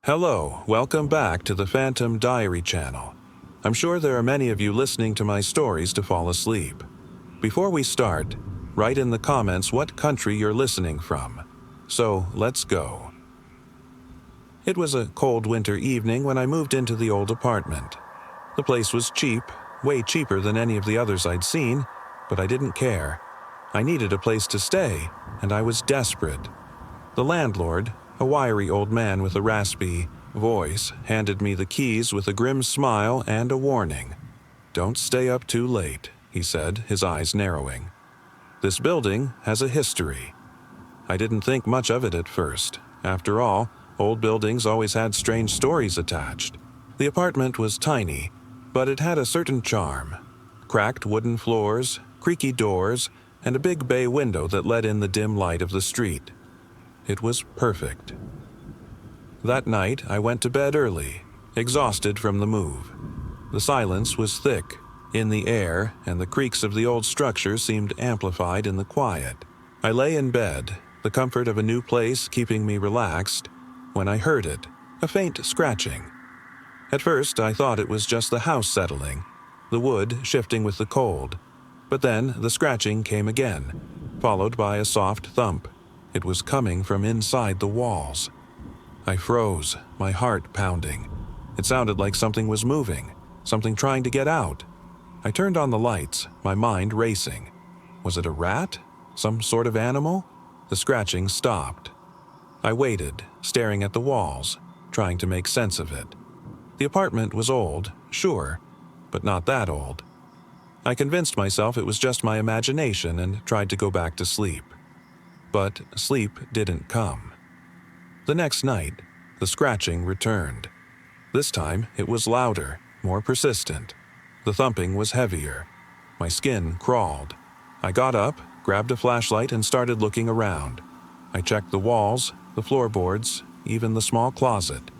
Hello, welcome back to the Phantom Diary channel. I'm sure there are many of you listening to my stories to fall asleep. Before we start, write in the comments what country you're listening from. So, let's go. It was a cold winter evening when I moved into the old apartment. The place was cheap, way cheaper than any of the others I'd seen, but I didn't care. I needed a place to stay, and I was desperate. The landlord, a wiry old man with a raspy voice, handed me the keys with a grim smile and a warning. "Don't stay up too late," he said, his eyes narrowing. "This building has a history." I didn't think much of it at first. After all, old buildings always had strange stories attached. The apartment was tiny, but it had a certain charm. Cracked wooden floors, creaky doors, and a big bay window that let in the dim light of the street. It was perfect. That night, I went to bed early, exhausted from the move. The silence was thick in the air, and the creaks of the old structure seemed amplified in the quiet. I lay in bed, the comfort of a new place keeping me relaxed, when I heard it, a faint scratching. At first, I thought it was just the house settling, the wood shifting with the cold. But then the scratching came again, followed by a soft thump. It was coming from inside the walls. I froze, my heart pounding. It sounded like something was moving, something trying to get out. I turned on the lights, my mind racing. Was it a rat? Some sort of animal? The scratching stopped. I waited, staring at the walls, trying to make sense of it. The apartment was old, sure, but not that old. I convinced myself it was just my imagination and tried to go back to sleep. But sleep didn't come. The next night, the scratching returned. This time, it was louder, more persistent. The thumping was heavier. My skin crawled. I got up, grabbed a flashlight, and started looking around. I checked the walls, the floorboards, even the small closet.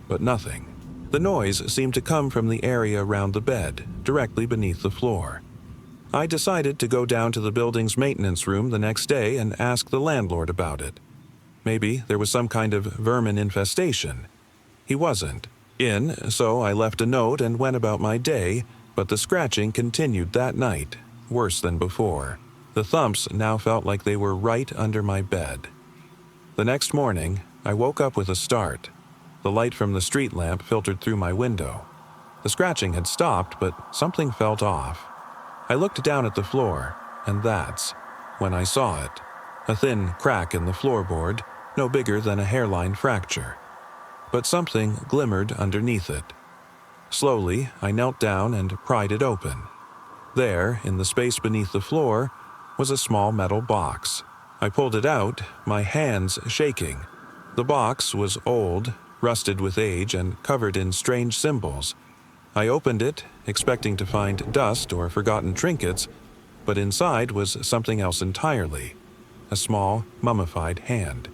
But nothing. The noise seemed to come from the area around the bed, directly beneath the floor. I decided to go down to the building's maintenance room the next day and ask the landlord about it. Maybe there was some kind of vermin infestation. He wasn't in, so I left a note and went about my day, but the scratching continued that night, worse than before. The thumps now felt like they were right under my bed. The next morning, I woke up with a start. The light from the street lamp filtered through my window. The scratching had stopped, but something felt off. I looked down at the floor, and that's when I saw it. A thin crack in the floorboard, no bigger than a hairline fracture. But something glimmered underneath it. Slowly, I knelt down and pried it open. There, in the space beneath the floor, was a small metal box. I pulled it out, my hands shaking. The box was old, rusted with age, and covered in strange symbols. I opened it, expecting to find dust or forgotten trinkets, but inside was something else entirely. A small, mummified hand.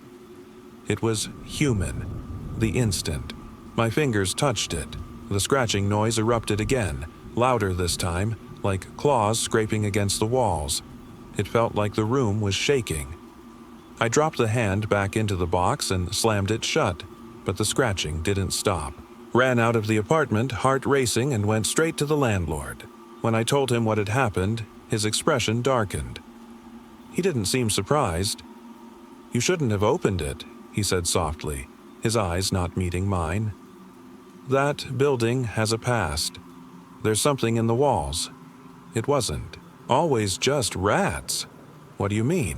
It was human. The instant my fingers touched it, the scratching noise erupted again, louder this time, like claws scraping against the walls. It felt like the room was shaking. I dropped the hand back into the box and slammed it shut, but the scratching didn't stop. Ran out of the apartment, heart racing, and went straight to the landlord. When I told him what had happened, his expression darkened. He didn't seem surprised. "You shouldn't have opened it," he said softly, his eyes not meeting mine. "That building has a past. There's something in the walls." It wasn't always just rats. "What do you mean?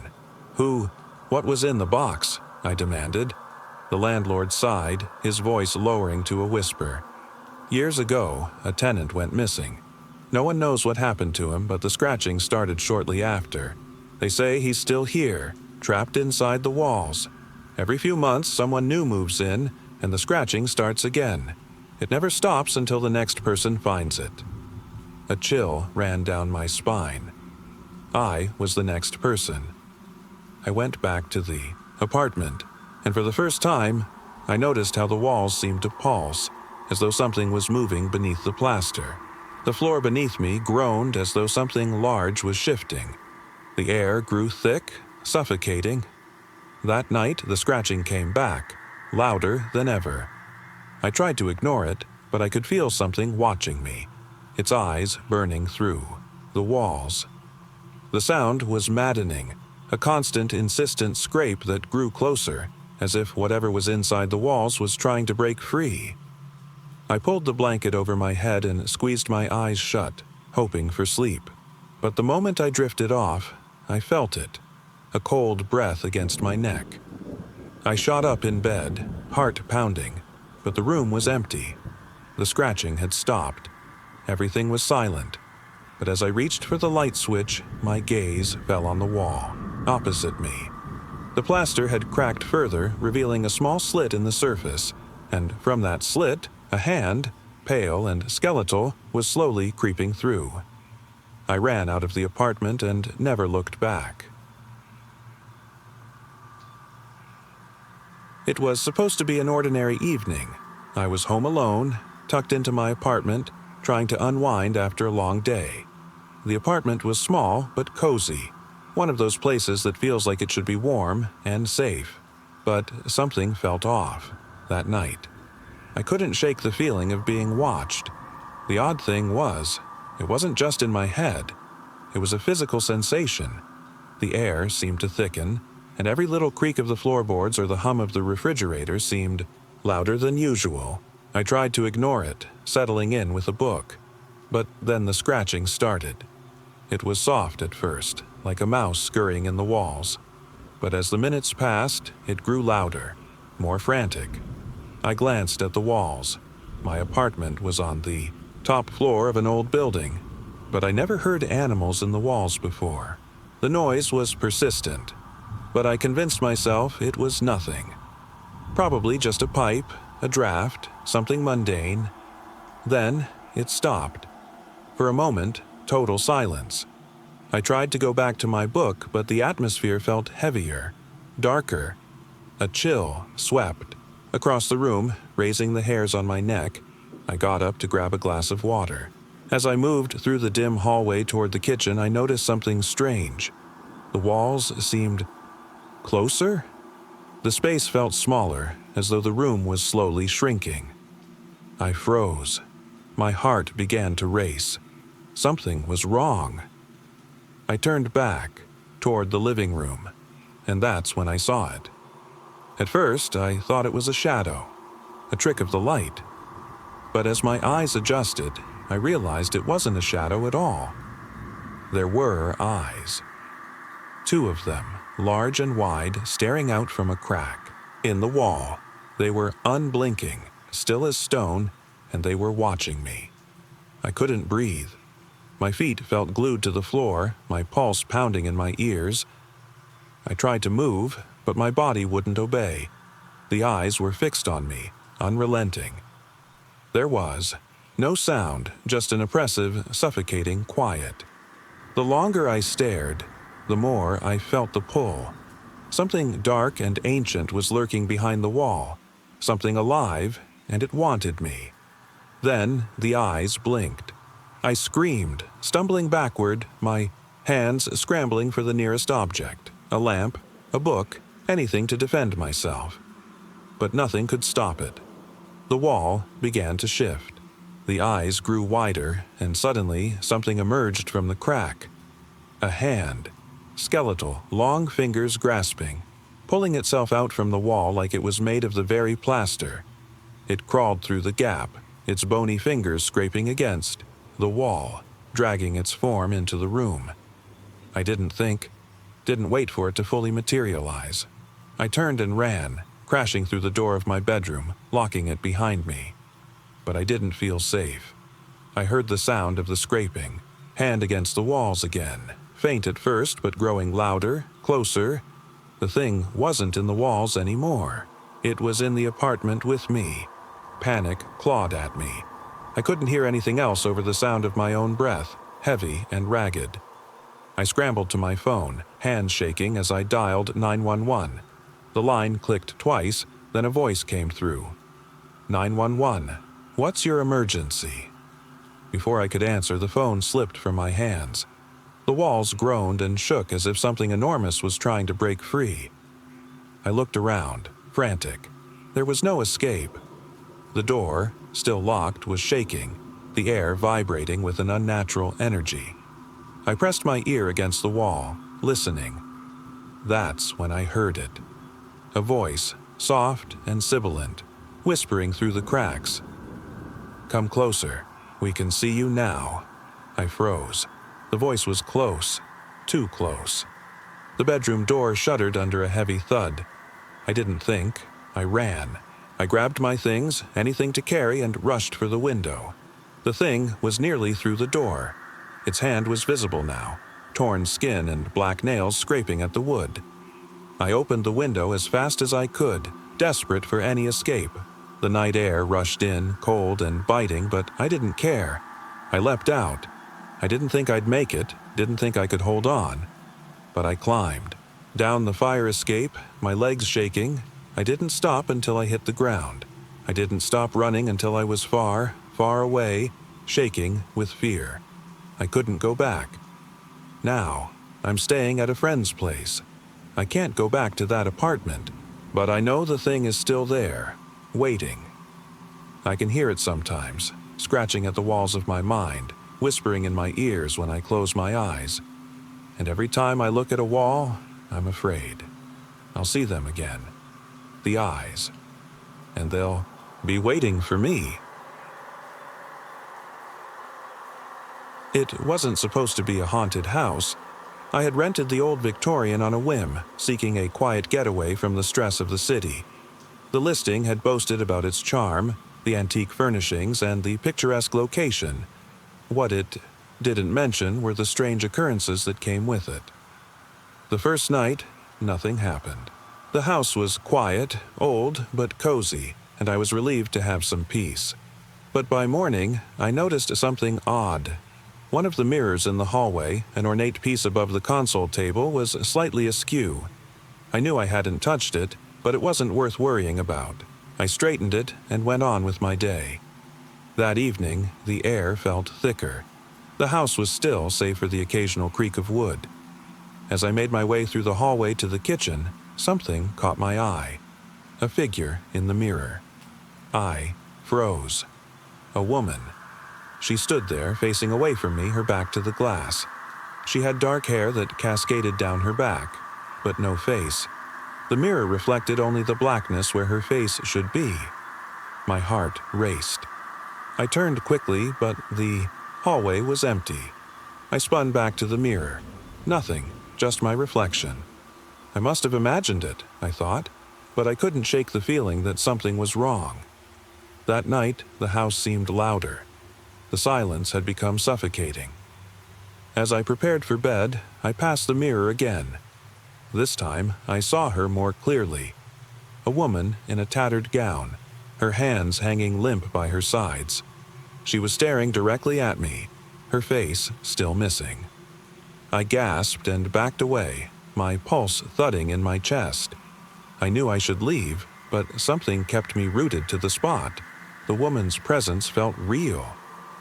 What was in the box?" I demanded. The landlord sighed, his voice lowering to a whisper. "Years ago, a tenant went missing. No one knows what happened to him, but the scratching started shortly after. They say he's still here, trapped inside the walls. Every few months, someone new moves in, and the scratching starts again. It never stops until the next person finds it." A chill ran down my spine. I was the next person. I went back to the apartment, and for the first time, I noticed how the walls seemed to pulse, as though something was moving beneath the plaster. The floor beneath me groaned as though something large was shifting. The air grew thick, suffocating. That night, the scratching came back, louder than ever. I tried to ignore it, but I could feel something watching me, its eyes burning through the walls. The sound was maddening, a constant, insistent scrape that grew closer, as if whatever was inside the walls was trying to break free. I pulled the blanket over my head and squeezed my eyes shut, hoping for sleep. But the moment I drifted off, I felt it, a cold breath against my neck. I shot up in bed, heart pounding, but the room was empty. The scratching had stopped. Everything was silent. But as I reached for the light switch, my gaze fell on the wall, opposite me. The plaster had cracked further, revealing a small slit in the surface, and from that slit, a hand, pale and skeletal, was slowly creeping through. I ran out of the apartment and never looked back. It was supposed to be an ordinary evening. I was home alone, tucked into my apartment, trying to unwind after a long day. The apartment was small but cozy, one of those places that feels like it should be warm and safe. But something felt off that night. I couldn't shake the feeling of being watched. The odd thing was, it wasn't just in my head. It was a physical sensation. The air seemed to thicken, and every little creak of the floorboards or the hum of the refrigerator seemed louder than usual. I tried to ignore it, settling in with a book. But then the scratching started. It was soft at first, like a mouse scurrying in the walls. But as the minutes passed, it grew louder, more frantic. I glanced at the walls. My apartment was on the top floor of an old building, but I never heard animals in the walls before. The noise was persistent, but I convinced myself it was nothing. Probably just a pipe, a draft, something mundane. Then it stopped. For a moment, total silence. I tried to go back to my book, but the atmosphere felt heavier, darker. A chill swept across the room, raising the hairs on my neck. I got up to grab a glass of water. As I moved through the dim hallway toward the kitchen, I noticed something strange. The walls seemed closer? The space felt smaller, as though the room was slowly shrinking. I froze. My heart began to race. Something was wrong. I turned back, toward the living room, and that's when I saw it. At first, I thought it was a shadow, a trick of the light. But as my eyes adjusted, I realized it wasn't a shadow at all. There were eyes. Two of them, large and wide, staring out from a crack in the wall. They were unblinking, still as stone, and they were watching me. I couldn't breathe. My feet felt glued to the floor, my pulse pounding in my ears. I tried to move, but my body wouldn't obey. The eyes were fixed on me, unrelenting. There was no sound, just an oppressive, suffocating quiet. The longer I stared, the more I felt the pull. Something dark and ancient was lurking behind the wall, something alive, and it wanted me. Then the eyes blinked. I screamed, stumbling backward, my hands scrambling for the nearest object, a lamp, a book, anything to defend myself. But nothing could stop it. The wall began to shift. The eyes grew wider, and suddenly something emerged from the crack. A hand, skeletal, long fingers grasping, pulling itself out from the wall like it was made of the very plaster. It crawled through the gap, its bony fingers scraping against the wall, dragging its form into the room. I didn't wait for it to fully materialize. I turned and ran, crashing through the door of my bedroom, locking it behind me. But I didn't feel safe. I heard the sound of the scraping, hand against the walls again, faint at first but growing louder, closer. The thing wasn't in the walls anymore. It was in the apartment with me. Panic clawed at me. I couldn't hear anything else over the sound of my own breath, heavy and ragged. I scrambled to my phone, hands shaking as I dialed 911. The line clicked twice, then a voice came through. 911, what's your emergency? Before I could answer, the phone slipped from my hands. The walls groaned and shook as if something enormous was trying to break free. I looked around, frantic. There was no escape. The door, still locked, was shaking, the air vibrating with an unnatural energy. I pressed my ear against the wall, listening. That's when I heard it. A voice, soft and sibilant, whispering through the cracks. "Come closer. We can see you now." I froze. The voice was close, too close. The bedroom door shuddered under a heavy thud. I didn't think. I ran. I grabbed my things, anything to carry, and rushed for the window. The thing was nearly through the door. Its hand was visible now, torn skin and black nails scraping at the wood. I opened the window as fast as I could, desperate for any escape. The night air rushed in, cold and biting, but I didn't care. I leapt out. I didn't think I'd make it, didn't think I could hold on. But I climbed. Down the fire escape, my legs shaking. I didn't stop until I hit the ground. I didn't stop running until I was far, far away, shaking with fear. I couldn't go back. Now, I'm staying at a friend's place. I can't go back to that apartment, but I know the thing is still there, waiting. I can hear it sometimes, scratching at the walls of my mind, whispering in my ears when I close my eyes. And every time I look at a wall, I'm afraid. I'll see them again. The eyes. And they'll be waiting for me. It wasn't supposed to be a haunted house. I had rented the old Victorian on a whim, seeking a quiet getaway from the stress of the city. The listing had boasted about its charm, the antique furnishings, and the picturesque location. What it didn't mention were the strange occurrences that came with it. The first night, nothing happened. The house was quiet, old, but cozy, and I was relieved to have some peace. But by morning, I noticed something odd. One of the mirrors in the hallway, an ornate piece above the console table, was slightly askew. I knew I hadn't touched it, but it wasn't worth worrying about. I straightened it and went on with my day. That evening, the air felt thicker. The house was still, save for the occasional creak of wood. As I made my way through the hallway to the kitchen, something caught my eye. A figure in the mirror. I froze. A woman. She stood there, facing away from me, her back to the glass. She had dark hair that cascaded down her back, but no face. The mirror reflected only the blackness where her face should be. My heart raced. I turned quickly, but the hallway was empty. I spun back to the mirror. Nothing, just my reflection. I must have imagined it, I thought, but I couldn't shake the feeling that something was wrong. That night, the house seemed louder. The silence had become suffocating. As I prepared for bed, I passed the mirror again. This time, I saw her more clearly. A woman in a tattered gown, her hands hanging limp by her sides. She was staring directly at me, her face still missing. I gasped and backed away, my pulse thudding in my chest. I knew I should leave, but something kept me rooted to the spot. The woman's presence felt real,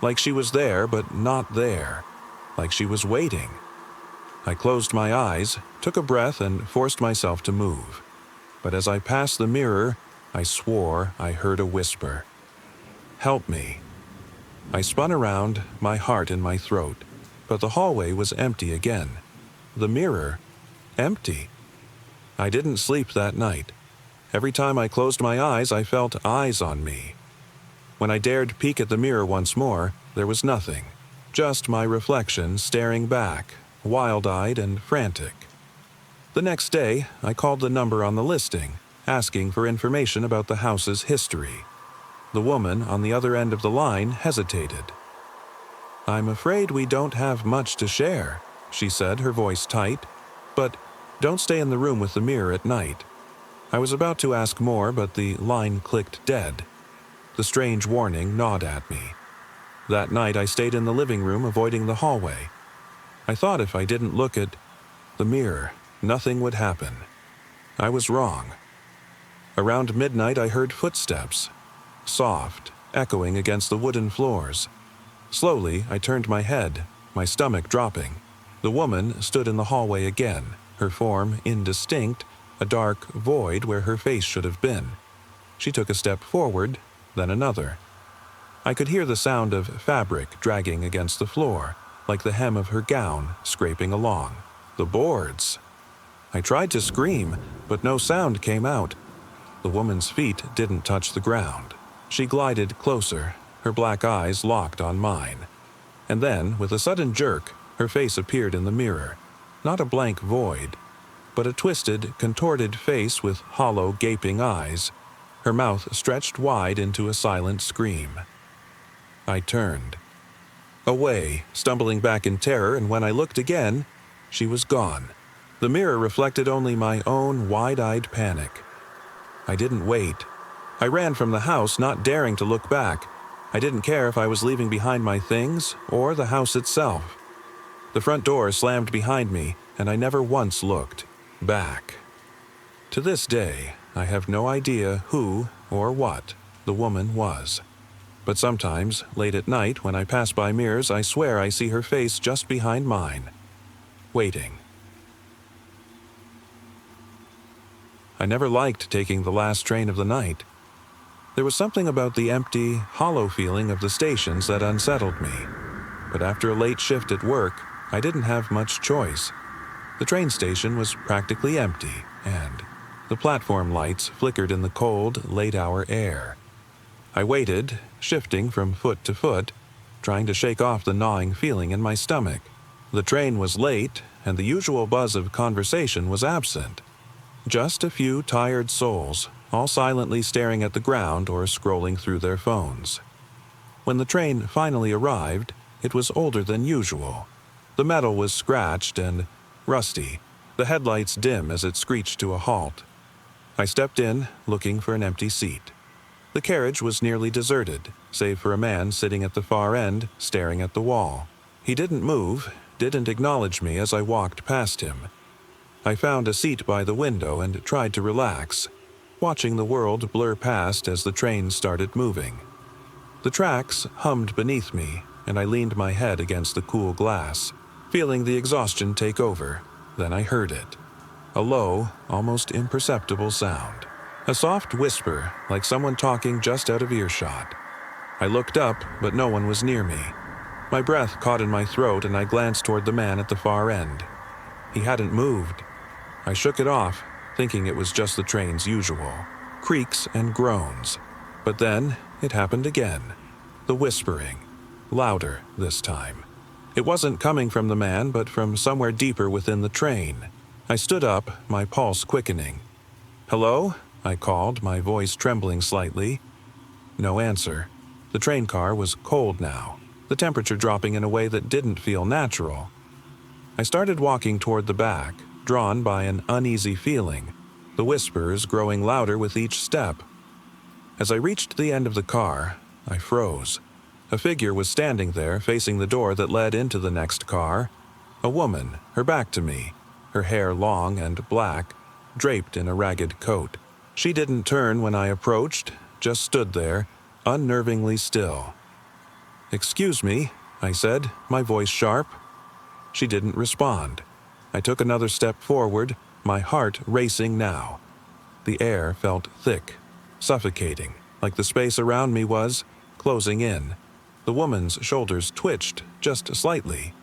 like she was there but not there, like she was waiting. I closed my eyes, took a breath, and forced myself to move. But as I passed the mirror, I swore I heard a whisper. "Help me." I spun around, my heart in my throat, but the hallway was empty again. The mirror, empty. I didn't sleep that night. Every time I closed my eyes, I felt eyes on me. When I dared peek at the mirror once more, there was nothing, just my reflection staring back, wild-eyed and frantic. The next day, I called the number on the listing, asking for information about the house's history. The woman on the other end of the line hesitated. "I'm afraid we don't have much to share," she said, her voice tight. "But don't stay in the room with the mirror at night." I was about to ask more, but the line clicked dead. The strange warning gnawed at me. That night I stayed in the living room, avoiding the hallway. I thought if I didn't look at the mirror, nothing would happen. I was wrong. Around midnight I heard footsteps, soft, echoing against the wooden floors. Slowly I turned my head, my stomach dropping. The woman stood in the hallway again, her form indistinct, a dark void where her face should have been. She took a step forward, then another. I could hear the sound of fabric dragging against the floor, like the hem of her gown scraping along. The boards! I tried to scream, but no sound came out. The woman's feet didn't touch the ground. She glided closer, her black eyes locked on mine. And then, with a sudden jerk, her face appeared in the mirror. Not a blank void, but a twisted, contorted face with hollow, gaping eyes. Her mouth stretched wide into a silent scream. I turned away, stumbling back in terror, and when I looked again, she was gone. The mirror reflected only my own wide-eyed panic. I didn't wait. I ran from the house, not daring to look back. I didn't care if I was leaving behind my things or the house itself. The front door slammed behind me, and I never once looked back. To this day, I have no idea who or what the woman was. But sometimes, late at night, when I pass by mirrors, I swear I see her face just behind mine, waiting. I never liked taking the last train of the night. There was something about the empty, hollow feeling of the stations that unsettled me. But after a late shift at work, I didn't have much choice. The train station was practically empty, and the platform lights flickered in the cold, late-hour air. I waited, shifting from foot to foot, trying to shake off the gnawing feeling in my stomach. The train was late, and the usual buzz of conversation was absent. Just a few tired souls, all silently staring at the ground or scrolling through their phones. When the train finally arrived, it was older than usual. The metal was scratched and rusty, the headlights dim as it screeched to a halt. I stepped in, looking for an empty seat. The carriage was nearly deserted, save for a man sitting at the far end, staring at the wall. He didn't move, didn't acknowledge me as I walked past him. I found a seat by the window and tried to relax, watching the world blur past as the train started moving. The tracks hummed beneath me, and I leaned my head against the cool glass, feeling the exhaustion take over. Then I heard it. A low, almost imperceptible sound. A soft whisper, like someone talking just out of earshot. I looked up, but no one was near me. My breath caught in my throat, and I glanced toward the man at the far end. He hadn't moved. I shook it off, thinking it was just the train's usual creaks and groans. But then it happened again. The whispering, louder this time. It wasn't coming from the man, but from somewhere deeper within the train. I stood up, my pulse quickening. "Hello?" I called, my voice trembling slightly. No answer. The train car was cold now, the temperature dropping in a way that didn't feel natural. I started walking toward the back, drawn by an uneasy feeling, the whispers growing louder with each step. As I reached the end of the car, I froze. A figure was standing there, facing the door that led into the next car. A woman, her back to me, her hair long and black, draped in a ragged coat. She didn't turn when I approached, just stood there, unnervingly still. "Excuse me," I said, my voice sharp. She didn't respond. I took another step forward, my heart racing now. The air felt thick, suffocating, like the space around me was closing in. The woman's shoulders twitched, just slightly.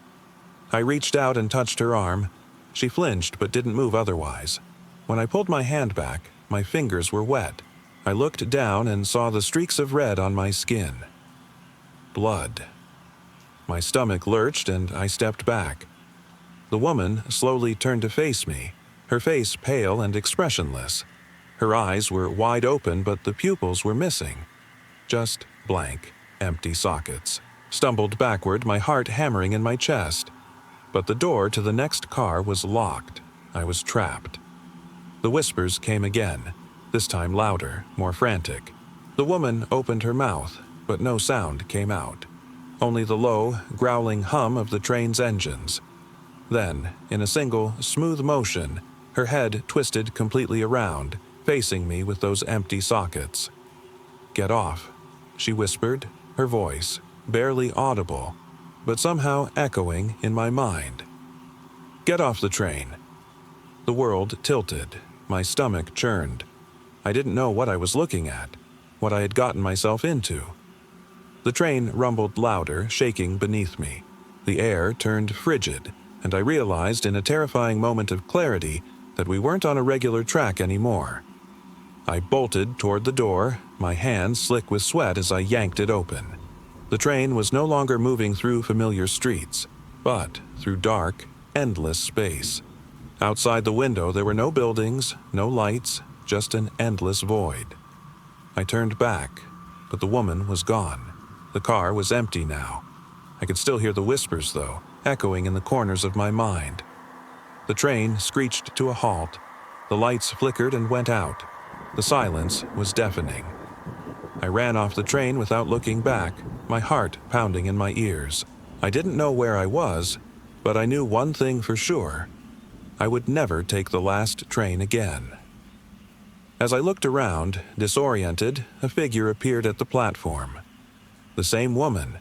I reached out and touched her arm. She flinched but didn't move otherwise. When I pulled my hand back, my fingers were wet. I looked down and saw the streaks of red on my skin. Blood. My stomach lurched and I stepped back. The woman slowly turned to face me, her face pale and expressionless. Her eyes were wide open, but the pupils were missing. Just blank, empty sockets. Stumbled backward, my heart hammering in my chest. But the door to the next car was locked. I was trapped. The whispers came again, this time louder, more frantic. The woman opened her mouth, but no sound came out. Only the low, growling hum of the train's engines. Then, in a single, smooth motion, her head twisted completely around, facing me with those empty sockets. "Get off," she whispered, her voice, barely audible, but somehow echoing in my mind. "Get off the train." The world tilted, my stomach churned. I didn't know what I was looking at. what I had gotten myself into. The train rumbled louder, shaking beneath me. The air turned frigid, and I realized in a terrifying moment of clarity that we weren't on a regular track anymore. I bolted toward the door, my hands slick with sweat as I yanked it open. The train was no longer moving through familiar streets, but through dark, endless space. Outside the window there were no buildings, no lights, just an endless void. I turned back, but the woman was gone. The car was empty now. I could still hear the whispers, though, echoing in the corners of my mind. The train screeched to a halt. The lights flickered and went out. The silence was deafening. I ran off the train without looking back, my heart pounding in my ears. I didn't know where I was, but I knew one thing for sure. I would never take the last train again. As I looked around, disoriented, a figure appeared at the platform. The same woman.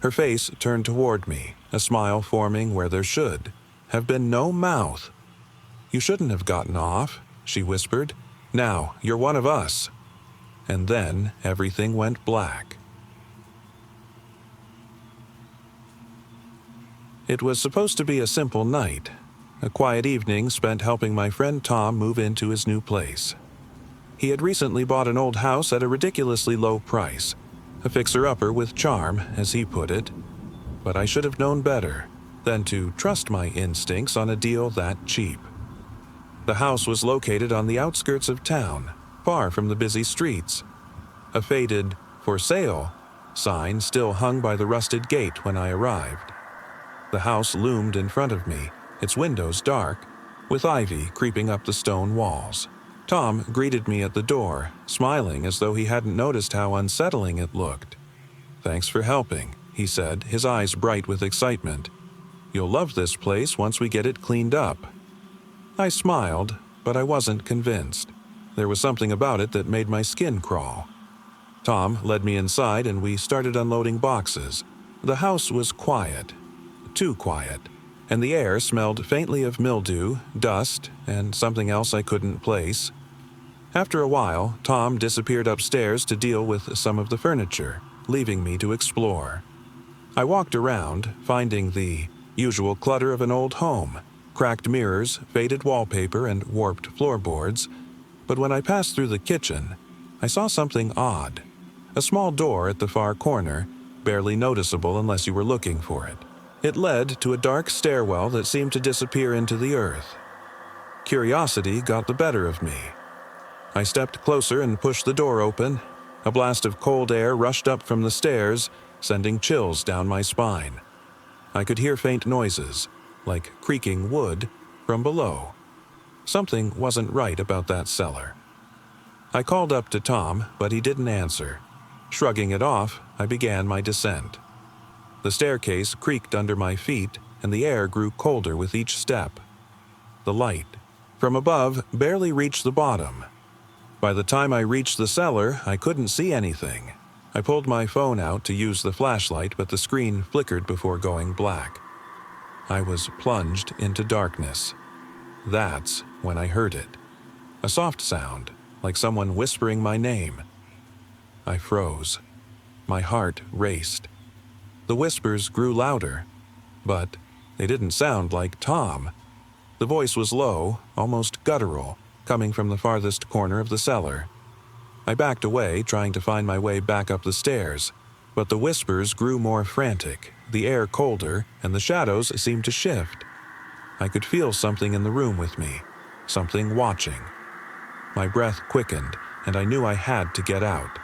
Her face turned toward me, a smile forming where there should have been no mouth. "You shouldn't have gotten off," she whispered. "Now, you're one of us." And then everything went black. It was supposed to be a simple night, a quiet evening spent helping my friend Tom move into his new place. He had recently bought an old house at a ridiculously low price, a fixer-upper with charm, as he put it. But I should have known better than to trust my instincts on a deal that cheap. The house was located on the outskirts of town, far from the busy streets. A faded "for sale" sign still hung by the rusted gate when I arrived. The house loomed in front of me, its windows dark, with ivy creeping up the stone walls. Tom greeted me at the door, smiling as though he hadn't noticed how unsettling it looked. "Thanks for helping," he said, his eyes bright with excitement. "You'll love this place once we get it cleaned up." I smiled, but I wasn't convinced. There was something about it that made my skin crawl. Tom led me inside and we started unloading boxes. The house was quiet, too quiet, and the air smelled faintly of mildew, dust, and something else I couldn't place. After a while, Tom disappeared upstairs to deal with some of the furniture, leaving me to explore. I walked around, finding the usual clutter of an old home, cracked mirrors, faded wallpaper, and warped floorboards, but when I passed through the kitchen, I saw something odd. A small door at the far corner, barely noticeable unless you were looking for it. It led to a dark stairwell that seemed to disappear into the earth. Curiosity got the better of me. I stepped closer and pushed the door open. A blast of cold air rushed up from the stairs, sending chills down my spine. I could hear faint noises, like creaking wood, from below. Something wasn't right about that cellar. I called up to Tom, but he didn't answer. Shrugging it off, I began my descent. The staircase creaked under my feet, and the air grew colder with each step. The light from above barely reached the bottom. By the time I reached the cellar, I couldn't see anything. I pulled my phone out to use the flashlight, but the screen flickered before going black. I was plunged into darkness. That's when I heard it. A soft sound, like someone whispering my name. I froze. My heart raced. The whispers grew louder, but they didn't sound like Tom. The voice was low, almost guttural, coming from the farthest corner of the cellar. I backed away, trying to find my way back up the stairs, but the whispers grew more frantic, the air colder, and the shadows seemed to shift. I could feel something in the room with me, something watching. My breath quickened, and I knew I had to get out.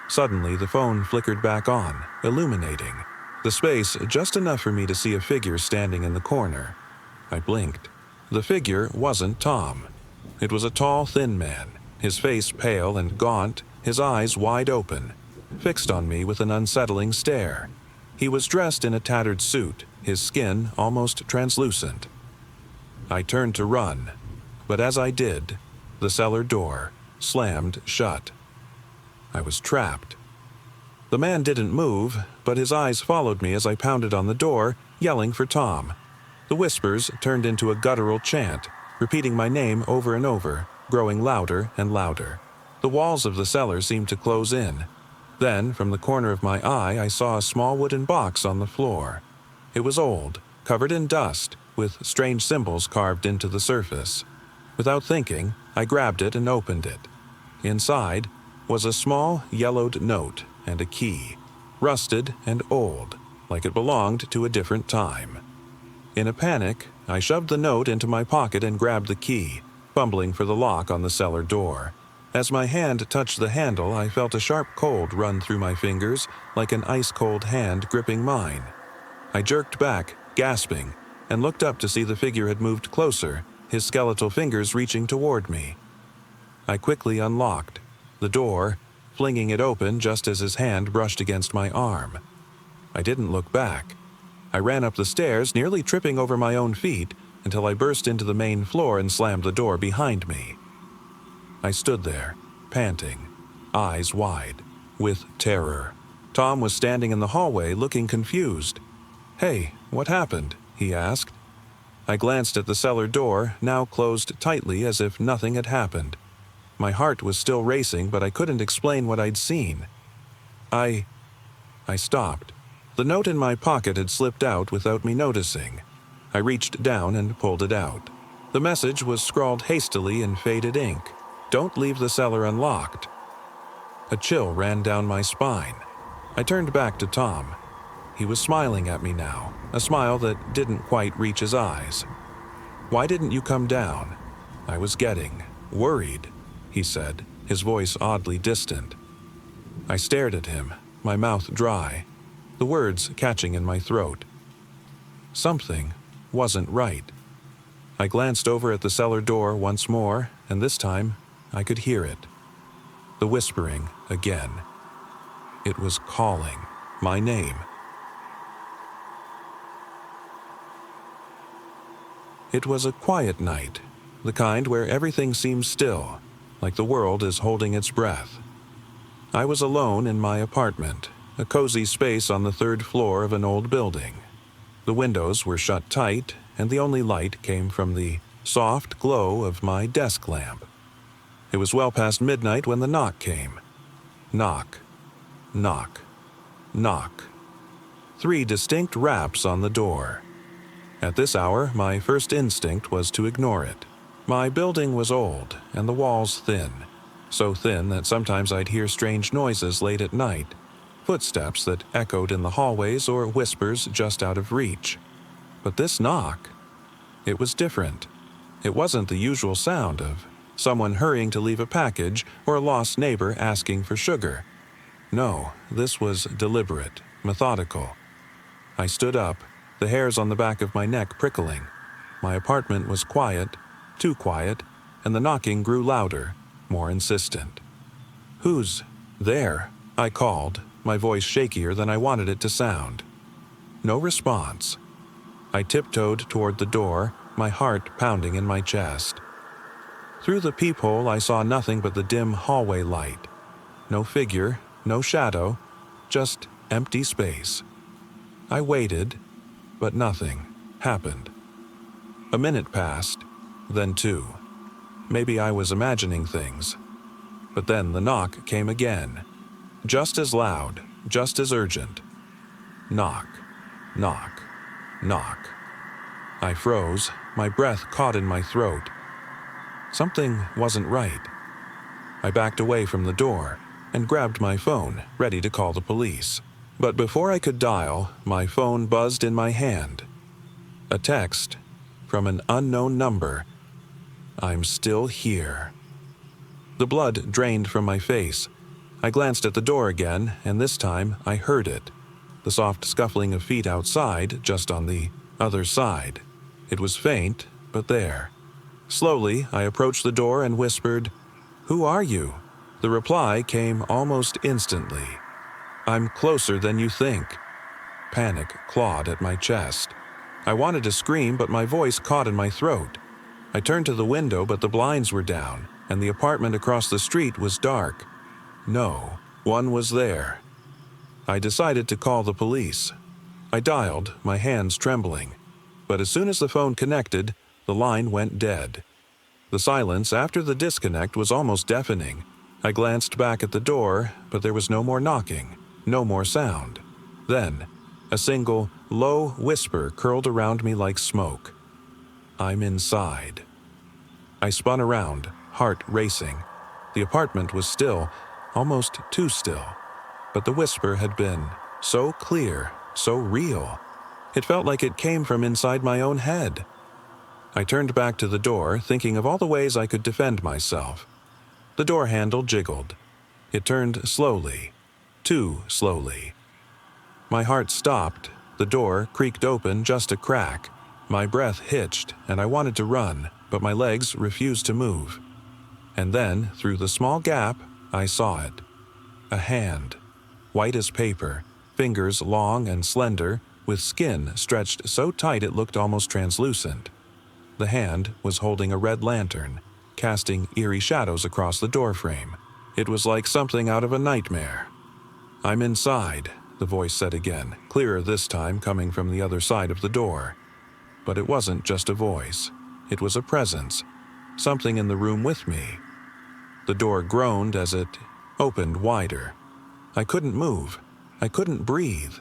Suddenly, the phone flickered back on, illuminating the space just enough for me to see a figure standing in the corner. I blinked. The figure wasn't Tom. It was a tall, thin man, his face pale and gaunt, his eyes wide open, fixed on me with an unsettling stare. He was dressed in a tattered suit, his skin almost translucent. I turned to run, but as I did, the cellar door slammed shut. I was trapped. The man didn't move, but his eyes followed me as I pounded on the door, yelling for Tom. The whispers turned into a guttural chant, repeating my name over and over, growing louder and louder. The walls of the cellar seemed to close in. Then, from the corner of my eye, I saw a small wooden box on the floor. It was old, covered in dust, with strange symbols carved into the surface. Without thinking, I grabbed it and opened it. Inside was a small, yellowed note and a key, rusted and old, like it belonged to a different time. In a panic, I shoved the note into my pocket and grabbed the key, fumbling for the lock on the cellar door. As my hand touched the handle, I felt a sharp cold run through my fingers, like an ice-cold hand gripping mine. I jerked back, gasping, and looked up to see the figure had moved closer, his skeletal fingers reaching toward me. I quickly unlocked the door, flinging it open just as his hand brushed against my arm. I didn't look back. I ran up the stairs, nearly tripping over my own feet, until I burst into the main floor and slammed the door behind me. I stood there, panting, eyes wide, with terror. Tom was standing in the hallway, looking confused. "Hey, what happened?" he asked. I glanced at the cellar door, now closed tightly as if nothing had happened. My heart was still racing, but I couldn't explain what I'd seen. I stopped. The note in my pocket had slipped out without me noticing. I reached down and pulled it out. The message was scrawled hastily in faded ink. "Don't leave the cellar unlocked." A chill ran down my spine. I turned back to Tom. He was smiling at me now, a smile that didn't quite reach his eyes. "Why didn't you come down?" "I was getting worried," he said, his voice oddly distant. I stared at him, my mouth dry, the words catching in my throat. Something wasn't right. I glanced over at the cellar door once more, and this time I could hear it. The whispering again. It was calling my name. It was a quiet night, the kind where everything seems still, like the world is holding its breath. I was alone in my apartment, a cozy space on the third floor of an old building. The windows were shut tight, and the only light came from the soft glow of my desk lamp. It was well past midnight when the knock came. Knock, knock, knock. 3 distinct raps on the door. At this hour, my first instinct was to ignore it. My building was old, and the walls thin. So thin that sometimes I'd hear strange noises late at night, footsteps that echoed in the hallways or whispers just out of reach. But this knock, it was different. It wasn't the usual sound of someone hurrying to leave a package or a lost neighbor asking for sugar. No, this was deliberate, methodical. I stood up, the hairs on the back of my neck prickling. My apartment was quiet, too quiet, and the knocking grew louder, more insistent. "Who's there?" I called, my voice shakier than I wanted it to sound. No response. I tiptoed toward the door, my heart pounding in my chest. Through the peephole I saw nothing but the dim hallway light. No figure, no shadow, just empty space. I waited, but nothing happened. A minute passed, then 2. Maybe I was imagining things. But then the knock came again. Just as loud, just as urgent. Knock, knock, knock. I froze, my breath caught in my throat. Something wasn't right. I backed away from the door and grabbed my phone, ready to call the police. But before I could dial, my phone buzzed in my hand. A text from an unknown number. "I'm still here." The blood drained from my face. I glanced at the door again, and this time I heard it. The soft scuffling of feet outside, just on the other side. It was faint, but there. Slowly, I approached the door and whispered, "Who are you?" The reply came almost instantly. "I'm closer than you think." Panic clawed at my chest. I wanted to scream, but my voice caught in my throat. I turned to the window, but the blinds were down, and the apartment across the street was dark. No one was there. I decided to call the police. I dialed, my hands trembling. But as soon as the phone connected, the line went dead. The silence after the disconnect was almost deafening. I glanced back at the door, but there was no more knocking, no more sound. Then, a single, low whisper curled around me like smoke. "I'm inside." I spun around, heart racing. The apartment was still, almost too still. But the whisper had been so clear, so real. It felt like it came from inside my own head. I turned back to the door, thinking of all the ways I could defend myself. The door handle jiggled. It turned slowly, too slowly. My heart stopped. The door creaked open just a crack. My breath hitched, and I wanted to run, but my legs refused to move. And then, through the small gap, I saw it. A hand, white as paper, fingers long and slender, with skin stretched so tight it looked almost translucent. The hand was holding a red lantern, casting eerie shadows across the doorframe. It was like something out of a nightmare. "I'm inside," the voice said again, clearer this time, coming from the other side of the door. But it wasn't just a voice. It was a presence, something in the room with me. The door groaned as it opened wider. I couldn't move. I couldn't breathe.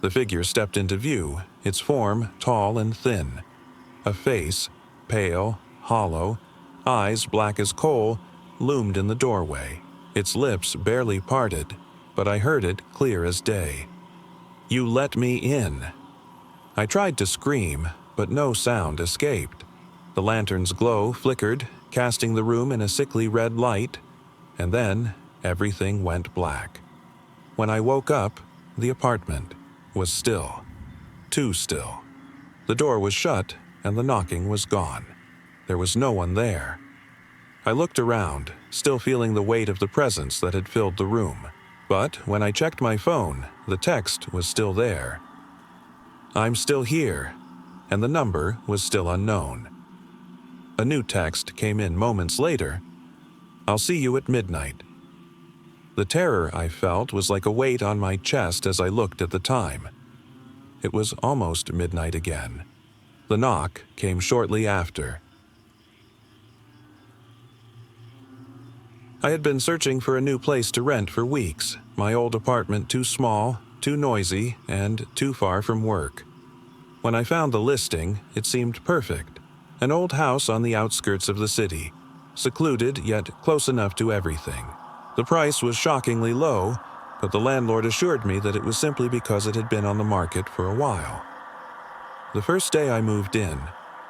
The figure stepped into view, its form tall and thin. A face, pale, hollow, eyes black as coal, loomed in the doorway, its lips barely parted, but I heard it clear as day. "You let me in." I tried to scream, but no sound escaped. The lantern's glow flickered, casting the room in a sickly red light, and then everything went black. When I woke up, the apartment was still. Too still. The door was shut, and the knocking was gone. There was no one there. I looked around, still feeling the weight of the presence that had filled the room. But when I checked my phone, the text was still there. "I'm still here," and the number was still unknown. A new text came in moments later. "I'll see you at midnight." The terror I felt was like a weight on my chest as I looked at the time. It was almost midnight again. The knock came shortly after. I had been searching for a new place to rent for weeks, my old apartment too small, too noisy, and too far from work. When I found the listing, it seemed perfect. An old house on the outskirts of the city, secluded yet close enough to everything. The price was shockingly low, but the landlord assured me that it was simply because it had been on the market for a while. The first day I moved in,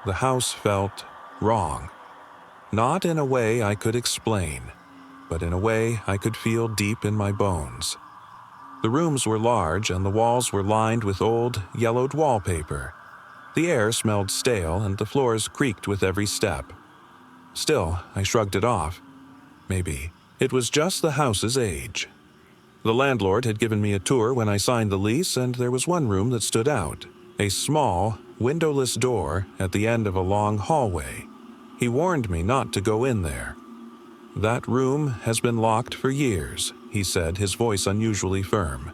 the house felt wrong. Not in a way I could explain, but in a way I could feel deep in my bones. The rooms were large and the walls were lined with old, yellowed wallpaper. The air smelled stale and the floors creaked with every step. Still, I shrugged it off. Maybe it was just the house's age. The landlord had given me a tour when I signed the lease, and there was one room that stood out, a small, windowless door at the end of a long hallway. He warned me not to go in there. "That room has been locked for years," he said, his voice unusually firm.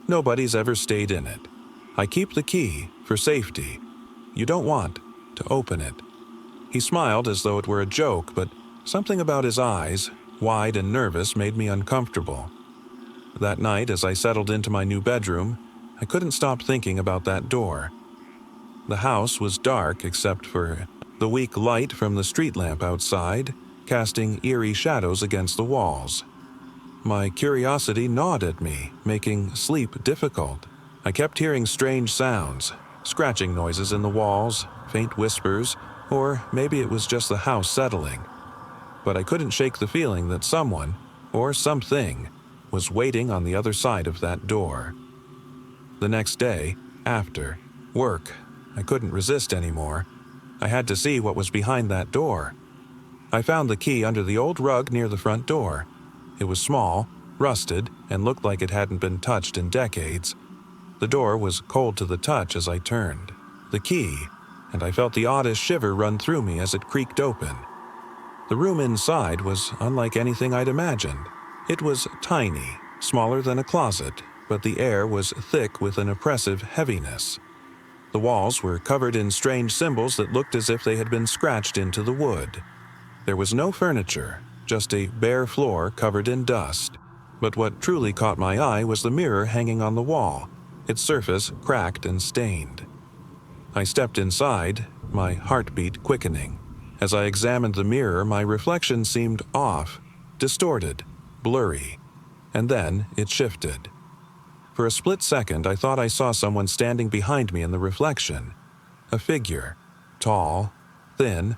"Nobody's ever stayed in it. I keep the key for safety. You don't want to open it." He smiled as though it were a joke, but something about his eyes, wide and nervous, made me uncomfortable. That night, as I settled into my new bedroom, I couldn't stop thinking about that door. The house was dark except for the weak light from the street lamp outside, casting eerie shadows against the walls. My curiosity gnawed at me, making sleep difficult. I kept hearing strange sounds, scratching noises in the walls, faint whispers, or maybe it was just the house settling. But I couldn't shake the feeling that someone, or something, was waiting on the other side of that door. The next day, after work, I couldn't resist anymore. I had to see what was behind that door. I found the key under the old rug near the front door. It was small, rusted, and looked like it hadn't been touched in decades. The door was cold to the touch as I turned the key, and I felt the oddest shiver run through me as it creaked open. The room inside was unlike anything I'd imagined. It was tiny, smaller than a closet, but the air was thick with an oppressive heaviness. The walls were covered in strange symbols that looked as if they had been scratched into the wood. There was no furniture, just a bare floor covered in dust. But what truly caught my eye was the mirror hanging on the wall, its surface cracked and stained. I stepped inside, my heartbeat quickening. As I examined the mirror, my reflection seemed off, distorted, blurry, and then it shifted. For a split second, I thought I saw someone standing behind me in the reflection. A figure, tall, thin,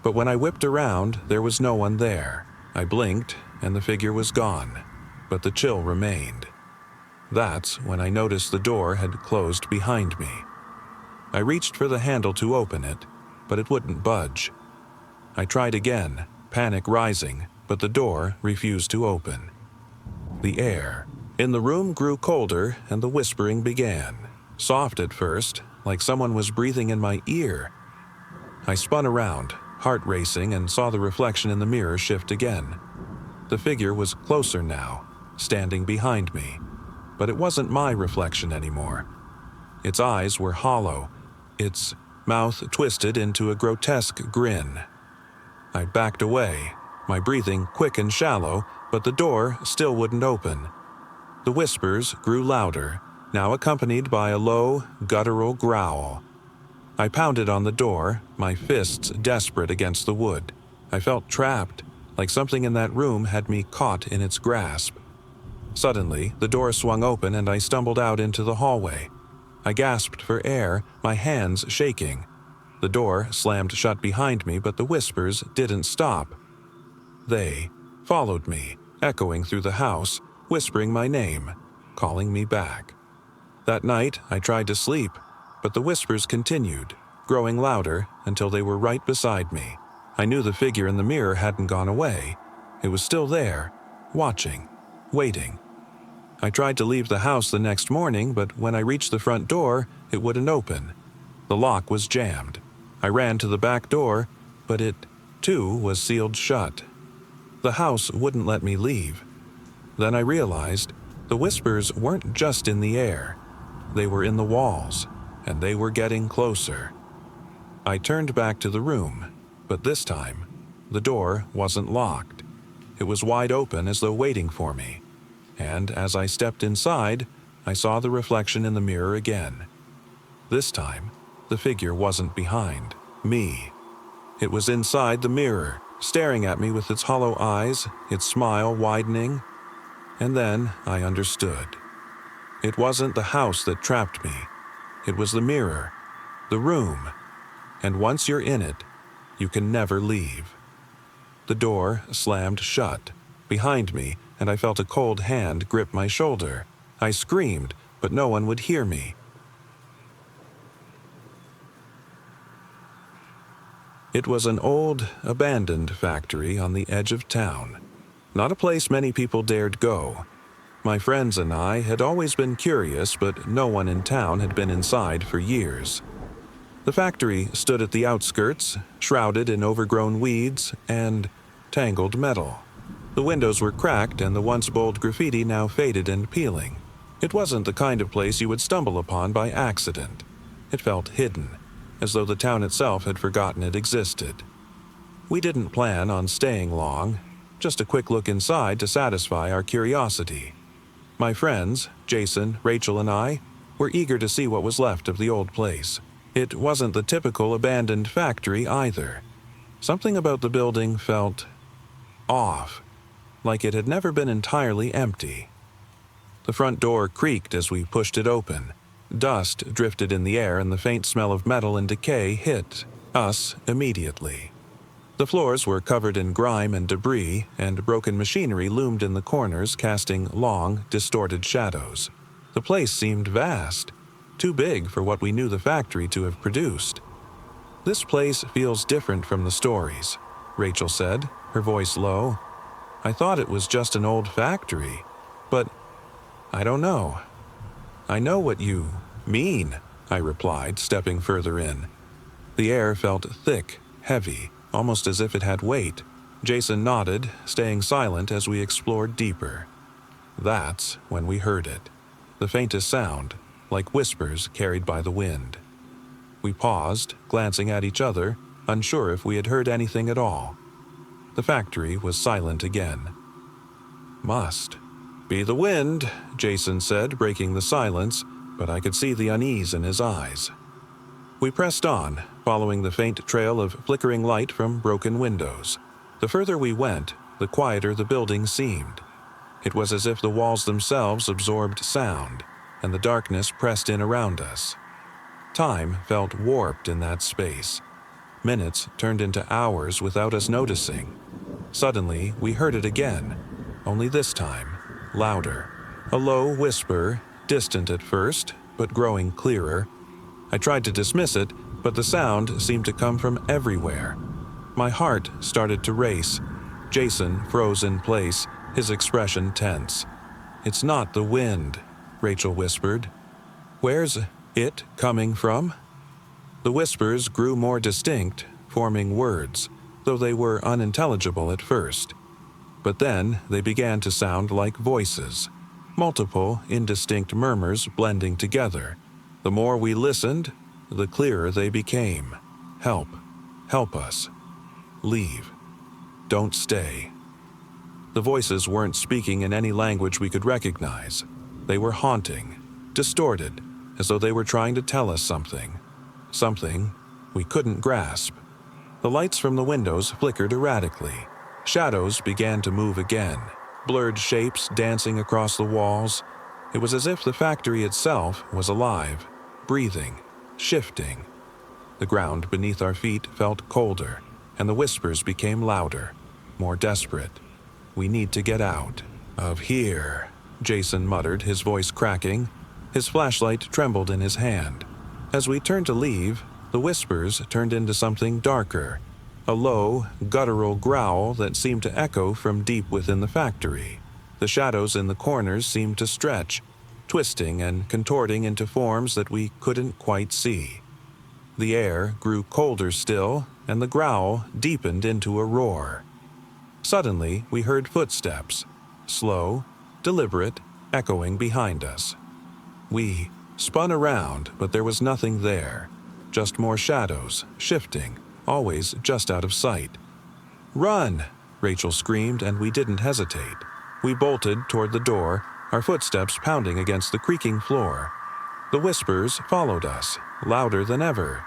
but when I whipped around, there was no one there. I blinked, and the figure was gone, but the chill remained. That's when I noticed the door had closed behind me. I reached for the handle to open it, but it wouldn't budge. I tried again, panic rising, but the door refused to open. The air in the room grew colder, and the whispering began. Soft at first, like someone was breathing in my ear. I spun around, heart racing, and saw the reflection in the mirror shift again. The figure was closer now, standing behind me. But it wasn't my reflection anymore. Its eyes were hollow, its mouth twisted into a grotesque grin. I backed away, my breathing quick and shallow, but the door still wouldn't open. The whispers grew louder, now accompanied by a low, guttural growl. I pounded on the door, my fists desperate against the wood. I felt trapped, like something in that room had me caught in its grasp. Suddenly, the door swung open and I stumbled out into the hallway. I gasped for air, my hands shaking. The door slammed shut behind me, but the whispers didn't stop. They followed me, echoing through the house, whispering my name, calling me back. That night, I tried to sleep, but the whispers continued, growing louder until they were right beside me. I knew the figure in the mirror hadn't gone away. It was still there, watching, waiting. I tried to leave the house the next morning, but when I reached the front door, it wouldn't open. The lock was jammed. I ran to the back door, but it, too, was sealed shut. The house wouldn't let me leave. Then I realized the whispers weren't just in the air. They were in the walls, and they were getting closer. I turned back to the room, but this time, the door wasn't locked. It was wide open as though waiting for me. And as I stepped inside, I saw the reflection in the mirror again. This time, the figure wasn't behind me. It was inside the mirror, staring at me with its hollow eyes, its smile widening. And then I understood. It wasn't the house that trapped me. It was the mirror, the room. And once you're in it, you can never leave. The door slammed shut behind me, and I felt a cold hand grip my shoulder. I screamed, but no one would hear me. It was an old, abandoned factory on the edge of town. Not a place many people dared go. My friends and I had always been curious, but no one in town had been inside for years. The factory stood at the outskirts, shrouded in overgrown weeds and tangled metal. The windows were cracked and the once bold graffiti now faded and peeling. It wasn't the kind of place you would stumble upon by accident. It felt hidden, as though the town itself had forgotten it existed. We didn't plan on staying long, just a quick look inside to satisfy our curiosity. My friends, Jason, Rachel, and I, were eager to see what was left of the old place. It wasn't the typical abandoned factory either. Something about the building felt off, like it had never been entirely empty. The front door creaked as we pushed it open. Dust drifted in the air and the faint smell of metal and decay hit us immediately. The floors were covered in grime and debris, and broken machinery loomed in the corners, casting long, distorted shadows. The place seemed vast, too big for what we knew the factory to have produced. "This place feels different from the stories," Rachel said, her voice low. "I thought it was just an old factory, but I don't know." "I know what you mean," I replied, stepping further in. The air felt thick, heavy, almost as if it had weight. Jason nodded, staying silent as we explored deeper. That's when we heard it. The faintest sound, like whispers carried by the wind. We paused, glancing at each other, unsure if we had heard anything at all. The factory was silent again. "Must be the wind," Jason said, breaking the silence, but I could see the unease in his eyes. We pressed on, following the faint trail of flickering light from broken windows. The further we went, the quieter the building seemed. It was as if the walls themselves absorbed sound, and the darkness pressed in around us. Time felt warped in that space. Minutes turned into hours without us noticing. Suddenly, we heard it again, only this time, louder. A low whisper, distant at first, but growing clearer. I tried to dismiss it, but the sound seemed to come from everywhere. My heart started to race. Jason froze in place, his expression tense. "It's not the wind," Rachel whispered. "Where's it coming from?" The whispers grew more distinct, forming words, though they were unintelligible at first. But then they began to sound like voices, multiple indistinct murmurs blending together. The more we listened, the clearer they became. "Help. Help us. Leave. Don't stay." The voices weren't speaking in any language we could recognize. They were haunting, distorted, as though they were trying to tell us something. Something we couldn't grasp. The lights from the windows flickered erratically. Shadows began to move again, blurred shapes dancing across the walls. It was as if the factory itself was alive, breathing, shifting. The ground beneath our feet felt colder, and the whispers became louder, more desperate. "We need to get out of here," Jason muttered, his voice cracking. His flashlight trembled in his hand. As we turned to leave, the whispers turned into something darker, a low, guttural growl that seemed to echo from deep within the factory. The shadows in the corners seemed to stretch, twisting and contorting into forms that we couldn't quite see. The air grew colder still, and the growl deepened into a roar. Suddenly, we heard footsteps, slow, deliberate, echoing behind us. We spun around, but there was nothing there, just more shadows, shifting, always just out of sight. "Run!" Rachel screamed, and we didn't hesitate. We bolted toward the door, our footsteps pounding against the creaking floor. The whispers followed us, louder than ever.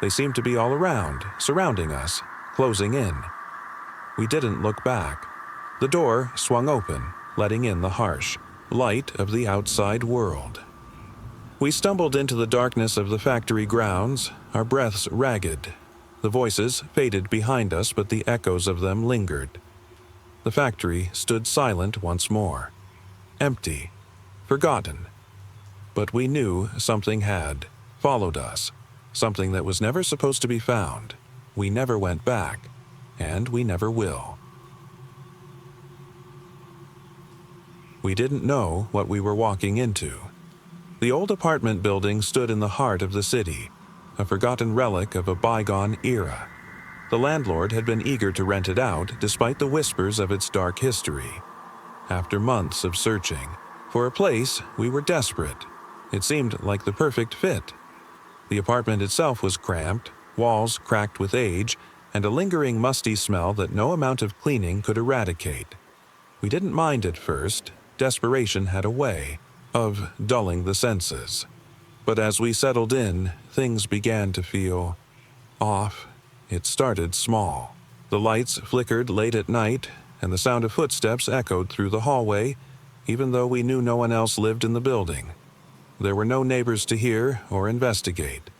They seemed to be all around, surrounding us, closing in. We didn't look back. The door swung open, letting in the harsh light of the outside world. We stumbled into the darkness of the factory grounds, our breaths ragged. The voices faded behind us, but the echoes of them lingered. The factory stood silent once more. Empty. Forgotten. But we knew something had followed us. Something that was never supposed to be found. We never went back. And we never will. We didn't know what we were walking into. The old apartment building stood in the heart of the city, a forgotten relic of a bygone era. The landlord had been eager to rent it out despite the whispers of its dark history. After months of searching for a place, we were desperate. It seemed like the perfect fit. The apartment itself was cramped, walls cracked with age, and a lingering musty smell that no amount of cleaning could eradicate. We didn't mind at first. Desperation had a way of dulling the senses. But as we settled in, things began to feel off. It started small. The lights flickered late at night, and the sound of footsteps echoed through the hallway, even though we knew no one else lived in the building. There were no neighbors to hear or investigate.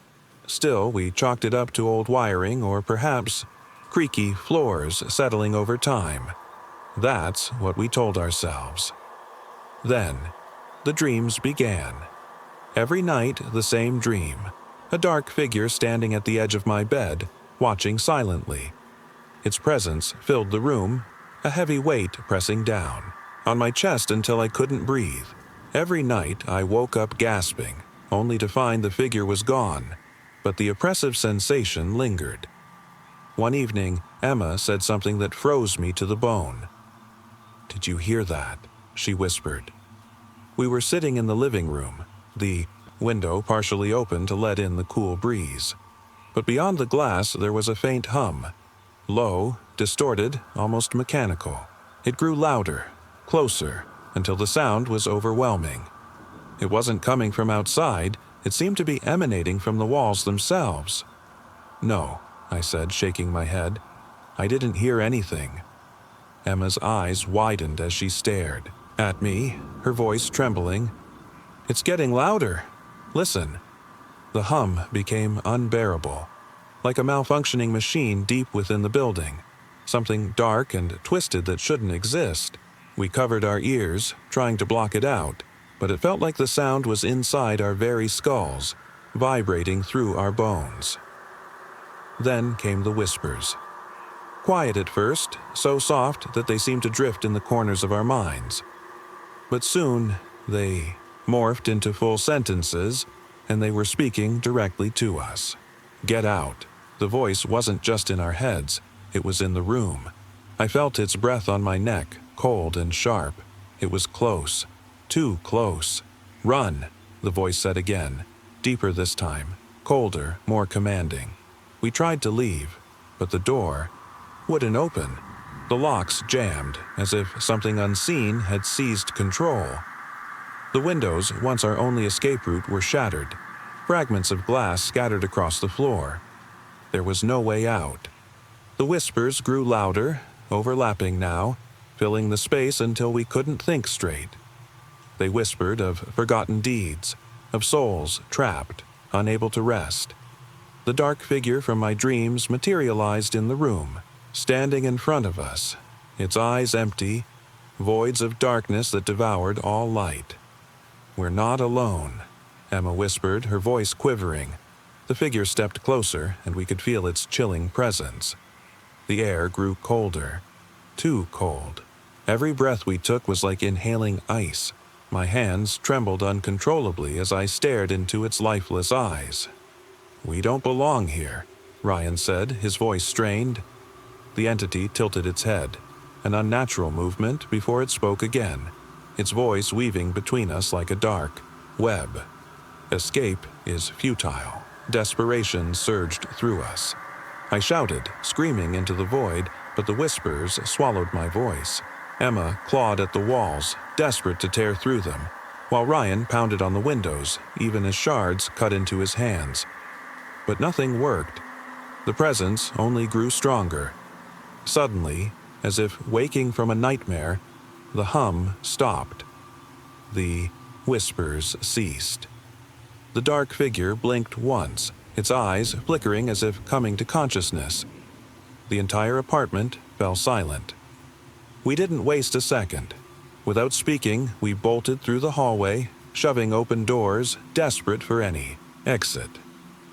Still, we chalked it up to old wiring or perhaps creaky floors settling over time. That's what we told ourselves. Then, the dreams began. Every night, the same dream. A dark figure standing at the edge of my bed, watching silently. Its presence filled the room, a heavy weight pressing down on my chest until I couldn't breathe. Every night, I woke up gasping, only to find the figure was gone, but the oppressive sensation lingered. One evening, Emma said something that froze me to the bone. "Did you hear that?" she whispered. We were sitting in the living room, the window partially open to let in the cool breeze. But beyond the glass there was a faint hum, Low, distorted, almost mechanical. It grew louder, closer, until the sound was overwhelming. It wasn't coming from outside, it seemed to be emanating from the walls themselves. "No," I said, shaking my head. "I didn't hear anything." Emma's eyes widened as she stared at me, her voice trembling. "It's getting louder. Listen." The hum became unbearable, like a malfunctioning machine deep within the building, something dark and twisted that shouldn't exist. We covered our ears, trying to block it out, but it felt like the sound was inside our very skulls, vibrating through our bones. Then came the whispers. Quiet at first, so soft that they seemed to drift in the corners of our minds. But soon, they morphed into full sentences, and they were speaking directly to us. "Get out." The voice wasn't just in our heads, it was in the room. I felt its breath on my neck, cold and sharp. It was close, too close. "Run," the voice said again, deeper this time, colder, more commanding. We tried to leave, but the door wouldn't open. The locks jammed, as if something unseen had seized control. The windows, once our only escape route, were shattered, fragments of glass scattered across the floor. There was no way out. The whispers grew louder, overlapping now, filling the space until we couldn't think straight. They whispered of forgotten deeds, of souls trapped, unable to rest. The dark figure from my dreams materialized in the room, standing in front of us, its eyes empty, voids of darkness that devoured all light. "We're not alone," Emma whispered, her voice quivering. The figure stepped closer, and we could feel its chilling presence. The air grew colder, too cold. Every breath we took was like inhaling ice. My hands trembled uncontrollably as I stared into its lifeless eyes. "We don't belong here," Ryan said, his voice strained. The entity tilted its head, an unnatural movement before it spoke again, its voice weaving between us like a dark web. Escape is futile. Desperation surged through us. I shouted, screaming into the void, but the whispers swallowed my voice. Emma clawed at the walls, desperate to tear through them, while Ryan pounded on the windows, even as shards cut into his hands. But nothing worked. The presence only grew stronger. Suddenly, as if waking from a nightmare, the hum stopped. The whispers ceased. The dark figure blinked once, its eyes flickering as if coming to consciousness. The entire apartment fell silent. We didn't waste a second. Without speaking, we bolted through the hallway, shoving open doors, desperate for any exit.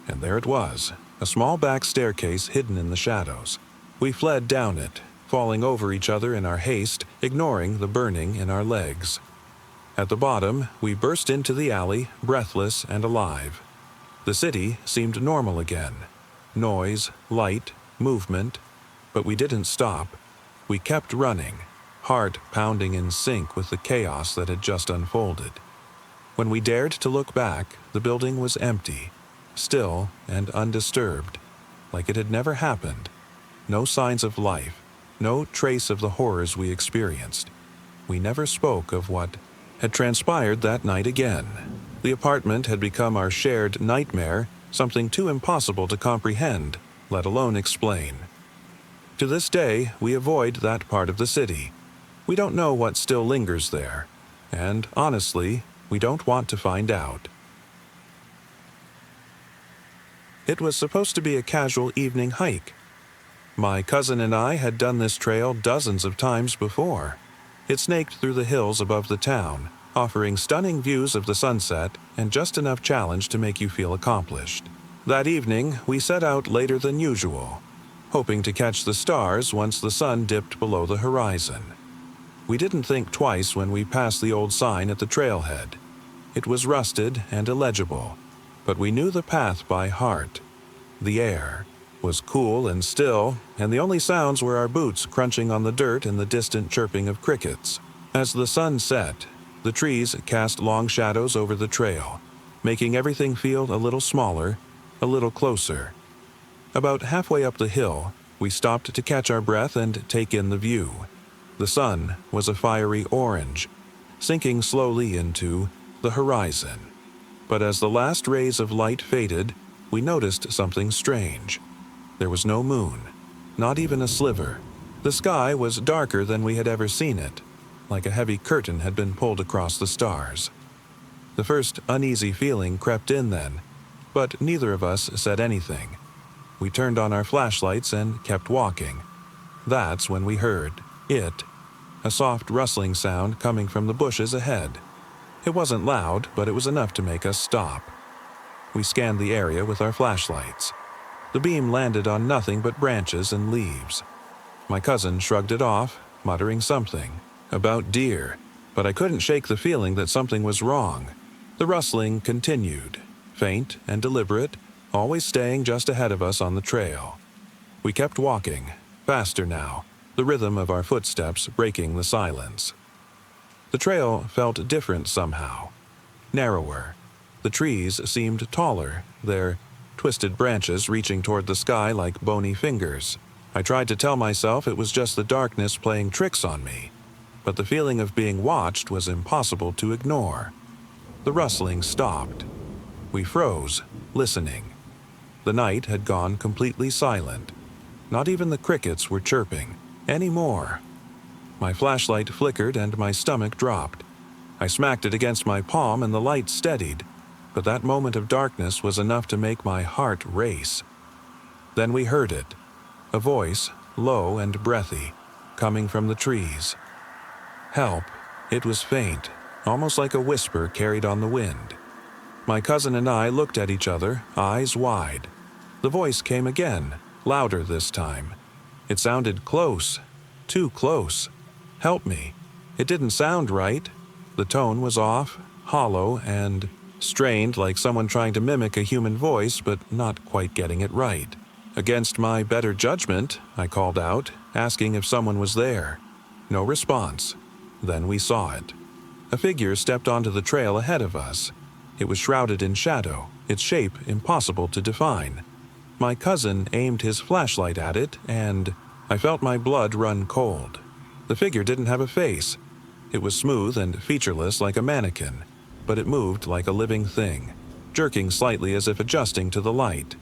And there it was, a small back staircase hidden in the shadows. We fled down it, falling over each other in our haste, ignoring the burning in our legs. At the bottom, we burst into the alley, breathless and alive. The city seemed normal again. Noise, light, movement. But we didn't stop. We kept running, heart pounding in sync with the chaos that had just unfolded. When we dared to look back, the building was empty, still and undisturbed, like it had never happened. No signs of life, no trace of the horrors we experienced. We never spoke of what had transpired that night again. The apartment had become our shared nightmare, something too impossible to comprehend, let alone explain. To this day, we avoid that part of the city. We don't know what still lingers there, and honestly, we don't want to find out. It was supposed to be a casual evening hike. My cousin and I had done this trail dozens of times before. It snaked through the hills above the town, offering stunning views of the sunset and just enough challenge to make you feel accomplished. That evening, we set out later than usual, hoping to catch the stars once the sun dipped below the horizon. We didn't think twice when we passed the old sign at the trailhead. It was rusted and illegible, but we knew the path by heart. The air was cool and still, and the only sounds were our boots crunching on the dirt and the distant chirping of crickets. As the sun set, the trees cast long shadows over the trail, making everything feel a little smaller, a little closer. About halfway up the hill, We stopped to catch our breath and take in the view. The sun was a fiery orange, sinking slowly into the horizon. But as the last rays of light faded, we noticed something strange. There was no moon, not even a sliver. The sky was darker than we had ever seen it, like a heavy curtain had been pulled across the stars. The first uneasy feeling crept in then, but neither of us said anything. We turned on our flashlights and kept walking. That's when we heard it, a soft rustling sound coming from the bushes ahead. It wasn't loud, but it was enough to make us stop. We scanned the area with our flashlights. The beam landed on nothing but branches and leaves. My cousin shrugged it off, muttering something about deer, but I couldn't shake the feeling that something was wrong. The rustling continued, faint and deliberate, always staying just ahead of us on the trail. We kept walking, faster now, the rhythm of our footsteps breaking the silence. The trail felt different somehow, narrower. The trees seemed taller, their twisted branches reaching toward the sky like bony fingers. I tried to tell myself it was just the darkness playing tricks on me, but the feeling of being watched was impossible to ignore. The rustling stopped. We froze, listening. The night had gone completely silent. Not even the crickets were chirping anymore. My flashlight flickered and my stomach dropped. I smacked it against my palm and the light steadied, but that moment of darkness was enough to make my heart race. Then we heard it, a voice, low and breathy, coming from the trees. Help. It was faint, almost like a whisper carried on the wind. My cousin and I looked at each other, eyes wide. The voice came again, louder this time. It sounded close, too close. Help me. It didn't sound right. The tone was off, hollow, and strained, like someone trying to mimic a human voice but not quite getting it right. Against my better judgment, I called out, asking if someone was there. No response. Then we saw it. A figure stepped onto the trail ahead of us. It was shrouded in shadow, its shape impossible to define. My cousin aimed his flashlight at it, and I felt my blood run cold. The figure didn't have a face. It was smooth and featureless like a mannequin, but it moved like a living thing, jerking slightly as if adjusting to the light.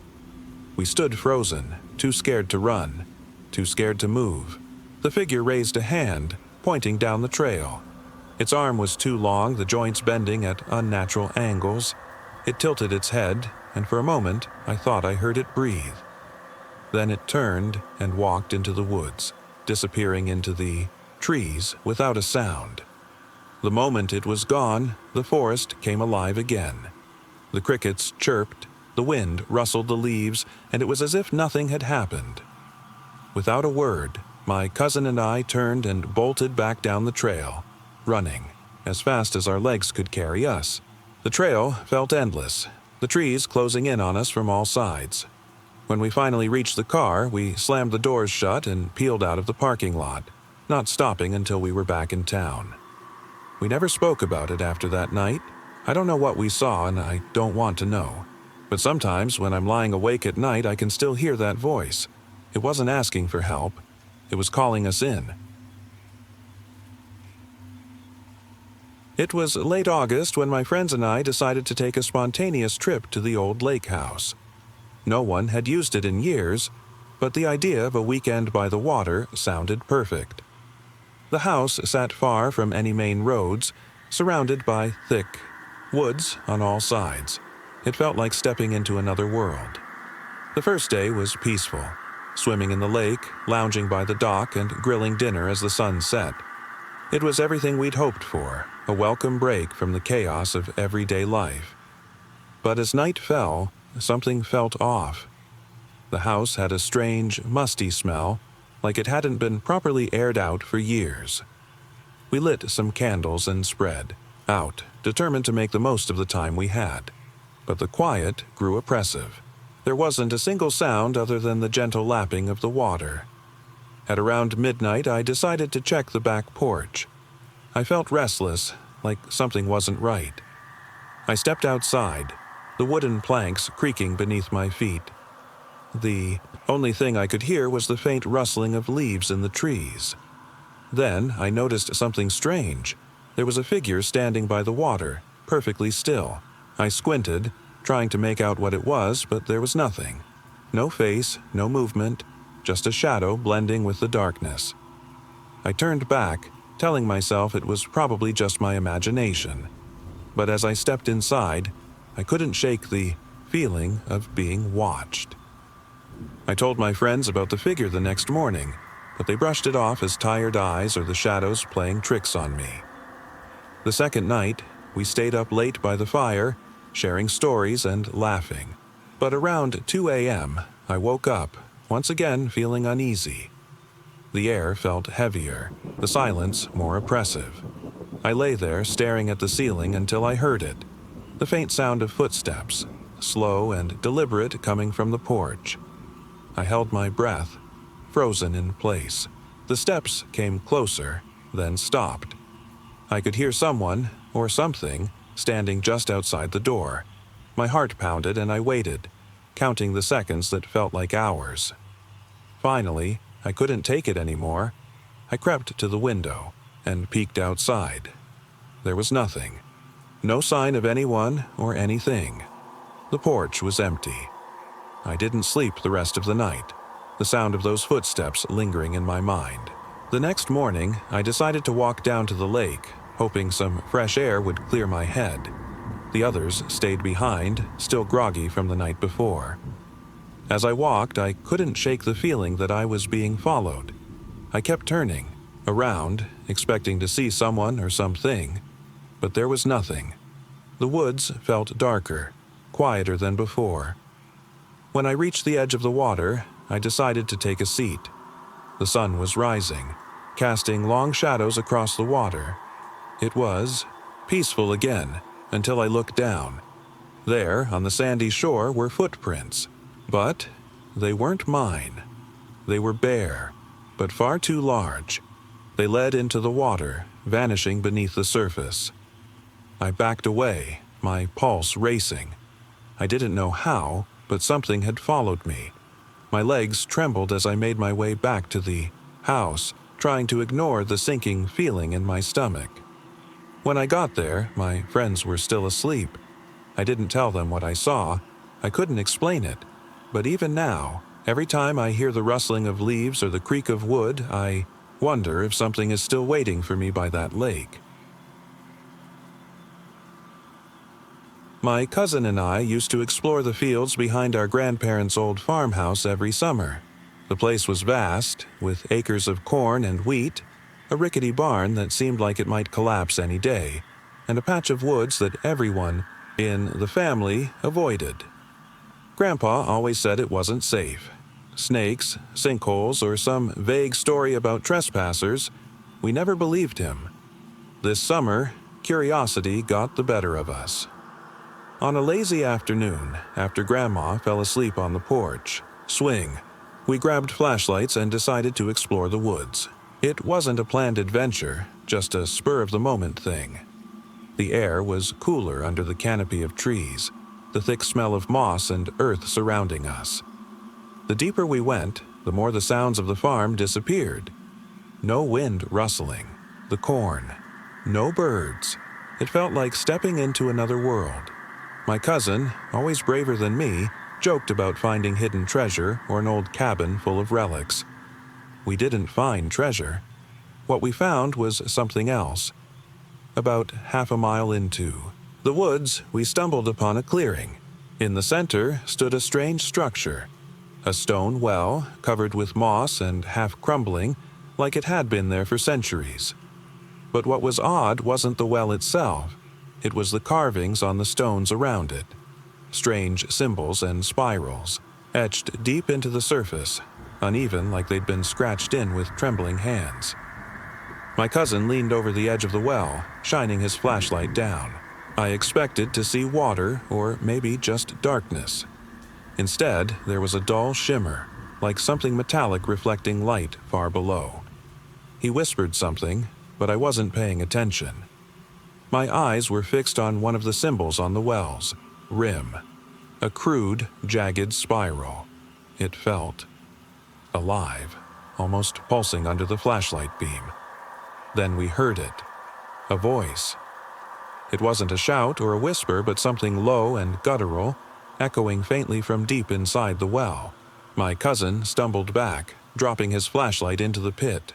We stood frozen, too scared to run, too scared to move. The figure raised a hand, pointing down the trail. Its arm was too long, the joints bending at unnatural angles. It tilted its head, and for a moment I thought I heard it breathe. Then it turned and walked into the woods, disappearing into the trees without a sound. The moment it was gone, the forest came alive again. The crickets chirped, the wind rustled the leaves, and it was as if nothing had happened. Without a word, my cousin and I turned and bolted back down the trail, running, as fast as our legs could carry us. The trail felt endless, the trees closing in on us from all sides. When we finally reached the car, we slammed the doors shut and peeled out of the parking lot, not stopping until we were back in town. We never spoke about it after that night. I don't know what we saw, and I don't want to know. But sometimes when I'm lying awake at night, I can still hear that voice. It wasn't asking for help. It was calling us in. It was late August when my friends and I decided to take a spontaneous trip to the old lake house. No one had used it in years, but the idea of a weekend by the water sounded perfect. The house sat far from any main roads, surrounded by thick woods on all sides. It felt like stepping into another world. The first day was peaceful, swimming in the lake, lounging by the dock, and grilling dinner as the sun set. It was everything we'd hoped for, a welcome break from the chaos of everyday life. But as night fell, something felt off. The house had a strange, musty smell, like it hadn't been properly aired out for years. We lit some candles and spread out, determined to make the most of the time we had. But the quiet grew oppressive. There wasn't a single sound other than the gentle lapping of the water. At around midnight, I decided to check the back porch. I felt restless, like something wasn't right. I stepped outside, the wooden planks creaking beneath my feet. The Only thing I could hear was the faint rustling of leaves in the trees. Then I noticed something strange. There was a figure standing by the water, perfectly still. I squinted, trying to make out what it was, but there was nothing. No face, no movement, just a shadow blending with the darkness. I turned back, telling myself it was probably just my imagination. But as I stepped inside, I couldn't shake the feeling of being watched. I told my friends about the figure the next morning, but they brushed it off as tired eyes or the shadows playing tricks on me. The second night, we stayed up late by the fire, sharing stories and laughing. But around 2 a.m., I woke up, once again feeling uneasy. The air felt heavier, the silence more oppressive. I lay there staring at the ceiling until I heard it, the faint sound of footsteps, slow and deliberate coming from the porch. I held my breath, frozen in place. The steps came closer, then stopped. I could hear someone, or something, standing just outside the door. My heart pounded and I waited, counting the seconds that felt like hours. Finally, I couldn't take it anymore. I crept to the window and peeked outside. There was nothing. No sign of anyone or anything. The porch was empty. I didn't sleep the rest of the night, the sound of those footsteps lingering in my mind. The next morning, I decided to walk down to the lake, hoping some fresh air would clear my head. The others stayed behind, still groggy from the night before. As I walked, I couldn't shake the feeling that I was being followed. I kept turning, around, expecting to see someone or something, but there was nothing. The woods felt darker, quieter than before. When I reached the edge of the water, I decided to take a seat. The sun was rising, casting long shadows across the water. It was peaceful again until I looked down. There, on the sandy shore, were footprints, but they weren't mine. They were bare, but far too large. They led into the water, vanishing beneath the surface. I backed away, my pulse racing. I didn't know how, but something had followed me. My legs trembled as I made my way back to the house, trying to ignore the sinking feeling in my stomach. When I got there, my friends were still asleep. I didn't tell them what I saw. I couldn't explain it. But even now, every time I hear the rustling of leaves or the creak of wood, I wonder if something is still waiting for me by that lake. My cousin and I used to explore the fields behind our grandparents' old farmhouse every summer. The place was vast, with acres of corn and wheat, a rickety barn that seemed like it might collapse any day, and a patch of woods that everyone in the family avoided. Grandpa always said it wasn't safe. Snakes, sinkholes, or some vague story about trespassers, we never believed him. This summer, curiosity got the better of us. On a lazy afternoon, after Grandma fell asleep on the porch, we grabbed flashlights and decided to explore the woods. It wasn't a planned adventure, just a spur-of-the-moment thing. The air was cooler under the canopy of trees, the thick smell of moss and earth surrounding us. The deeper we went, the more the sounds of the farm disappeared. No wind rustling, the corn, no birds. It felt like stepping into another world. My cousin, always braver than me, joked about finding hidden treasure or an old cabin full of relics. We didn't find treasure. What we found was something else. About half a mile into the woods, we stumbled upon a clearing. In the center stood a strange structure, a stone well covered with moss and half crumbling, like it had been there for centuries. But what was odd wasn't the well itself. It was the carvings on the stones around it. Strange symbols and spirals, etched deep into the surface, uneven like they'd been scratched in with trembling hands. My cousin leaned over the edge of the well, shining his flashlight down. I expected to see water or maybe just darkness. Instead, there was a dull shimmer, like something metallic reflecting light far below. He whispered something, but I wasn't paying attention. My eyes were fixed on one of the symbols on the well's rim, a crude, jagged spiral. It felt alive, almost pulsing under the flashlight beam. Then we heard it. A voice. It wasn't a shout or a whisper, but something low and guttural, echoing faintly from deep inside the well. My cousin stumbled back, dropping his flashlight into the pit.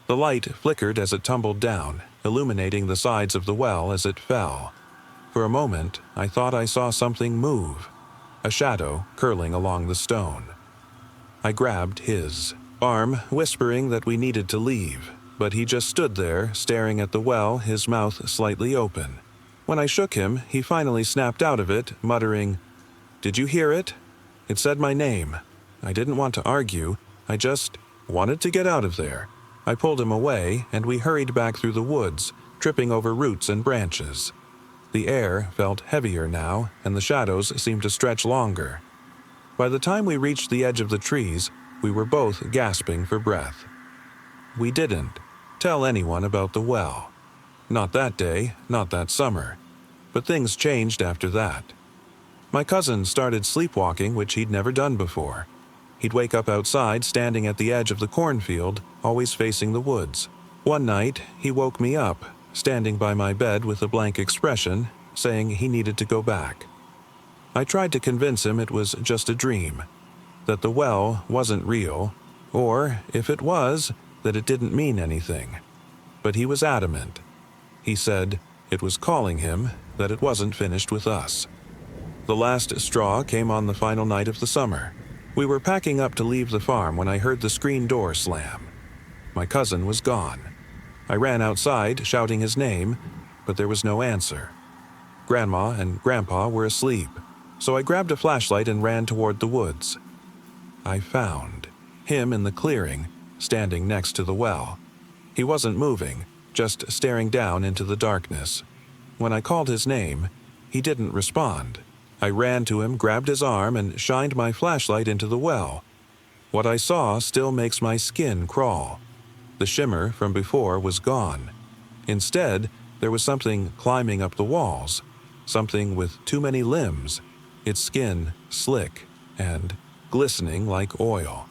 The light flickered as it tumbled down, illuminating the sides of the well as it fell. For a moment, I thought I saw something move, a shadow curling along the stone. I grabbed his arm, whispering that we needed to leave, but he just stood there, staring at the well, his mouth slightly open. When I shook him, he finally snapped out of it, muttering, "Did you hear it? It said my name." I didn't want to argue, I just wanted to get out of there. I pulled him away, and we hurried back through the woods, tripping over roots and branches. The air felt heavier now, and the shadows seemed to stretch longer. By the time we reached the edge of the trees, we were both gasping for breath. We didn't tell anyone about the well. Not that day, not that summer. But things changed after that. My cousin started sleepwalking, which he'd never done before. He'd wake up outside, standing at the edge of the cornfield, always facing the woods. One night, he woke me up, standing by my bed with a blank expression, saying he needed to go back. I tried to convince him it was just a dream, that the well wasn't real, or, if it was, that it didn't mean anything. But he was adamant. He said it was calling him, that it wasn't finished with us. The last straw came on the final night of the summer. We were packing up to leave the farm when I heard the screen door slam. My cousin was gone. I ran outside, shouting his name, but there was no answer. Grandma and Grandpa were asleep, so I grabbed a flashlight and ran toward the woods. I found him in the clearing, standing next to the well. He wasn't moving, just staring down into the darkness. When I called his name, he didn't respond. I ran to him, grabbed his arm, and shined my flashlight into the well. What I saw still makes my skin crawl. The shimmer from before was gone. Instead, there was something climbing up the walls, something with too many limbs, its skin slick and glistening like oil.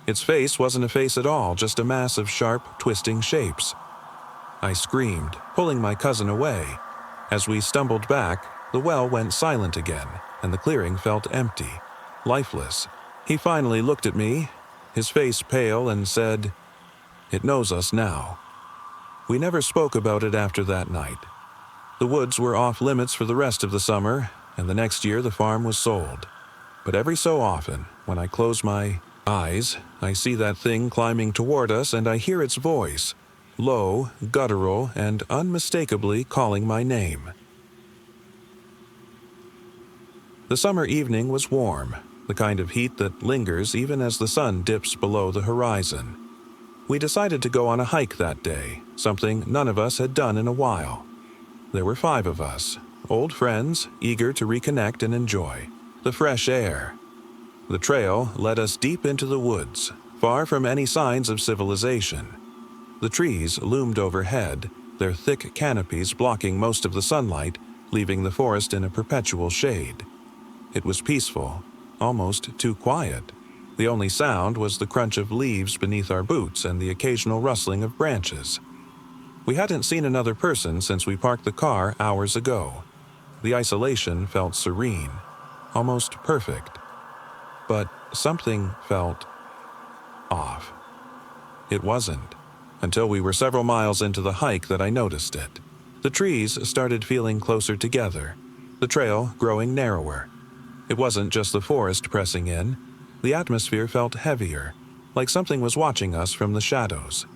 Its face wasn't a face at all, just a mass of sharp, twisting shapes. I screamed, pulling my cousin away. As we stumbled back, the well went silent again, and the clearing felt empty, lifeless. He finally looked at me, his face pale, and said, "It knows us now." We never spoke about it after that night. The woods were off limits for the rest of the summer, and the next year the farm was sold. But every so often, when I close my eyes, I see that thing climbing toward us, and I hear its voice, low, guttural, and unmistakably calling my name. The summer evening was warm, the kind of heat that lingers even as the sun dips below the horizon. We decided to go on a hike that day, something none of us had done in a while. There were 5 of us, old friends, eager to reconnect and enjoy the fresh air. The trail led us deep into the woods, far from any signs of civilization. The trees loomed overhead, their thick canopies blocking most of the sunlight, leaving the forest in a perpetual shade. It was peaceful, almost too quiet. The only sound was the crunch of leaves beneath our boots and the occasional rustling of branches. We hadn't seen another person since we parked the car hours ago. The isolation felt serene, almost perfect. But something felt off. It wasn't, until we were several miles into the hike that I noticed it. The trees started feeling closer together, the trail growing narrower. It wasn't just the forest pressing in. The atmosphere felt heavier, like something was watching us from the shadows.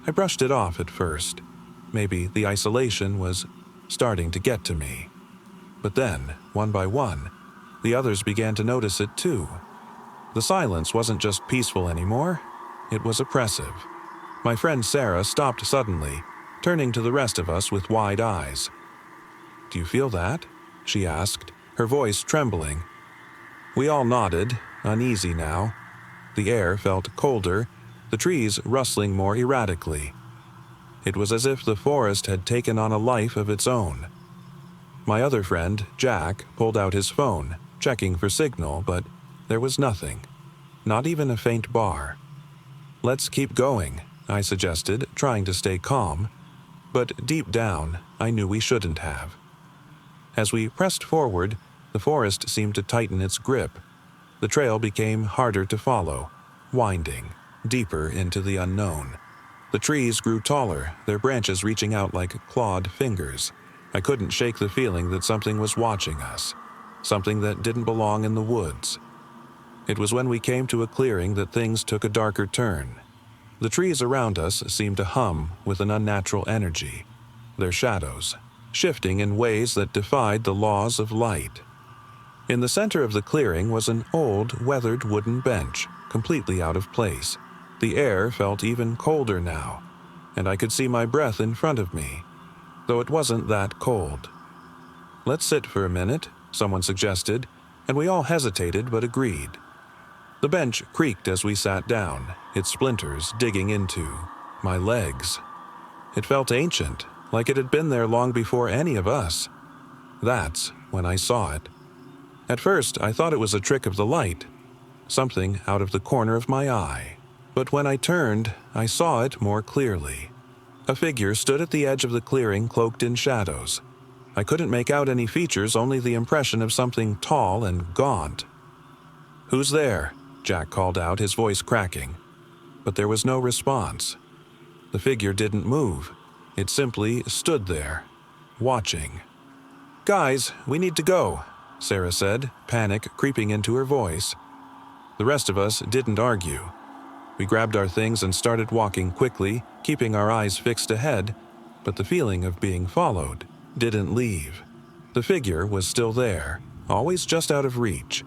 I brushed it off at first. Maybe the isolation was starting to get to me. But then, one by one, the others began to notice it too. The silence wasn't just peaceful anymore, it was oppressive. My friend Sarah stopped suddenly, turning to the rest of us with wide eyes. "Do you feel that?" she asked, her voice trembling. We all nodded, uneasy now. The air felt colder, the trees rustling more erratically. It was as if the forest had taken on a life of its own. My other friend, Jack, pulled out his phone, checking for signal, but there was nothing. not even a faint bar. "Let's keep going," I suggested, trying to stay calm, but deep down, I knew we shouldn't have. As we pressed forward, the forest seemed to tighten its grip. The trail became harder to follow, winding deeper into the unknown. The trees grew taller, their branches reaching out like clawed fingers. I couldn't shake the feeling that something was watching us, something that didn't belong in the woods. It was when we came to a clearing that things took a darker turn. The trees around us seemed to hum with an unnatural energy, their shadows shifting in ways that defied the laws of light. In the center of the clearing was an old, weathered wooden bench, completely out of place. The air felt even colder now, and I could see my breath in front of me, though it wasn't that cold. "Let's sit for a minute," someone suggested, and we all hesitated but agreed. The bench creaked as we sat down, its splinters digging into my legs. It felt ancient, like it had been there long before any of us. That's when I saw it. At first, I thought it was a trick of the light, something out of the corner of my eye. But when I turned, I saw it more clearly. A figure stood at the edge of the clearing, cloaked in shadows. I couldn't make out any features, only the impression of something tall and gaunt. "Who's there?" Jack called out, his voice cracking. But there was no response. The figure didn't move. It simply stood there, watching. "Guys, we need to go," Sarah said, panic creeping into her voice. The rest of us didn't argue. We grabbed our things and started walking quickly, keeping our eyes fixed ahead, but the feeling of being followed didn't leave. The figure was still there, always just out of reach.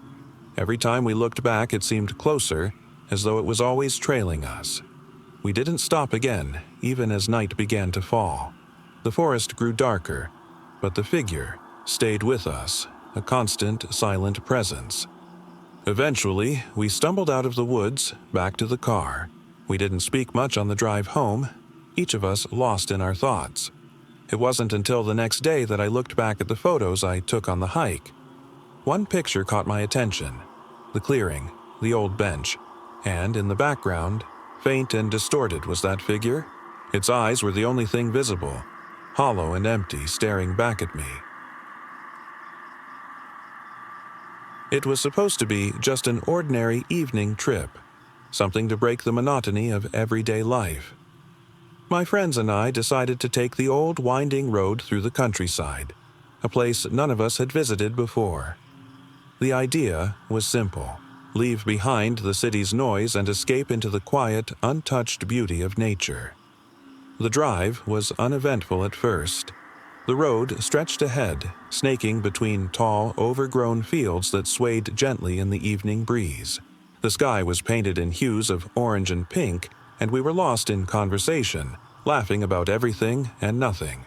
Every time we looked back, it seemed closer, as though it was always trailing us. We didn't stop again, even as night began to fall. The forest grew darker, but the figure stayed with us, a constant, silent presence. Eventually, we stumbled out of the woods, back to the car. We didn't speak much on the drive home, each of us lost in our thoughts. It wasn't until the next day that I looked back at the photos I took on the hike. One picture caught my attention: the clearing, the old bench, and in the background, faint and distorted, was that figure. Its eyes were the only thing visible, hollow and empty, staring back at me. It was supposed to be just an ordinary evening trip, something to break the monotony of everyday life. My friends and I decided to take the old winding road through the countryside, a place none of us had visited before. The idea was simple: leave behind the city's noise and escape into the quiet, untouched beauty of nature. The drive was uneventful at first. The road stretched ahead, snaking between tall, overgrown fields that swayed gently in the evening breeze. The sky was painted in hues of orange and pink, and we were lost in conversation, laughing about everything and nothing.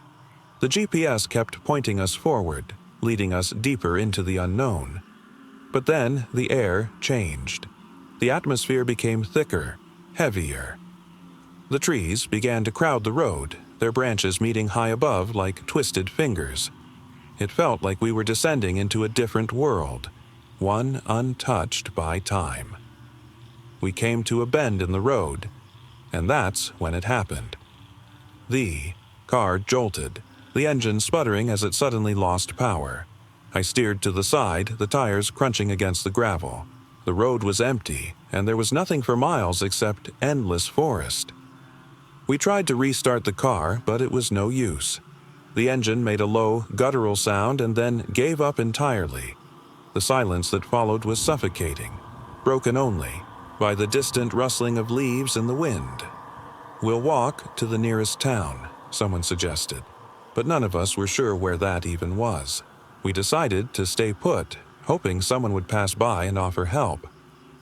The GPS kept pointing us forward, leading us deeper into the unknown. But then the air changed. The atmosphere became thicker, heavier. The trees began to crowd the road, their branches meeting high above like twisted fingers. It felt like we were descending into a different world, one untouched by time. We came to a bend in the road, and that's when it happened. The car jolted, the engine sputtering as it suddenly lost power. I steered to the side, the tires crunching against the gravel. The road was empty, and there was nothing for miles except endless forest. We tried to restart the car, but it was no use. The engine made a low, guttural sound and then gave up entirely. The silence that followed was suffocating, broken only by the distant rustling of leaves in the wind. "We'll walk to the nearest town," someone suggested, but none of us were sure where that even was. We decided to stay put, hoping someone would pass by and offer help.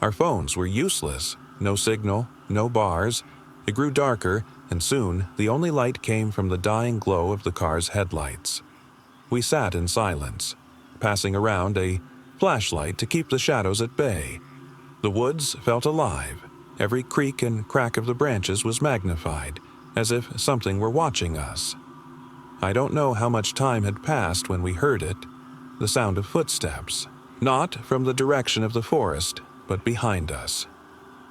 Our phones were useless, no signal, no bars. It grew darker, and soon the only light came from the dying glow of the car's headlights. We sat in silence, passing around a flashlight to keep the shadows at bay. The woods felt alive. Every creak and crack of the branches was magnified, as if something were watching us. I don't know how much time had passed when we heard it, the sound of footsteps, not from the direction of the forest, but behind us.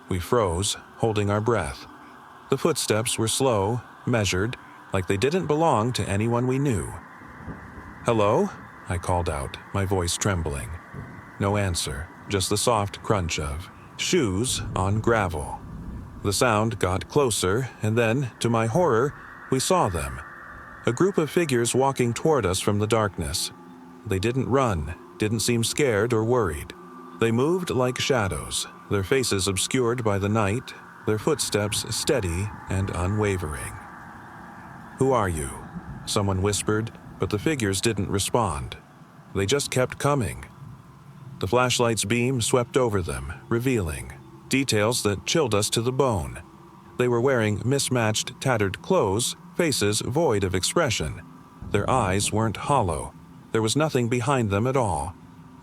We froze, holding our breath. The footsteps were slow, measured, like they didn't belong to anyone we knew. "Hello?" I called out, my voice trembling. No answer, just the soft crunch of shoes on gravel. The sound got closer, and then, to my horror, we saw them. A group of figures walking toward us from the darkness. They didn't run, didn't seem scared or worried. They moved like shadows, their faces obscured by the night, their footsteps steady and unwavering. "Who are you?" someone whispered, but the figures didn't respond. They just kept coming. The flashlight's beam swept over them, revealing details that chilled us to the bone. They were wearing mismatched, tattered clothes, faces void of expression. Their eyes weren't hollow. There was nothing behind them at all.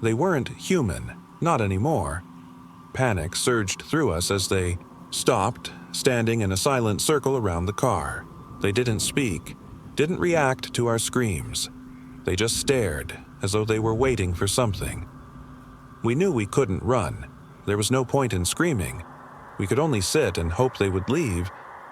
They weren't human, not anymore. Panic surged through us as they stopped, standing in a silent circle around the car. They didn't speak, didn't react to our screams. They just stared, as though they were waiting for something. We knew we couldn't run. There was no point in screaming. We could only sit and hope they would leave,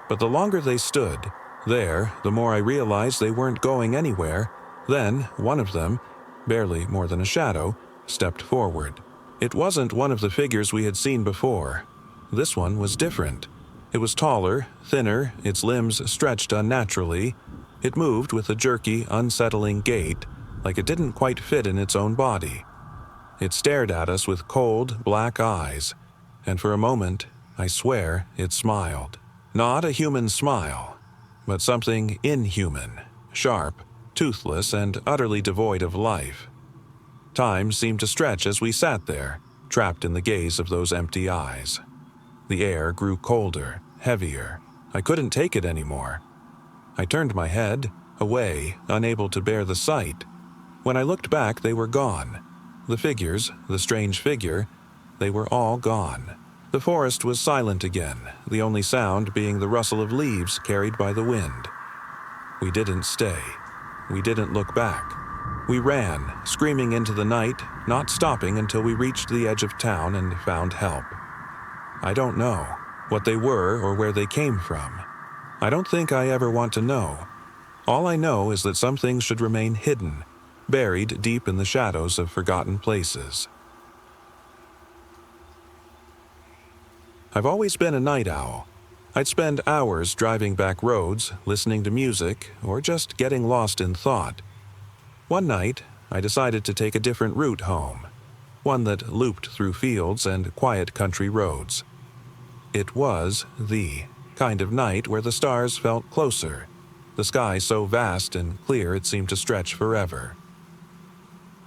but the longer they stood there, the more I realized they weren't going anywhere. Then, one of them, barely more than a shadow, stepped forward. It wasn't one of the figures we had seen before. This one was different. It was taller, thinner, its limbs stretched unnaturally. It moved with a jerky, unsettling gait, like it didn't quite fit in its own body. It stared at us with cold, black eyes, and for a moment, I swear, it smiled. Not a human smile, but something inhuman, sharp, toothless, and utterly devoid of life. Time seemed to stretch as we sat there, trapped in the gaze of those empty eyes. The air grew colder, heavier. I couldn't take it anymore. I turned my head, away, unable to bear the sight. When I looked back, they were gone. The figures, the strange figure, they were all gone. The forest was silent again, the only sound being the rustle of leaves carried by the wind. We didn't stay. We didn't look back. We ran, screaming into the night, not stopping until we reached the edge of town and found help. I don't know what they were or where they came from. I don't think I ever want to know. All I know is that some things should remain hidden, buried deep in the shadows of forgotten places. I've always been a night owl. I'd spend hours driving back roads, listening to music, or just getting lost in thought. One night, I decided to take a different route home, one that looped through fields and quiet country roads. It was the kind of night where the stars felt closer, the sky so vast and clear it seemed to stretch forever.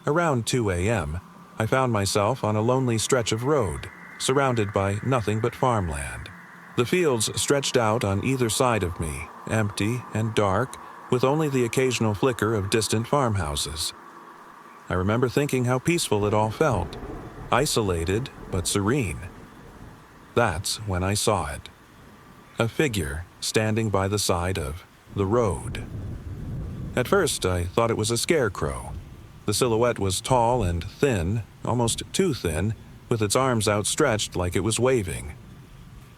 Around 2 a.m., I found myself on a lonely stretch of road, surrounded by nothing but farmland. The fields stretched out on either side of me, empty and dark, with only the occasional flicker of distant farmhouses. I remember thinking how peaceful it all felt, isolated but serene. That's when I saw it. A figure standing by the side of the road. At first, I thought it was a scarecrow. The silhouette was tall and thin, almost too thin, with its arms outstretched like it was waving.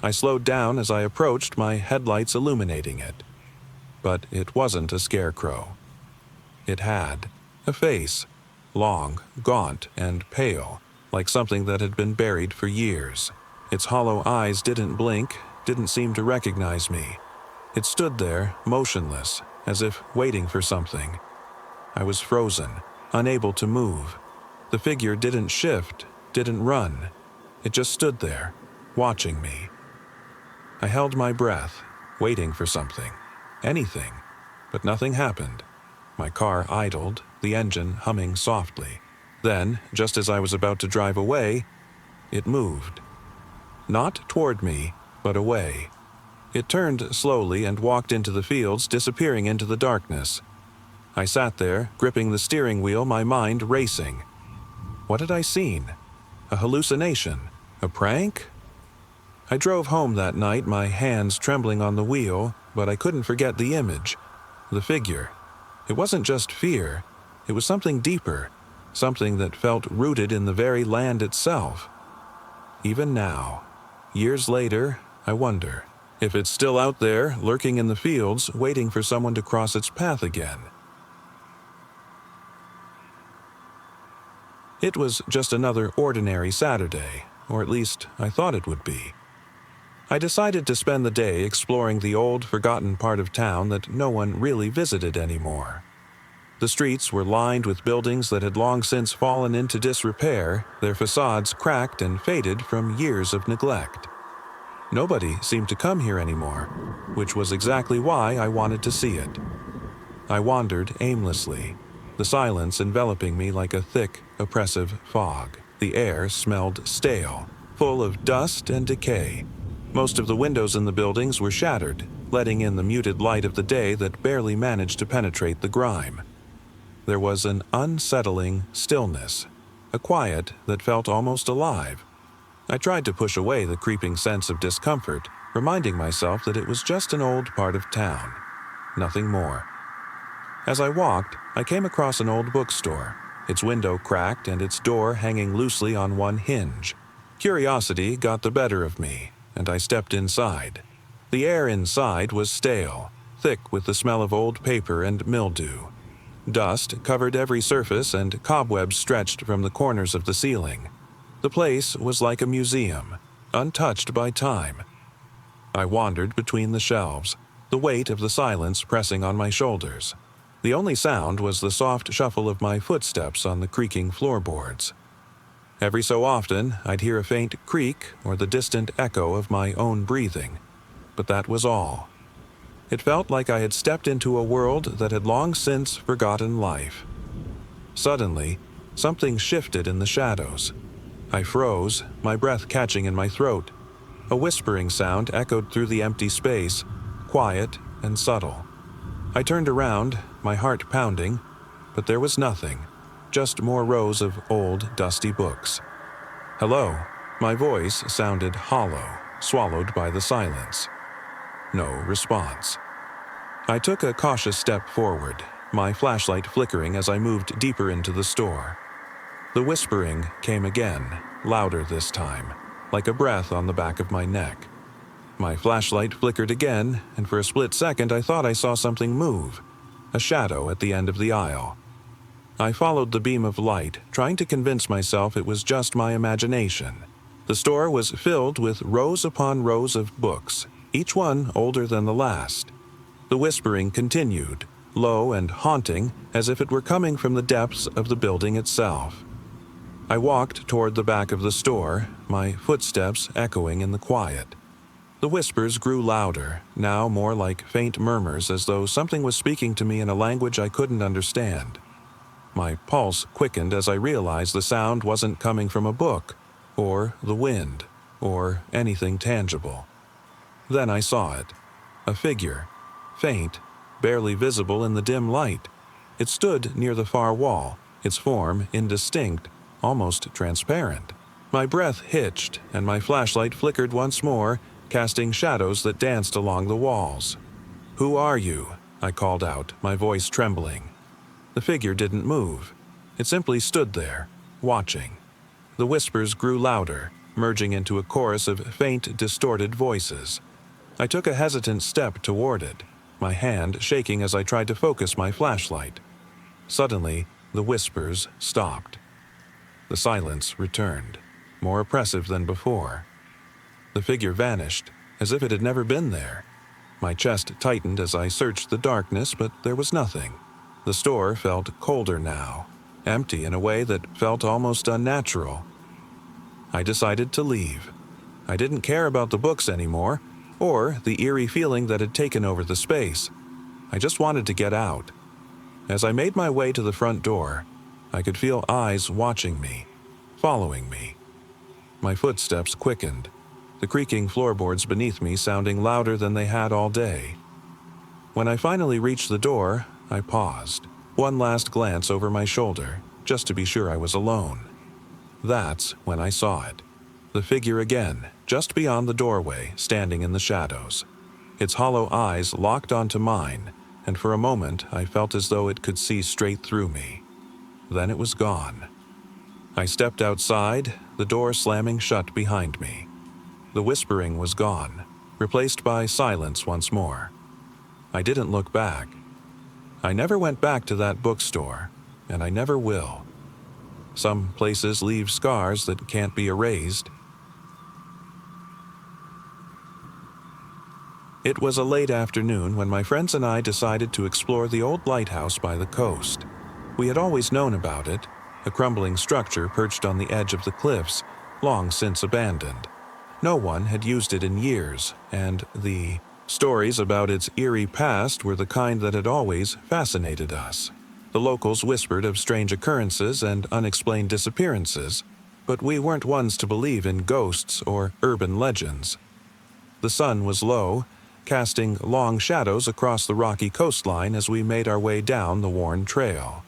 I slowed down as I approached, my headlights illuminating it. But it wasn't a scarecrow. It had a face, long, gaunt, and pale, like something that had been buried for years. Its hollow eyes didn't blink, didn't seem to recognize me. It stood there, motionless, as if waiting for something. I was frozen, unable to move. The figure didn't shift, didn't run. It just stood there, watching me. I held my breath, waiting for something, anything, but nothing happened. My car idled, the engine humming softly. Then, just as I was about to drive away, it moved. Not toward me, but away. It turned slowly and walked into the fields, disappearing into the darkness. I sat there, gripping the steering wheel, my mind racing. What had I seen? A hallucination? A prank? I drove home that night, my hands trembling on the wheel, but I couldn't forget the image, the figure. It wasn't just fear. It was something deeper, something that felt rooted in the very land itself. Even now, Years later, I wonder if it's still out there, lurking in the fields, waiting for someone to cross its path again. It was just another ordinary Saturday, or at least I thought it would be. I decided to spend the day exploring the old, forgotten part of town that no one really visited anymore. The streets were lined with buildings that had long since fallen into disrepair, their facades cracked and faded from years of neglect. Nobody seemed to come here anymore, which was exactly why I wanted to see it. I wandered aimlessly, the silence enveloping me like a thick, oppressive fog. The air smelled stale, full of dust and decay. Most of the windows in the buildings were shattered, letting in the muted light of the day that barely managed to penetrate the grime. There was an unsettling stillness, a quiet that felt almost alive. I tried to push away the creeping sense of discomfort, reminding myself that it was just an old part of town, nothing more. As I walked, I came across an old bookstore, its window cracked and its door hanging loosely on one hinge. Curiosity got the better of me, and I stepped inside. The air inside was stale, thick with the smell of old paper and mildew. Dust covered every surface and cobwebs stretched from the corners of the ceiling. The place was like a museum, untouched by time. I wandered between the shelves, the weight of the silence pressing on my shoulders. The only sound was the soft shuffle of my footsteps on the creaking floorboards. Every so often, I'd hear a faint creak or the distant echo of my own breathing, but that was all. It felt like I had stepped into a world that had long since forgotten life. Suddenly, something shifted in the shadows. I froze, my breath catching in my throat. A whispering sound echoed through the empty space, quiet and subtle. I turned around, my heart pounding, but there was nothing. Just more rows of old, dusty books. "Hello." My voice sounded hollow, swallowed by the silence. No response. I took a cautious step forward, my flashlight flickering as I moved deeper into the store. The whispering came again, louder this time, like a breath on the back of my neck. My flashlight flickered again, and for a split second I thought I saw something move, a shadow at the end of the aisle. I followed the beam of light, trying to convince myself it was just my imagination. The store was filled with rows upon rows of books, each one older than the last. The whispering continued, low and haunting, as if it were coming from the depths of the building itself. I walked toward the back of the store, my footsteps echoing in the quiet. The whispers grew louder, now more like faint murmurs, as though something was speaking to me in a language I couldn't understand. My pulse quickened as I realized the sound wasn't coming from a book, or the wind, or anything tangible. Then I saw it. A figure, faint, barely visible in the dim light. It stood near the far wall, its form indistinct, almost transparent. My breath hitched, and my flashlight flickered once more, casting shadows that danced along the walls. "Who are you?" I called out, my voice trembling. The figure didn't move. It simply stood there, watching. The whispers grew louder, merging into a chorus of faint, distorted voices. I took a hesitant step toward it, my hand shaking as I tried to focus my flashlight. Suddenly, the whispers stopped. The silence returned, more oppressive than before. The figure vanished, as if it had never been there. My chest tightened as I searched the darkness, but there was nothing. The store felt colder now, empty in a way that felt almost unnatural. I decided to leave. I didn't care about the books anymore, or the eerie feeling that had taken over the space. I just wanted to get out. As I made my way to the front door, I could feel eyes watching me, following me. My footsteps quickened, the creaking floorboards beneath me sounding louder than they had all day. When I finally reached the door, I paused, one last glance over my shoulder, just to be sure I was alone. That's when I saw it. The figure again, just beyond the doorway, standing in the shadows. Its hollow eyes locked onto mine, and for a moment I felt as though it could see straight through me. Then it was gone. I stepped outside, the door slamming shut behind me. The whispering was gone, replaced by silence once more. I didn't look back. I never went back to that bookstore, and I never will. Some places leave scars that can't be erased. It was a late afternoon when my friends and I decided to explore the old lighthouse by the coast. We had always known about it, a crumbling structure perched on the edge of the cliffs, long since abandoned. No one had used it in years, and the stories about its eerie past were the kind that had always fascinated us. The locals whispered of strange occurrences and unexplained disappearances, but we weren't ones to believe in ghosts or urban legends. The sun was low, casting long shadows across the rocky coastline as we made our way down the worn trail.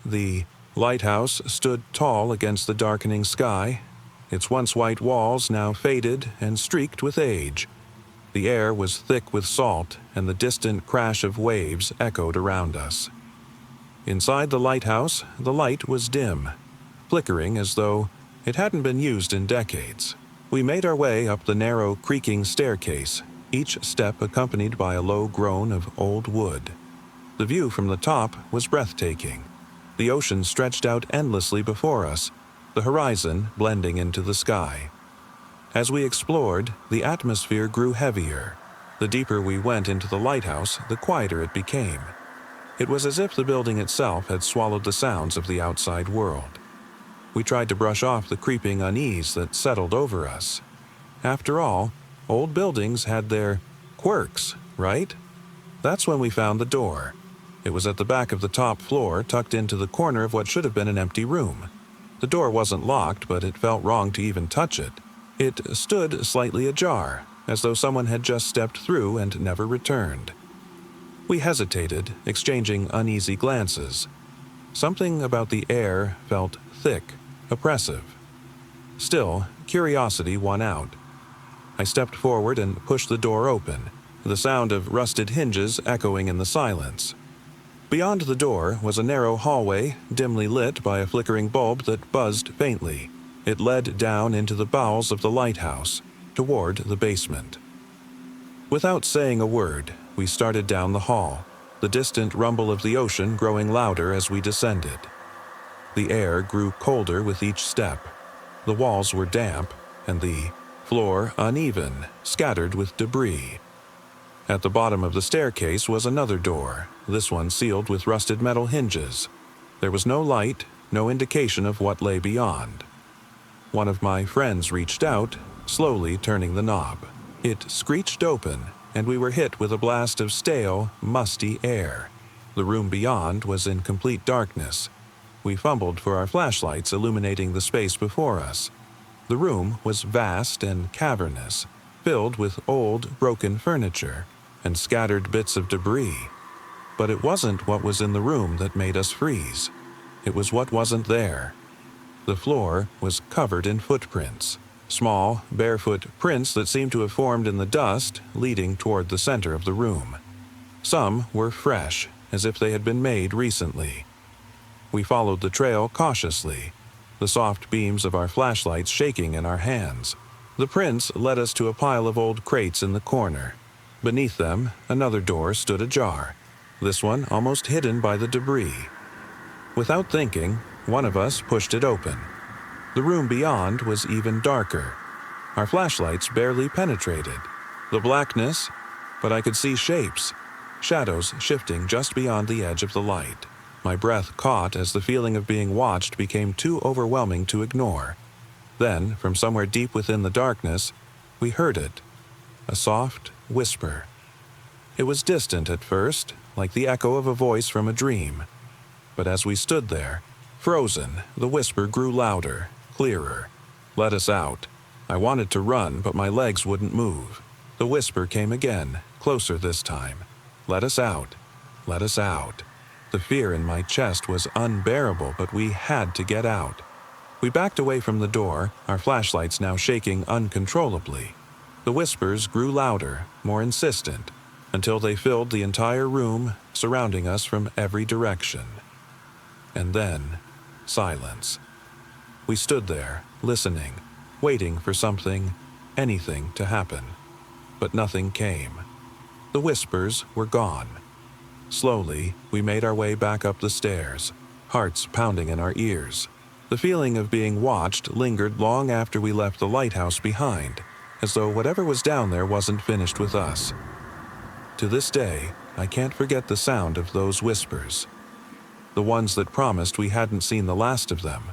The lighthouse stood tall against the darkening sky, its once white walls now faded and streaked with age. The air was thick with salt, and the distant crash of waves echoed around us. Inside the lighthouse, the light was dim, flickering as though it hadn't been used in decades. We made our way up the narrow, creaking staircase, each step accompanied by a low groan of old wood. The view from the top was breathtaking. The ocean stretched out endlessly before us, the horizon blending into the sky. As we explored, the atmosphere grew heavier. The deeper we went into the lighthouse, the quieter it became. It was as if the building itself had swallowed the sounds of the outside world. We tried to brush off the creeping unease that settled over us. After all, old buildings had their quirks, right? That's when we found the door. It was at the back of the top floor, tucked into the corner of what should have been an empty room. The door wasn't locked, but it felt wrong to even touch it. It stood slightly ajar, as though someone had just stepped through and never returned. We hesitated, exchanging uneasy glances. Something about the air felt thick, oppressive. Still, curiosity won out. I stepped forward and pushed the door open, the sound of rusted hinges echoing in the silence. Beyond the door was a narrow hallway, dimly lit by a flickering bulb that buzzed faintly. It led down into the bowels of the lighthouse, toward the basement. Without saying a word, we started down the hall, the distant rumble of the ocean growing louder as we descended. The air grew colder with each step. The walls were damp, and the floor uneven, scattered with debris. At the bottom of the staircase was another door, this one sealed with rusted metal hinges. There was no light, no indication of what lay beyond. One of my friends reached out, slowly turning the knob. It screeched open, and we were hit with a blast of stale, musty air. The room beyond was in complete darkness. We fumbled for our flashlights illuminating the space before us. The room was vast and cavernous, filled with old, broken furniture and scattered bits of debris. But it wasn't what was in the room that made us freeze. It was what wasn't there. The floor was covered in footprints, small, barefoot prints that seemed to have formed in the dust, leading toward the center of the room. Some were fresh, as if they had been made recently. We followed the trail cautiously, the soft beams of our flashlights shaking in our hands. The prints led us to a pile of old crates in the corner. Beneath them, another door stood ajar, this one almost hidden by the debris. Without thinking, one of us pushed it open. The room beyond was even darker. Our flashlights barely penetrated the blackness, but I could see shapes, shadows shifting just beyond the edge of the light. My breath caught as the feeling of being watched became too overwhelming to ignore. Then, from somewhere deep within the darkness, we heard it, a soft whisper. It was distant at first, like the echo of a voice from a dream. But as we stood there, frozen, the whisper grew louder, clearer. "Let us out." I wanted to run, but my legs wouldn't move. The whisper came again, closer this time. "Let us out. Let us out." The fear in my chest was unbearable, but we had to get out. We backed away from the door, our flashlights now shaking uncontrollably. The whispers grew louder, more insistent, until they filled the entire room, surrounding us from every direction. And then, silence. We stood there, listening, waiting for something anything to happen. But nothing came. The whispers were gone. Slowly, we made our way back up the stairs, hearts pounding in our ears. The feeling of being watched lingered long after we left the lighthouse behind, as though whatever was down there wasn't finished with us. To this day, I can't forget the sound of those whispers, the ones that promised we hadn't seen the last of them.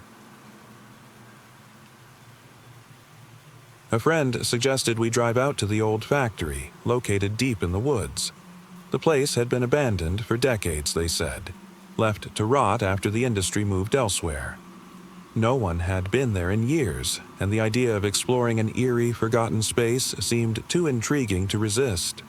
A friend suggested we drive out to the old factory, located deep in the woods. The place had been abandoned for decades, they said, left to rot after the industry moved elsewhere. No one had been there in years, and the idea of exploring an eerie, forgotten space seemed too intriguing to resist.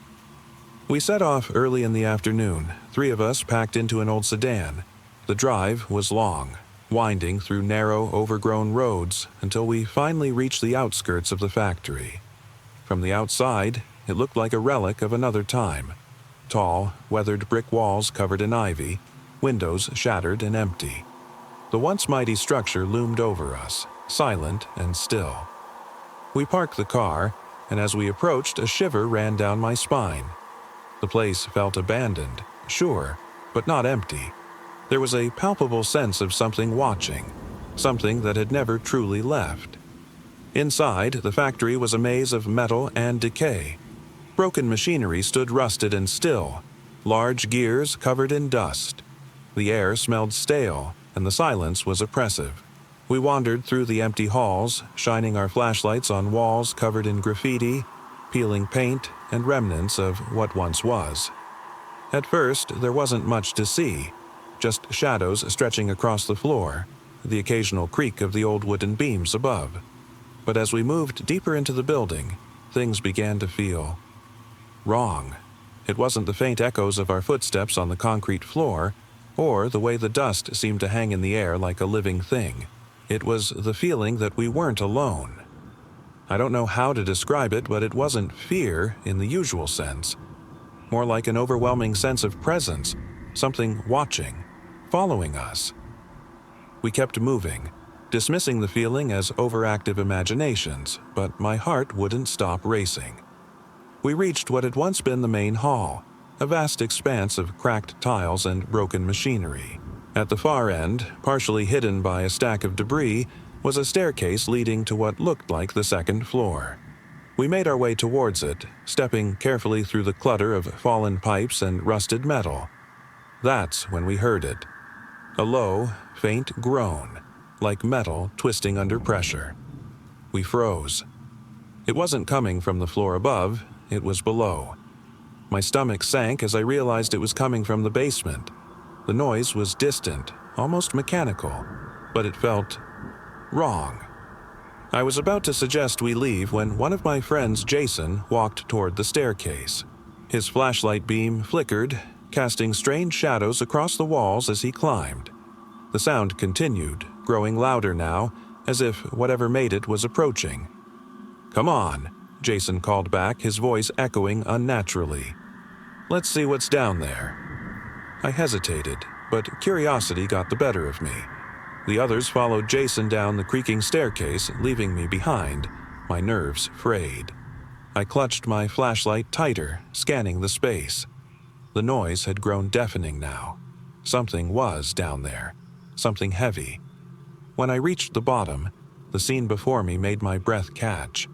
We set off early in the afternoon, 3 of us packed into an old sedan. The drive was long, winding through narrow, overgrown roads until we finally reached the outskirts of the factory. From the outside, it looked like a relic of another time. Tall, weathered brick walls covered in ivy, windows shattered and empty. The once mighty structure loomed over us, silent and still. We parked the car, and as we approached, a shiver ran down my spine. The place felt abandoned, sure, but not empty. There was a palpable sense of something watching, something that had never truly left. Inside, the factory was a maze of metal and decay. Broken machinery stood rusted and still, large gears covered in dust. The air smelled stale, and the silence was oppressive. We wandered through the empty halls, shining our flashlights on walls covered in graffiti, peeling paint, and remnants of what once was. At first, there wasn't much to see, just shadows stretching across the floor, the occasional creak of the old wooden beams above. But as we moved deeper into the building, things began to feel wrong. It wasn't the faint echoes of our footsteps on the concrete floor, or the way the dust seemed to hang in the air like a living thing. It was the feeling that we weren't alone. I don't know how to describe it, but it wasn't fear in the usual sense. More like an overwhelming sense of presence, something watching, following us. We kept moving, dismissing the feeling as overactive imaginations, but my heart wouldn't stop racing. We reached what had once been the main hall, a vast expanse of cracked tiles and broken machinery. At the far end, partially hidden by a stack of debris, was a staircase leading to what looked like the second floor. We made our way towards it, stepping carefully through the clutter of fallen pipes and rusted metal. That's when we heard it. A low, faint groan, like metal twisting under pressure. We froze. It wasn't coming from the floor above, it was below. My stomach sank as I realized it was coming from the basement. The noise was distant, almost mechanical, but it felt wrong. I was about to suggest we leave when one of my friends, Jason, walked toward the staircase. His flashlight beam flickered, casting strange shadows across the walls as he climbed. The sound continued, growing louder now, as if whatever made it was approaching. "Come on," Jason called back, his voice echoing unnaturally. "Let's see what's down there." I hesitated, but curiosity got the better of me. The others followed Jason down the creaking staircase, leaving me behind, my nerves frayed. I clutched my flashlight tighter, scanning the space. The noise had grown deafening now. Something was down there, something heavy. When I reached the bottom, the scene before me made my breath catch.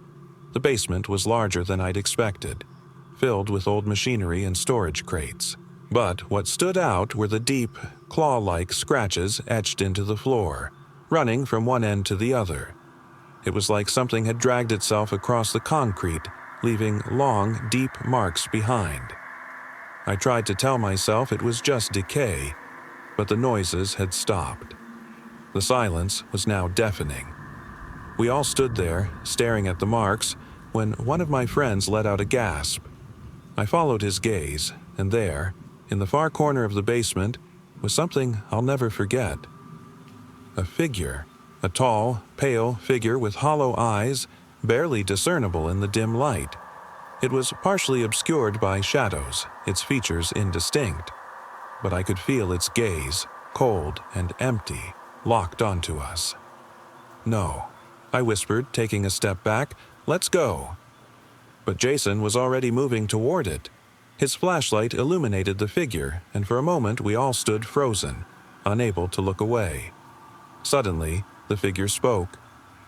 The basement was larger than I'd expected, filled with old machinery and storage crates. But what stood out were the deep, claw-like scratches etched into the floor, running from one end to the other. It was like something had dragged itself across the concrete, leaving long, deep marks behind. I tried to tell myself it was just decay, but the noises had stopped. The silence was now deafening. We all stood there, staring at the marks, when one of my friends let out a gasp. I followed his gaze, and there, in the far corner of the basement, was something I'll never forget. A figure, a tall, pale figure with hollow eyes, barely discernible in the dim light. It was partially obscured by shadows, its features indistinct, but I could feel its gaze, cold and empty, locked onto us. "No," I whispered, taking a step back, Let's go." But Jason was already moving toward it. His flashlight illuminated the figure, and for a moment we all stood frozen, unable to look away. Suddenly, the figure spoke,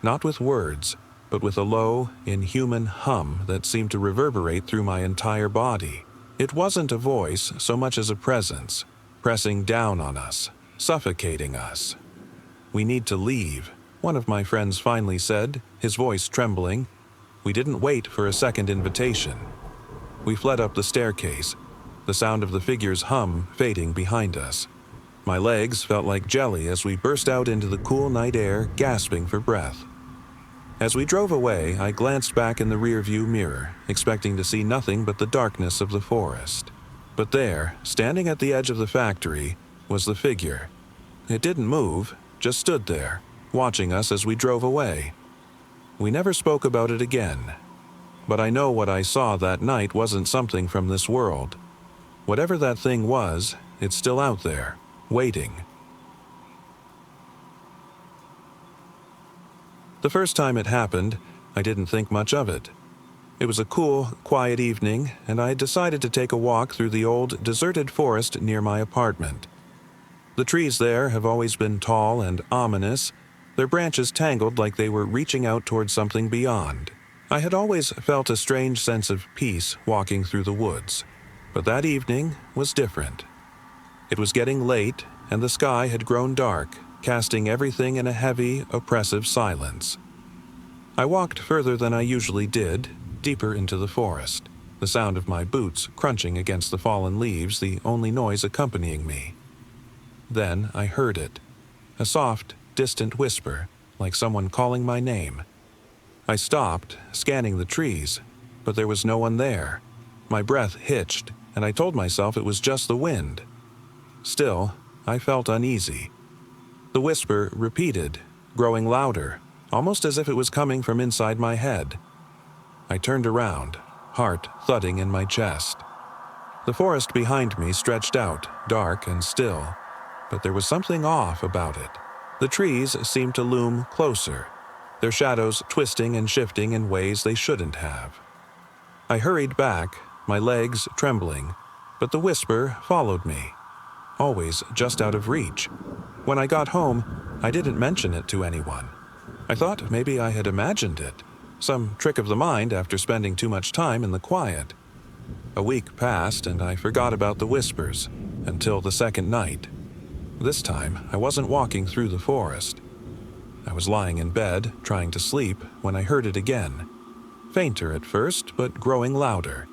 not with words, but with a low, inhuman hum that seemed to reverberate through my entire body. It wasn't a voice so much as a presence, pressing down on us, suffocating us. "We need to leave," one of my friends finally said, his voice trembling. We didn't wait for a second invitation. We fled up the staircase, the sound of the figure's hum fading behind us. My legs felt like jelly as we burst out into the cool night air, gasping for breath. As we drove away, I glanced back in the rearview mirror, expecting to see nothing but the darkness of the forest. But there, standing at the edge of the factory, was the figure. It didn't move, just stood there, watching us as we drove away. We never spoke about it again. But I know what I saw that night wasn't something from this world. Whatever that thing was, it's still out there, waiting. The first time it happened, I didn't think much of it. It was a cool, quiet evening, and I decided to take a walk through the old, deserted forest near my apartment. The trees there have always been tall and ominous, their branches tangled like they were reaching out toward something beyond. I had always felt a strange sense of peace walking through the woods, but that evening was different. It was getting late, and the sky had grown dark, casting everything in a heavy, oppressive silence. I walked further than I usually did, deeper into the forest, the sound of my boots crunching against the fallen leaves the only noise accompanying me. Then I heard it, a soft, distant whisper, like someone calling my name. I stopped, scanning the trees, but there was no one there. My breath hitched, and I told myself it was just the wind. Still, I felt uneasy. The whisper repeated, growing louder, almost as if it was coming from inside my head. I turned around, heart thudding in my chest. The forest behind me stretched out, dark and still, but there was something off about it. The trees seemed to loom closer, their shadows twisting and shifting in ways they shouldn't have. I hurried back, my legs trembling, but the whisper followed me, always just out of reach. When I got home, I didn't mention it to anyone. I thought maybe I had imagined it, some trick of the mind after spending too much time in the quiet. A week passed and I forgot about the whispers, until the second night. This time, I wasn't walking through the forest. I was lying in bed, trying to sleep, when I heard it again. Fainter at first, but growing louder.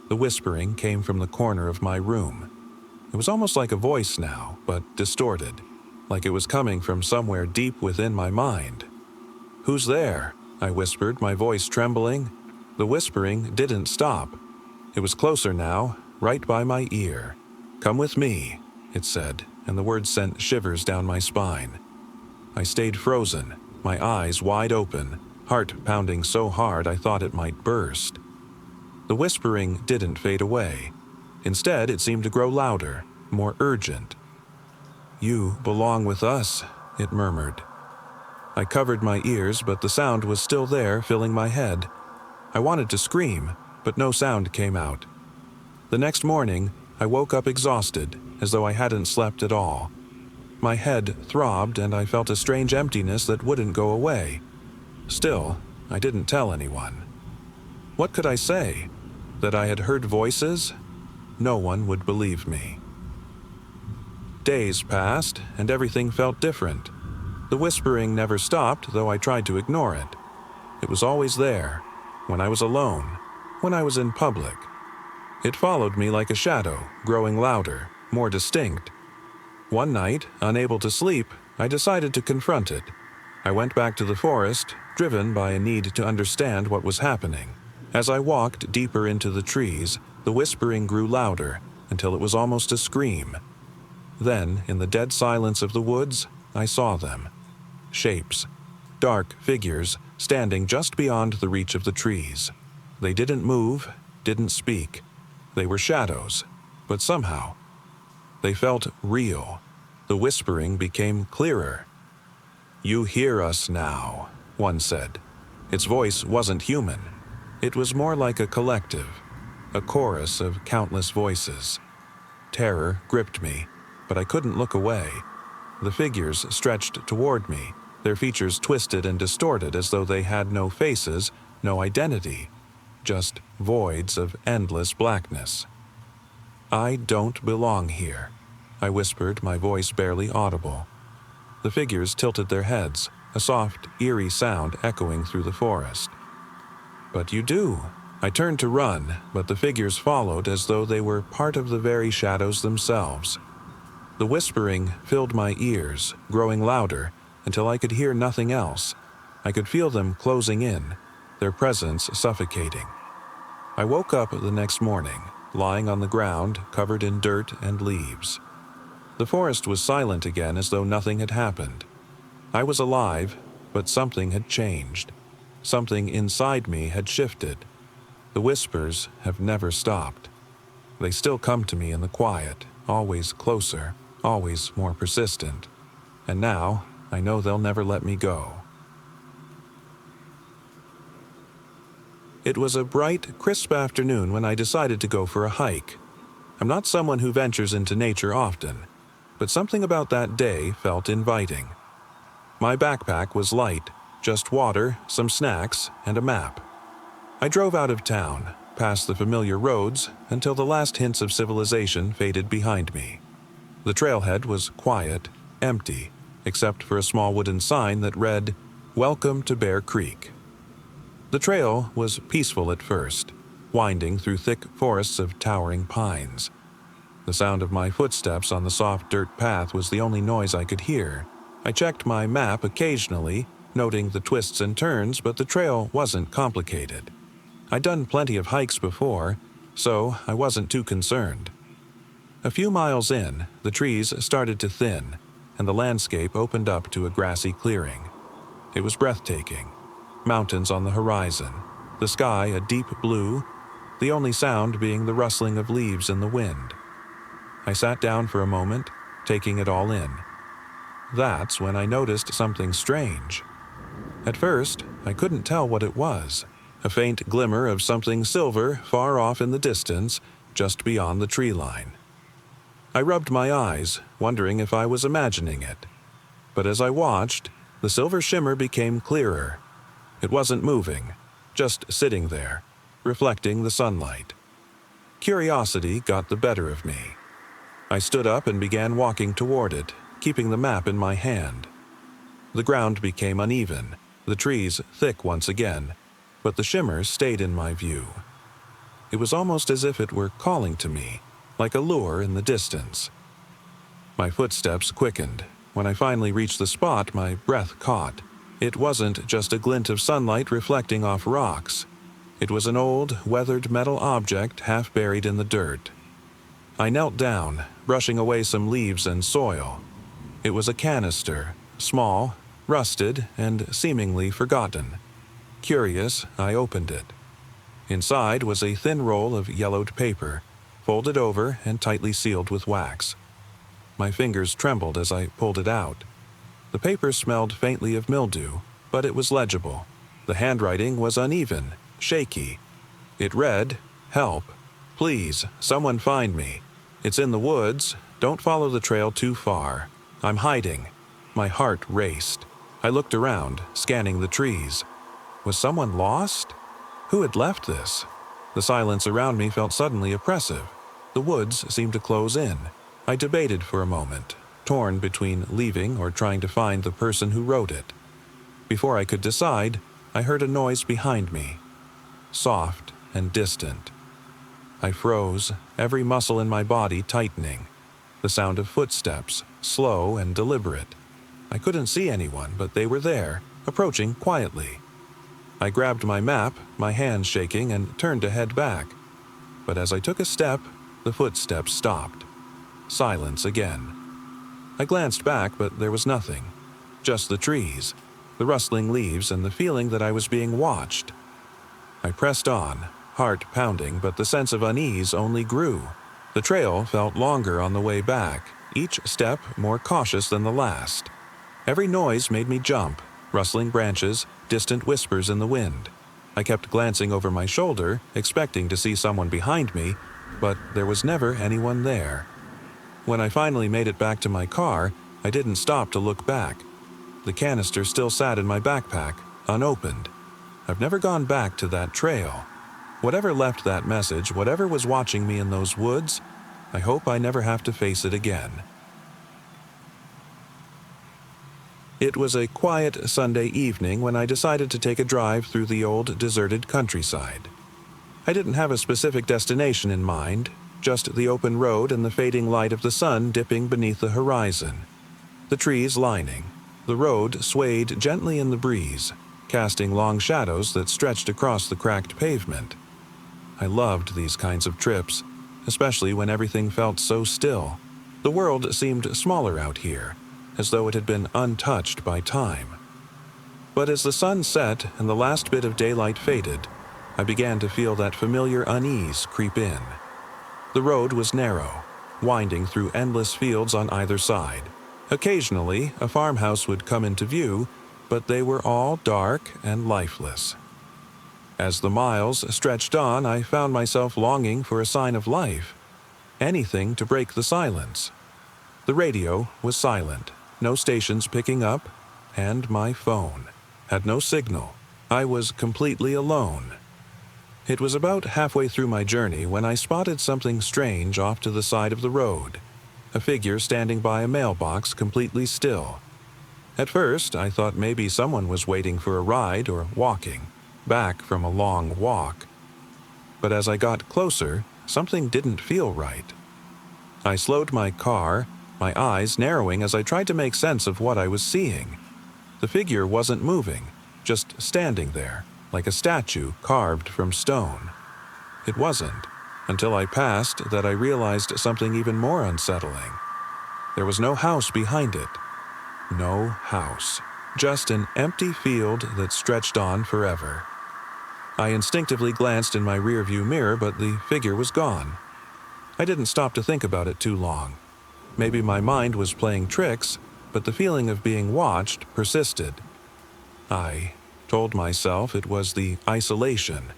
The whispering came from the corner of my room. It was almost like a voice now, but distorted, like it was coming from somewhere deep within my mind. "Who's there?" I whispered, my voice trembling. The whispering didn't stop. It was closer now, right by my ear. "Come with me," it said, and the words sent shivers down my spine. I stayed frozen, my eyes wide open, heart pounding so hard I thought it might burst. The whispering didn't fade away. Instead, it seemed to grow louder, more urgent. "You belong with us," it murmured. I covered my ears, but the sound was still there, filling my head. I wanted to scream, but no sound came out. The next morning, I woke up exhausted, as though I hadn't slept at all. My head throbbed, and I felt a strange emptiness that wouldn't go away. Still, I didn't tell anyone. What could I say? That I had heard voices? No one would believe me. Days passed, and everything felt different. The whispering never stopped, though I tried to ignore it. It was always there, when I was alone, when I was in public. It followed me like a shadow, growing louder, more distinct. One night, unable to sleep, I decided to confront it. I went back to the forest, driven by a need to understand what was happening. As I walked deeper into the trees, the whispering grew louder, until it was almost a scream. Then, in the dead silence of the woods, I saw them. Shapes, dark figures, standing just beyond the reach of the trees. They didn't move, didn't speak. They were shadows, but somehow, they felt real. The whispering became clearer. "You hear us now," one said. Its voice wasn't human. It was more like a collective, a chorus of countless voices. Terror gripped me, but I couldn't look away. The figures stretched toward me, their features twisted and distorted as though they had no faces, no identity, just voids of endless blackness. "I don't belong here," I whispered, my voice barely audible. The figures tilted their heads, a soft, eerie sound echoing through the forest. "But you do." I turned to run, but the figures followed as though they were part of the very shadows themselves. The whispering filled my ears, growing louder, until I could hear nothing else. I could feel them closing in, their presence suffocating. I woke up the next morning, lying on the ground, covered in dirt and leaves. The forest was silent again, as though nothing had happened. I was alive, but something had changed. Something inside me had shifted. The whispers have never stopped. They still come to me in the quiet, always closer, always more persistent. And now, I know they'll never let me go. It was a bright, crisp afternoon when I decided to go for a hike. I'm not someone who ventures into nature often, but something about that day felt inviting. My backpack was light, just water, some snacks, and a map. I drove out of town, past the familiar roads, until the last hints of civilization faded behind me. The trailhead was quiet, empty, except for a small wooden sign that read, "Welcome to Bear Creek." The trail was peaceful at first, winding through thick forests of towering pines. The sound of my footsteps on the soft dirt path was the only noise I could hear. I checked my map occasionally, noting the twists and turns, but the trail wasn't complicated. I'd done plenty of hikes before, so I wasn't too concerned. A few miles in, the trees started to thin, and the landscape opened up to a grassy clearing. It was breathtaking. Mountains on the horizon, the sky a deep blue, the only sound being the rustling of leaves in the wind. I sat down for a moment, taking it all in. That's when I noticed something strange. At first, I couldn't tell what it was. A faint glimmer of something silver far off in the distance, just beyond the tree line. I rubbed my eyes, wondering if I was imagining it. But as I watched, the silver shimmer became clearer. It wasn't moving, just sitting there, reflecting the sunlight. Curiosity got the better of me. I stood up and began walking toward it, keeping the map in my hand. The ground became uneven, the trees thick once again, but the shimmer stayed in my view. It was almost as if it were calling to me, like a lure in the distance. My footsteps quickened. When I finally reached the spot, my breath caught. It wasn't just a glint of sunlight reflecting off rocks. It was an old, weathered metal object half buried in the dirt. I knelt down, brushing away some leaves and soil. It was a canister, small, rusted, and seemingly forgotten. Curious, I opened it. Inside was a thin roll of yellowed paper, folded over and tightly sealed with wax. My fingers trembled as I pulled it out. The paper smelled faintly of mildew, but it was legible. The handwriting was uneven, shaky. It read, "Help. Please, someone find me. It's in the woods. Don't follow the trail too far. I'm hiding." My heart raced. I looked around, scanning the trees. Was someone lost? Who had left this? The silence around me felt suddenly oppressive. The woods seemed to close in. I debated for a moment, torn between leaving or trying to find the person who wrote it. Before I could decide, I heard a noise behind me, soft and distant. I froze, every muscle in my body tightening. The sound of footsteps, slow and deliberate. I couldn't see anyone, but they were there, approaching quietly. I grabbed my map, my hands shaking, and turned to head back. But as I took a step, the footsteps stopped. Silence again. I glanced back, but there was nothing. Just the trees, the rustling leaves, and the feeling that I was being watched. I pressed on, heart pounding, but the sense of unease only grew. The trail felt longer on the way back, each step more cautious than the last. Every noise made me jump, rustling branches, distant whispers in the wind. I kept glancing over my shoulder, expecting to see someone behind me, but there was never anyone there. When I finally made it back to my car, I didn't stop to look back. The canister still sat in my backpack, unopened. I've never gone back to that trail. Whatever left that message, whatever was watching me in those woods, I hope I never have to face it again. It was a quiet Sunday evening when I decided to take a drive through the old deserted countryside. I didn't have a specific destination in mind, just the open road and the fading light of the sun dipping beneath the horizon. The trees lining. The road swayed gently in the breeze, casting long shadows that stretched across the cracked pavement. I loved these kinds of trips, especially when everything felt so still. The world seemed smaller out here, as though it had been untouched by time. But as the sun set and the last bit of daylight faded, I began to feel that familiar unease creep in. The road was narrow, winding through endless fields on either side. Occasionally, a farmhouse would come into view, but they were all dark and lifeless. As the miles stretched on, I found myself longing for a sign of life, anything to break the silence. The radio was silent, no stations picking up, and my phone had no signal. I was completely alone. It was about halfway through my journey when I spotted something strange off to the side of the road, a figure standing by a mailbox completely still. At first, I thought maybe someone was waiting for a ride or walking back from a long walk. But as I got closer, something didn't feel right. I slowed my car, my eyes narrowing as I tried to make sense of what I was seeing. The figure wasn't moving, just standing there, like a statue carved from stone. It wasn't, until I passed, that I realized something even more unsettling. There was no house behind it. No house. Just an empty field that stretched on forever. I instinctively glanced in my rearview mirror, but the figure was gone. I didn't stop to think about it too long. Maybe my mind was playing tricks, but the feeling of being watched persisted. I told myself it was the isolation,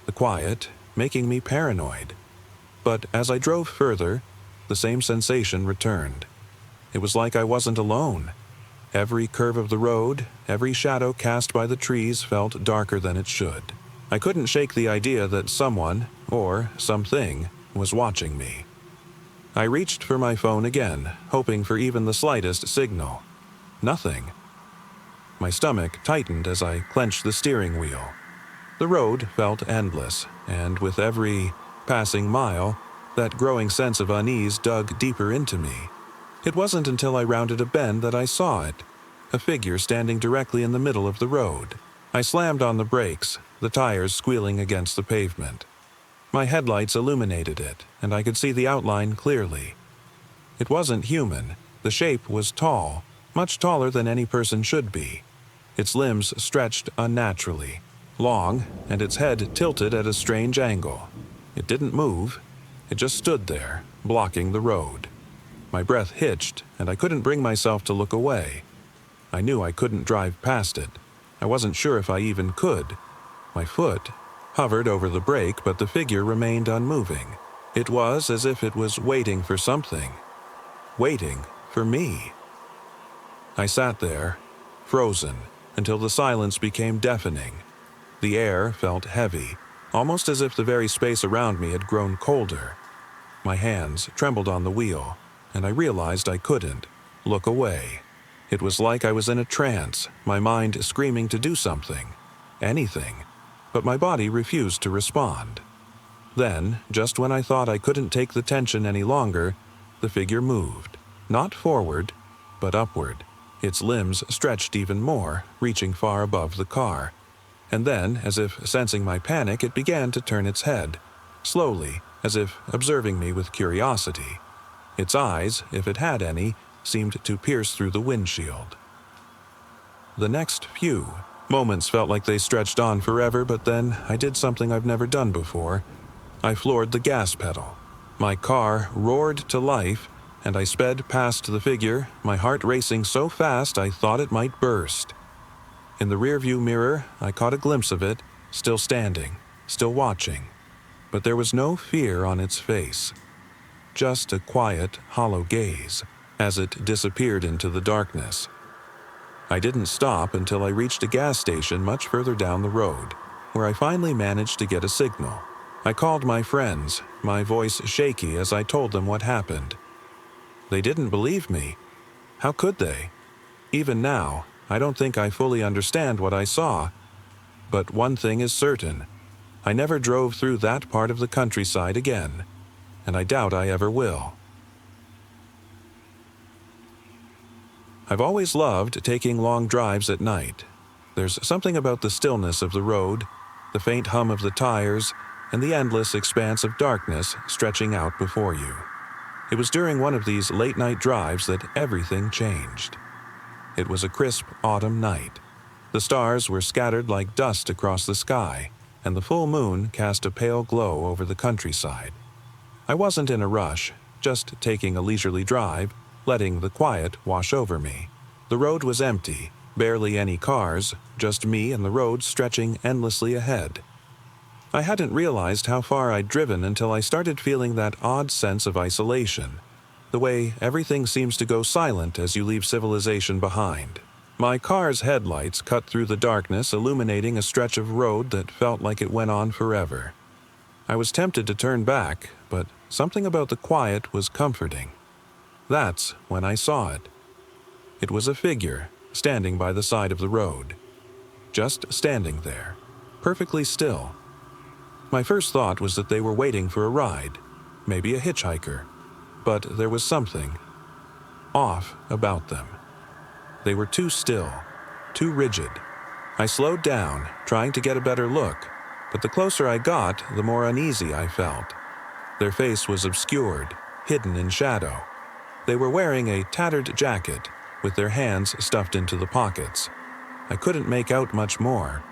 the quiet, making me paranoid. But as I drove further, the same sensation returned. It was like I wasn't alone. Every curve of the road, every shadow cast by the trees felt darker than it should. I couldn't shake the idea that someone, or something, was watching me. I reached for my phone again, hoping for even the slightest signal. Nothing. My stomach tightened as I clenched the steering wheel. The road felt endless, and with every passing mile, that growing sense of unease dug deeper into me. It wasn't until I rounded a bend that I saw it, a figure standing directly in the middle of the road. I slammed on the brakes, the tires squealing against the pavement. My headlights illuminated it, and I could see the outline clearly. It wasn't human. The shape was tall, much taller than any person should be. Its limbs stretched unnaturally, long, and its head tilted at a strange angle. It didn't move. It just stood there, blocking the road. My breath hitched, and I couldn't bring myself to look away. I knew I couldn't drive past it. I wasn't sure if I even could. My foot hovered over the brake, but the figure remained unmoving. It was as if it was waiting for something. Waiting for me. I sat there, frozen, until the silence became deafening. The air felt heavy, almost as if the very space around me had grown colder. My hands trembled on the wheel, and I realized I couldn't look away. It was like I was in a trance, my mind screaming to do something, anything, but my body refused to respond. Then, just when I thought I couldn't take the tension any longer, the figure moved, not forward, but upward. Its limbs stretched even more, reaching far above the car. And then, as if sensing my panic, it began to turn its head, slowly, as if observing me with curiosity. Its eyes, if it had any, seemed to pierce through the windshield. The next few moments felt like they stretched on forever, but then I did something I've never done before. I floored the gas pedal. My car roared to life, and I sped past the figure, my heart racing so fast I thought it might burst. In the rearview mirror, I caught a glimpse of it, still standing, still watching, but there was no fear on its face, just a quiet, hollow gaze as it disappeared into the darkness. I didn't stop until I reached a gas station much further down the road, where I finally managed to get a signal. I called my friends, my voice shaky as I told them what happened. They didn't believe me. How could they? Even now, I don't think I fully understand what I saw. But one thing is certain. I never drove through that part of the countryside again, and I doubt I ever will. I've always loved taking long drives at night. There's something about the stillness of the road, the faint hum of the tires, and the endless expanse of darkness stretching out before you. It was during one of these late-night drives that everything changed. It was a crisp autumn night. The stars were scattered like dust across the sky, and the full moon cast a pale glow over the countryside. I wasn't in a rush, just taking a leisurely drive, letting the quiet wash over me. The road was empty, barely any cars, just me and the road stretching endlessly ahead. I hadn't realized how far I'd driven until I started feeling that odd sense of isolation, the way everything seems to go silent as you leave civilization behind. My car's headlights cut through the darkness, illuminating a stretch of road that felt like it went on forever. I was tempted to turn back, but something about the quiet was comforting. That's when I saw it. It was a figure standing by the side of the road. Just standing there, perfectly still. My first thought was that they were waiting for a ride, maybe a hitchhiker, but there was something off about them. They were too still, too rigid. I slowed down, trying to get a better look, but the closer I got, the more uneasy I felt. Their face was obscured, hidden in shadow. They were wearing a tattered jacket, with their hands stuffed into the pockets. I couldn't make out much more.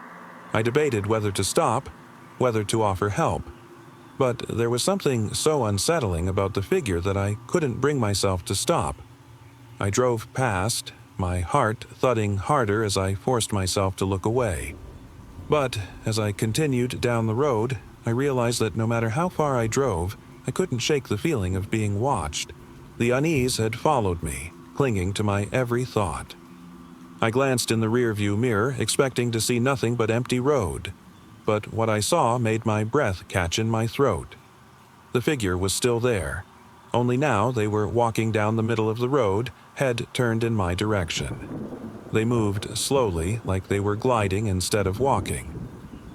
I debated whether to stop, whether to offer help, but there was something so unsettling about the figure that I couldn't bring myself to stop. I drove past, my heart thudding harder as I forced myself to look away. But as I continued down the road, I realized that no matter how far I drove, I couldn't shake the feeling of being watched. The unease had followed me, clinging to my every thought. I glanced in the rearview mirror, expecting to see nothing but empty road. But what I saw made my breath catch in my throat. The figure was still there, only now they were walking down the middle of the road, head turned in my direction. They moved slowly, like they were gliding instead of walking.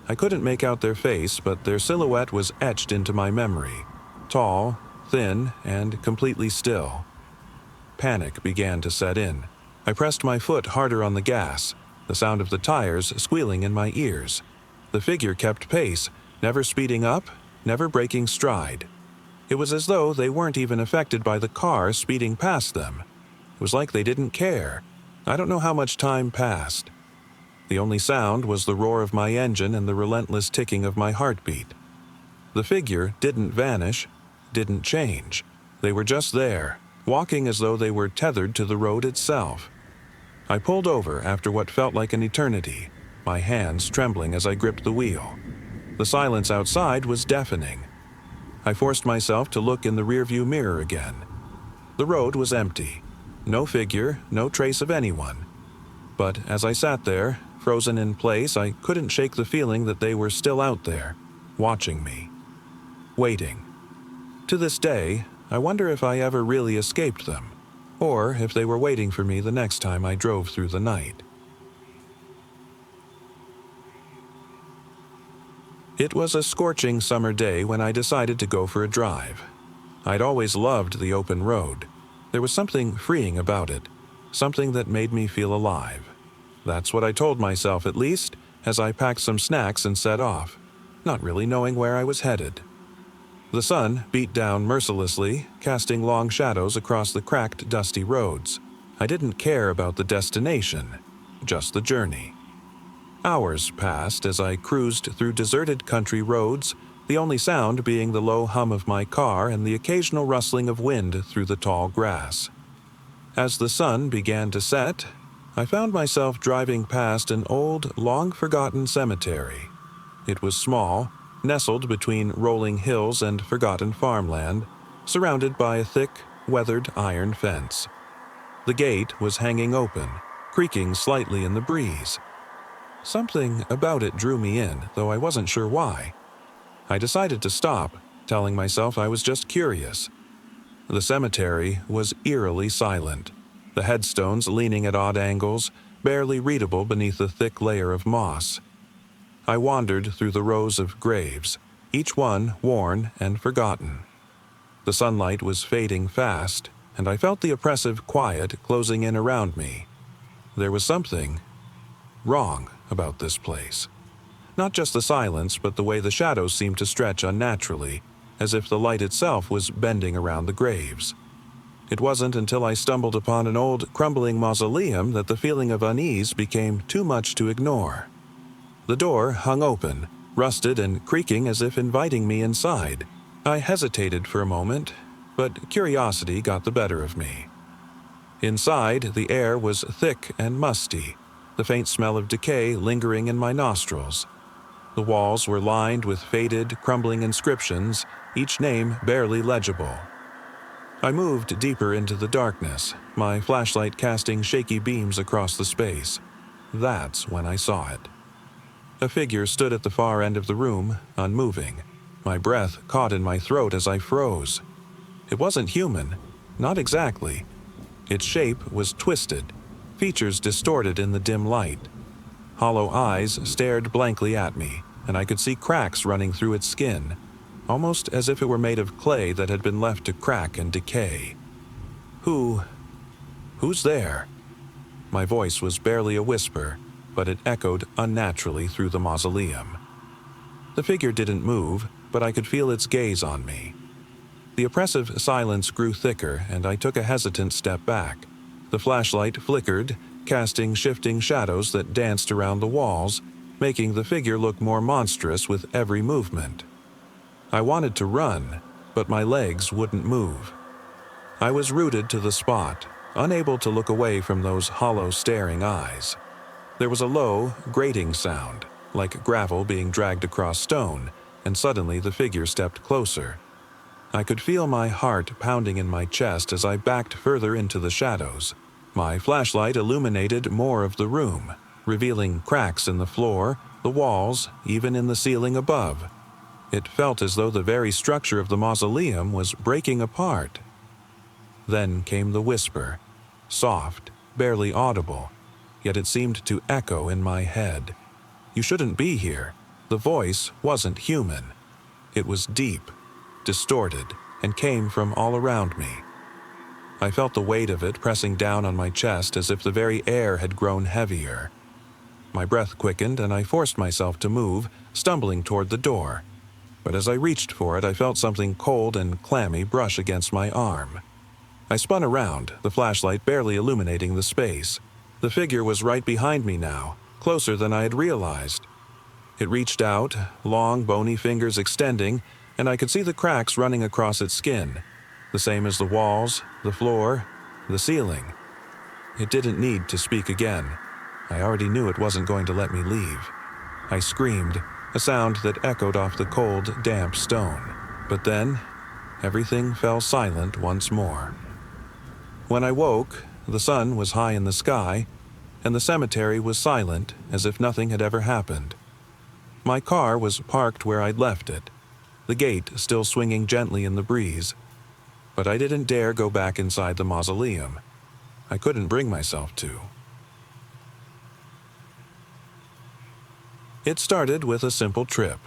I couldn't make out their face, but their silhouette was etched into my memory. Tall, thin, and completely still. Panic began to set in. I pressed my foot harder on the gas, the sound of the tires squealing in my ears. The figure kept pace, never speeding up, never breaking stride. It was as though they weren't even affected by the car speeding past them. It was like they didn't care. I don't know how much time passed. The only sound was the roar of my engine and the relentless ticking of my heartbeat. The figure didn't vanish, didn't change. They were just there, walking as though they were tethered to the road itself. I pulled over after what felt like an eternity, my hands trembling as I gripped the wheel. The silence outside was deafening. I forced myself to look in the rearview mirror again. The road was empty. No figure, no trace of anyone. But as I sat there, frozen in place, I couldn't shake the feeling that they were still out there, watching me, waiting. To this day, I wonder if I ever really escaped them, or if they were waiting for me the next time I drove through the night. It was a scorching summer day when I decided to go for a drive. I'd always loved the open road. There was something freeing about it, something that made me feel alive. That's what I told myself, at least, as I packed some snacks and set off, not really knowing where I was headed. The sun beat down mercilessly, casting long shadows across the cracked, dusty roads. I didn't care about the destination, just the journey. Hours passed as I cruised through deserted country roads, the only sound being the low hum of my car and the occasional rustling of wind through the tall grass. As the sun began to set, I found myself driving past an old, long-forgotten cemetery. It was small, nestled between rolling hills and forgotten farmland, surrounded by a thick, weathered iron fence. The gate was hanging open, creaking slightly in the breeze. Something about it drew me in, though I wasn't sure why. I decided to stop, telling myself I was just curious. The cemetery was eerily silent, the headstones leaning at odd angles, barely readable beneath a thick layer of moss. I wandered through the rows of graves, each one worn and forgotten. The sunlight was fading fast, and I felt the oppressive quiet closing in around me. There was something wrong about this place. Not just the silence, but the way the shadows seemed to stretch unnaturally, as if the light itself was bending around the graves. It wasn't until I stumbled upon an old, crumbling mausoleum that the feeling of unease became too much to ignore. The door hung open, rusted and creaking as if inviting me inside. I hesitated for a moment, but curiosity got the better of me. Inside, the air was thick and musty, the faint smell of decay lingering in my nostrils. The walls were lined with faded, crumbling inscriptions, each name barely legible. I moved deeper into the darkness, my flashlight casting shaky beams across the space. That's when I saw it. A figure stood at the far end of the room, unmoving. My breath caught in my throat as I froze. It wasn't human, not exactly. Its shape was twisted, features distorted in the dim light. Hollow eyes stared blankly at me, and I could see cracks running through its skin, almost as if it were made of clay that had been left to crack and decay. Who's there? My voice was barely a whisper, but it echoed unnaturally through the mausoleum. The figure didn't move, but I could feel its gaze on me. The oppressive silence grew thicker, and I took a hesitant step back. The flashlight flickered, casting shifting shadows that danced around the walls, making the figure look more monstrous with every movement. I wanted to run, but my legs wouldn't move. I was rooted to the spot, unable to look away from those hollow, staring eyes. There was a low, grating sound, like gravel being dragged across stone, and suddenly the figure stepped closer. I could feel my heart pounding in my chest as I backed further into the shadows. My flashlight illuminated more of the room, revealing cracks in the floor, the walls, even in the ceiling above. It felt as though the very structure of the mausoleum was breaking apart. Then came the whisper, soft, barely audible, yet it seemed to echo in my head. You shouldn't be here. The voice wasn't human. It was deep, distorted, and came from all around me. I felt the weight of it pressing down on my chest as if the very air had grown heavier. My breath quickened and I forced myself to move, stumbling toward the door. But as I reached for it, I felt something cold and clammy brush against my arm. I spun around, the flashlight barely illuminating the space. The figure was right behind me now, closer than I had realized. It reached out, long, bony fingers extending, and I could see the cracks running across its skin, the same as the walls, the floor, the ceiling. It didn't need to speak again. I already knew it wasn't going to let me leave. I screamed, a sound that echoed off the cold, damp stone. But then, everything fell silent once more. When I woke, the sun was high in the sky, and the cemetery was silent as if nothing had ever happened. My car was parked where I'd left it, the gate still swinging gently in the breeze. But I didn't dare go back inside the mausoleum. I couldn't bring myself to. It started with a simple trip.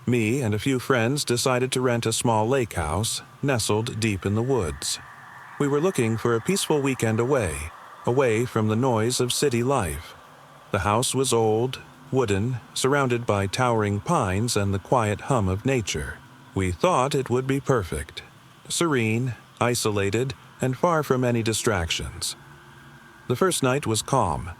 Me and a few friends decided to rent a small lake house nestled deep in the woods. We were looking for a peaceful weekend away from the noise of city life. The house was old, wooden, surrounded by towering pines and the quiet hum of nature. We thought it would be perfect. Serene, isolated, and far from any distractions. The first night was calm.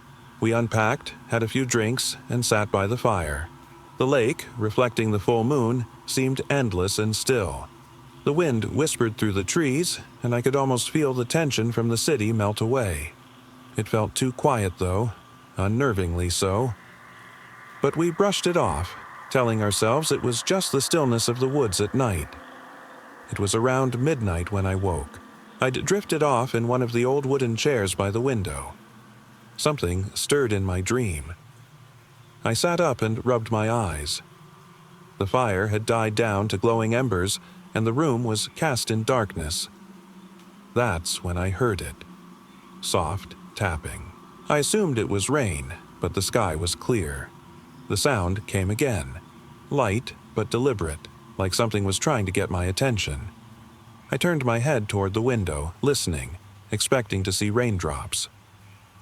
We unpacked, had a few drinks, and sat by the fire. The lake, reflecting the full moon, seemed endless and still. The wind whispered through the trees, and I could almost feel the tension from the city melt away. It felt too quiet, though, unnervingly so. But we brushed it off, telling ourselves it was just the stillness of the woods at night. It was around midnight when I woke. I'd drifted off in one of the old wooden chairs by the window. Something stirred in my dream. I sat up and rubbed my eyes. The fire had died down to glowing embers, and the room was cast in darkness. That's when I heard it. Soft tapping. I assumed it was rain, but the sky was clear. The sound came again. Light, but deliberate, like something was trying to get my attention. I turned my head toward the window, listening, expecting to see raindrops.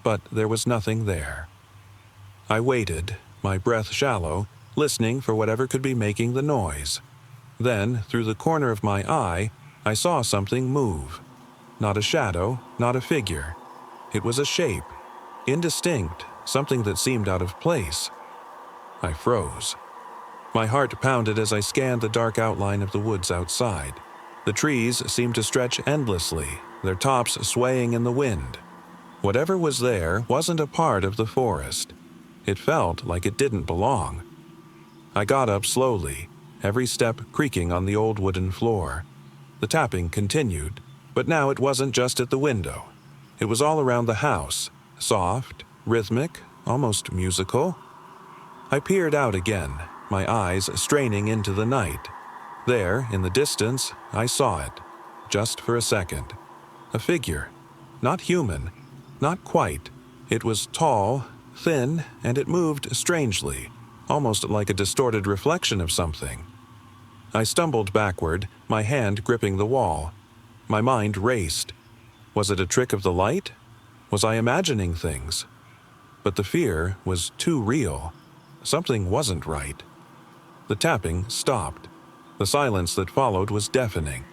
But there was nothing there. I waited, my breath shallow, listening for whatever could be making the noise. Then, through the corner of my eye, I saw something move. Not a shadow, not a figure. It was a shape, indistinct, something that seemed out of place. I froze. My heart pounded as I scanned the dark outline of the woods outside. The trees seemed to stretch endlessly, their tops swaying in the wind. Whatever was there wasn't a part of the forest. It felt like it didn't belong. I got up slowly, every step creaking on the old wooden floor. The tapping continued, but now it wasn't just at the window. It was all around the house, soft, rhythmic, almost musical. I peered out again, my eyes straining into the night. There, in the distance, I saw it, just for a second. A figure. Not human. Not quite. It was tall, thin, and it moved strangely, almost like a distorted reflection of something. I stumbled backward, my hand gripping the wall. My mind raced. Was it a trick of the light? Was I imagining things? But the fear was too real. Something wasn't right. The tapping stopped. The silence that followed was deafening.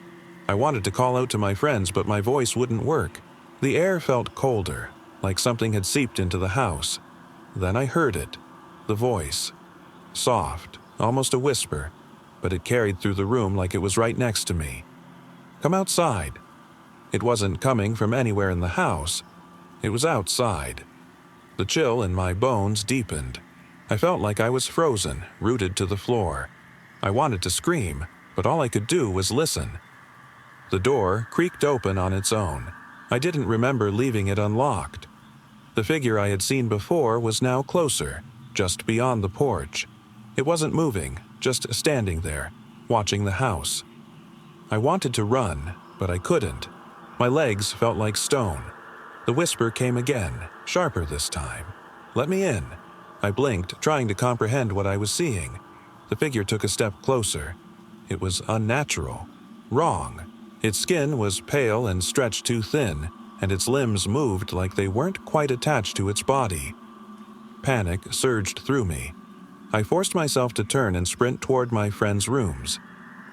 I wanted to call out to my friends, but my voice wouldn't work. The air felt colder, like something had seeped into the house. Then I heard it. The voice. Soft, almost a whisper, but it carried through the room like it was right next to me. Come outside. It wasn't coming from anywhere in the house. It was outside. The chill in my bones deepened. I felt like I was frozen, rooted to the floor. I wanted to scream, but all I could do was listen. The door creaked open on its own. I didn't remember leaving it unlocked. The figure I had seen before was now closer, just beyond the porch. It wasn't moving, just standing there, watching the house. I wanted to run, but I couldn't. My legs felt like stone. The whisper came again, sharper this time. Let me in. I blinked, trying to comprehend what I was seeing. The figure took a step closer. It was unnatural. Wrong. Its skin was pale and stretched too thin, and its limbs moved like they weren't quite attached to its body. Panic surged through me. I forced myself to turn and sprint toward my friends' rooms.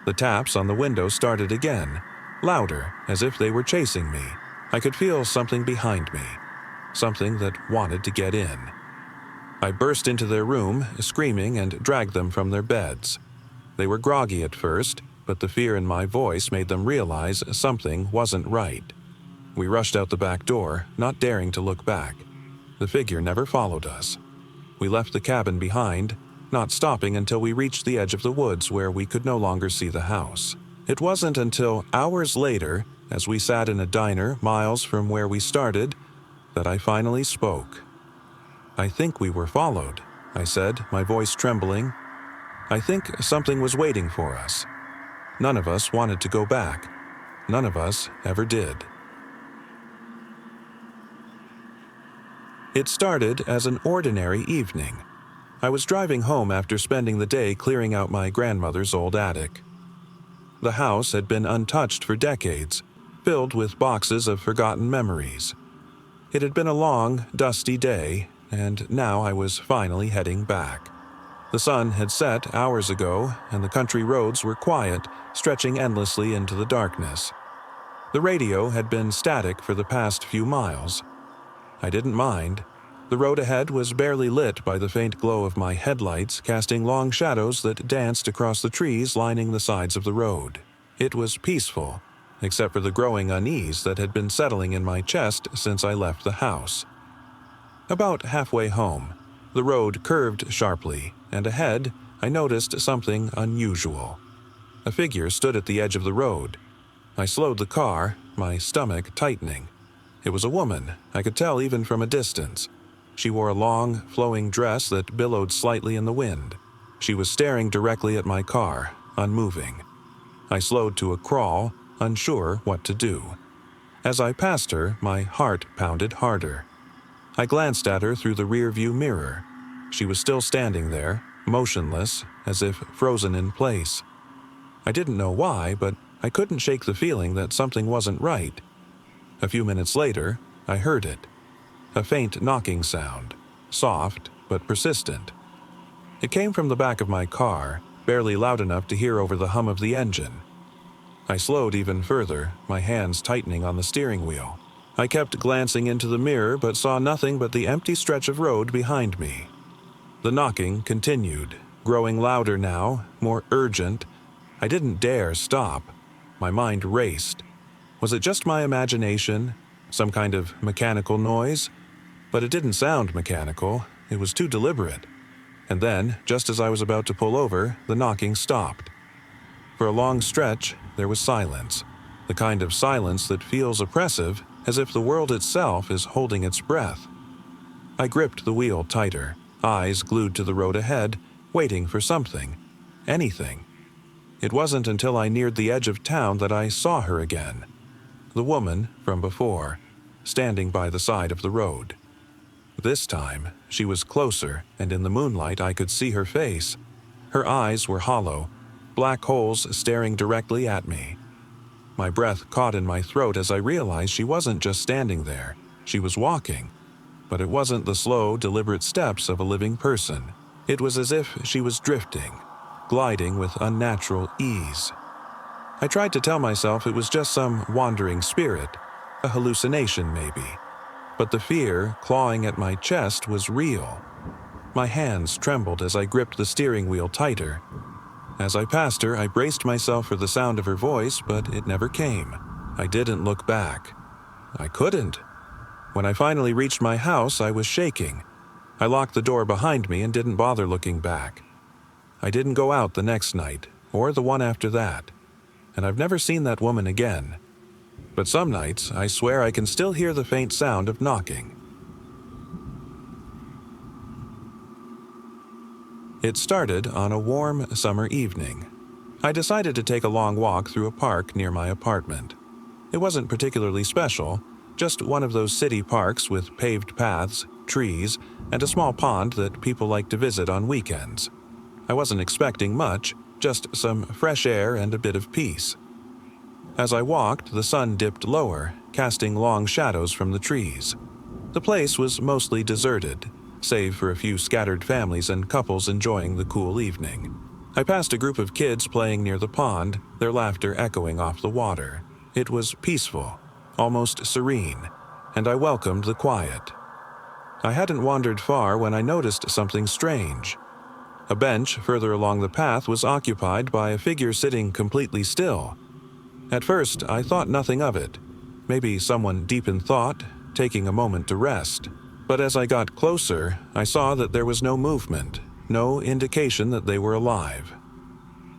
The taps on the window started again, louder, as if they were chasing me. I could feel something behind me, something that wanted to get in. I burst into their room, screaming, and dragged them from their beds. They were groggy at first, but the fear in my voice made them realize something wasn't right. We rushed out the back door, not daring to look back. The figure never followed us. We left the cabin behind, not stopping until we reached the edge of the woods where we could no longer see the house. It wasn't until hours later, as we sat in a diner miles from where we started, that I finally spoke. "I think we were followed," I said, my voice trembling. "I think something was waiting for us. None of us wanted to go back. None of us ever did." It started as an ordinary evening. I was driving home after spending the day clearing out my grandmother's old attic. The house had been untouched for decades, filled with boxes of forgotten memories. It had been a long, dusty day, and now I was finally heading back. The sun had set hours ago, and the country roads were quiet, stretching endlessly into the darkness. The radio had been static for the past few miles. I didn't mind. The road ahead was barely lit by the faint glow of my headlights, casting long shadows that danced across the trees lining the sides of the road. It was peaceful, except for the growing unease that had been settling in my chest since I left the house. About halfway home, the road curved sharply, and ahead, I noticed something unusual. A figure stood at the edge of the road. I slowed the car, my stomach tightening. It was a woman, I could tell even from a distance. She wore a long, flowing dress that billowed slightly in the wind. She was staring directly at my car, unmoving. I slowed to a crawl, unsure what to do. As I passed her, my heart pounded harder. I glanced at her through the rear-view mirror. She was still standing there, motionless, as if frozen in place. I didn't know why, but I couldn't shake the feeling that something wasn't right. A few minutes later, I heard it. A faint knocking sound, soft but persistent. It came from the back of my car, barely loud enough to hear over the hum of the engine. I slowed even further, my hands tightening on the steering wheel. I kept glancing into the mirror but saw nothing but the empty stretch of road behind me. The knocking continued, growing louder now, more urgent. I didn't dare stop. My mind raced. Was it just my imagination? Some kind of mechanical noise? But it didn't sound mechanical. It was too deliberate. And then, just as I was about to pull over, the knocking stopped. For a long stretch, there was silence. The kind of silence that feels oppressive, as if the world itself is holding its breath. I gripped the wheel tighter, eyes glued to the road ahead, waiting for something. Anything. It wasn't until I neared the edge of town that I saw her again. The woman from before, standing by the side of the road. This time, she was closer, and in the moonlight I could see her face. Her eyes were hollow, black holes staring directly at me. My breath caught in my throat as I realized she wasn't just standing there. She was walking. But it wasn't the slow, deliberate steps of a living person. It was as if she was drifting, gliding with unnatural ease. I tried to tell myself it was just some wandering spirit, a hallucination maybe. But the fear clawing at my chest was real. My hands trembled as I gripped the steering wheel tighter. As I passed her, I braced myself for the sound of her voice, but it never came. I didn't look back. I couldn't. When I finally reached my house, I was shaking. I locked the door behind me and didn't bother looking back. I didn't go out the next night, or the one after that. And I've never seen that woman again. But some nights, I swear I can still hear the faint sound of knocking. It started on a warm summer evening. I decided to take a long walk through a park near my apartment. It wasn't particularly special, just one of those city parks with paved paths, trees, and a small pond that people like to visit on weekends. I wasn't expecting much, just some fresh air and a bit of peace. As I walked, the sun dipped lower, casting long shadows from the trees. The place was mostly deserted, save for a few scattered families and couples enjoying the cool evening. I passed a group of kids playing near the pond, their laughter echoing off the water. It was peaceful, almost serene, and I welcomed the quiet. I hadn't wandered far when I noticed something strange. A bench further along the path was occupied by a figure sitting completely still. At first, I thought nothing of it. Maybe someone deep in thought, taking a moment to rest. But as I got closer, I saw that there was no movement, no indication that they were alive.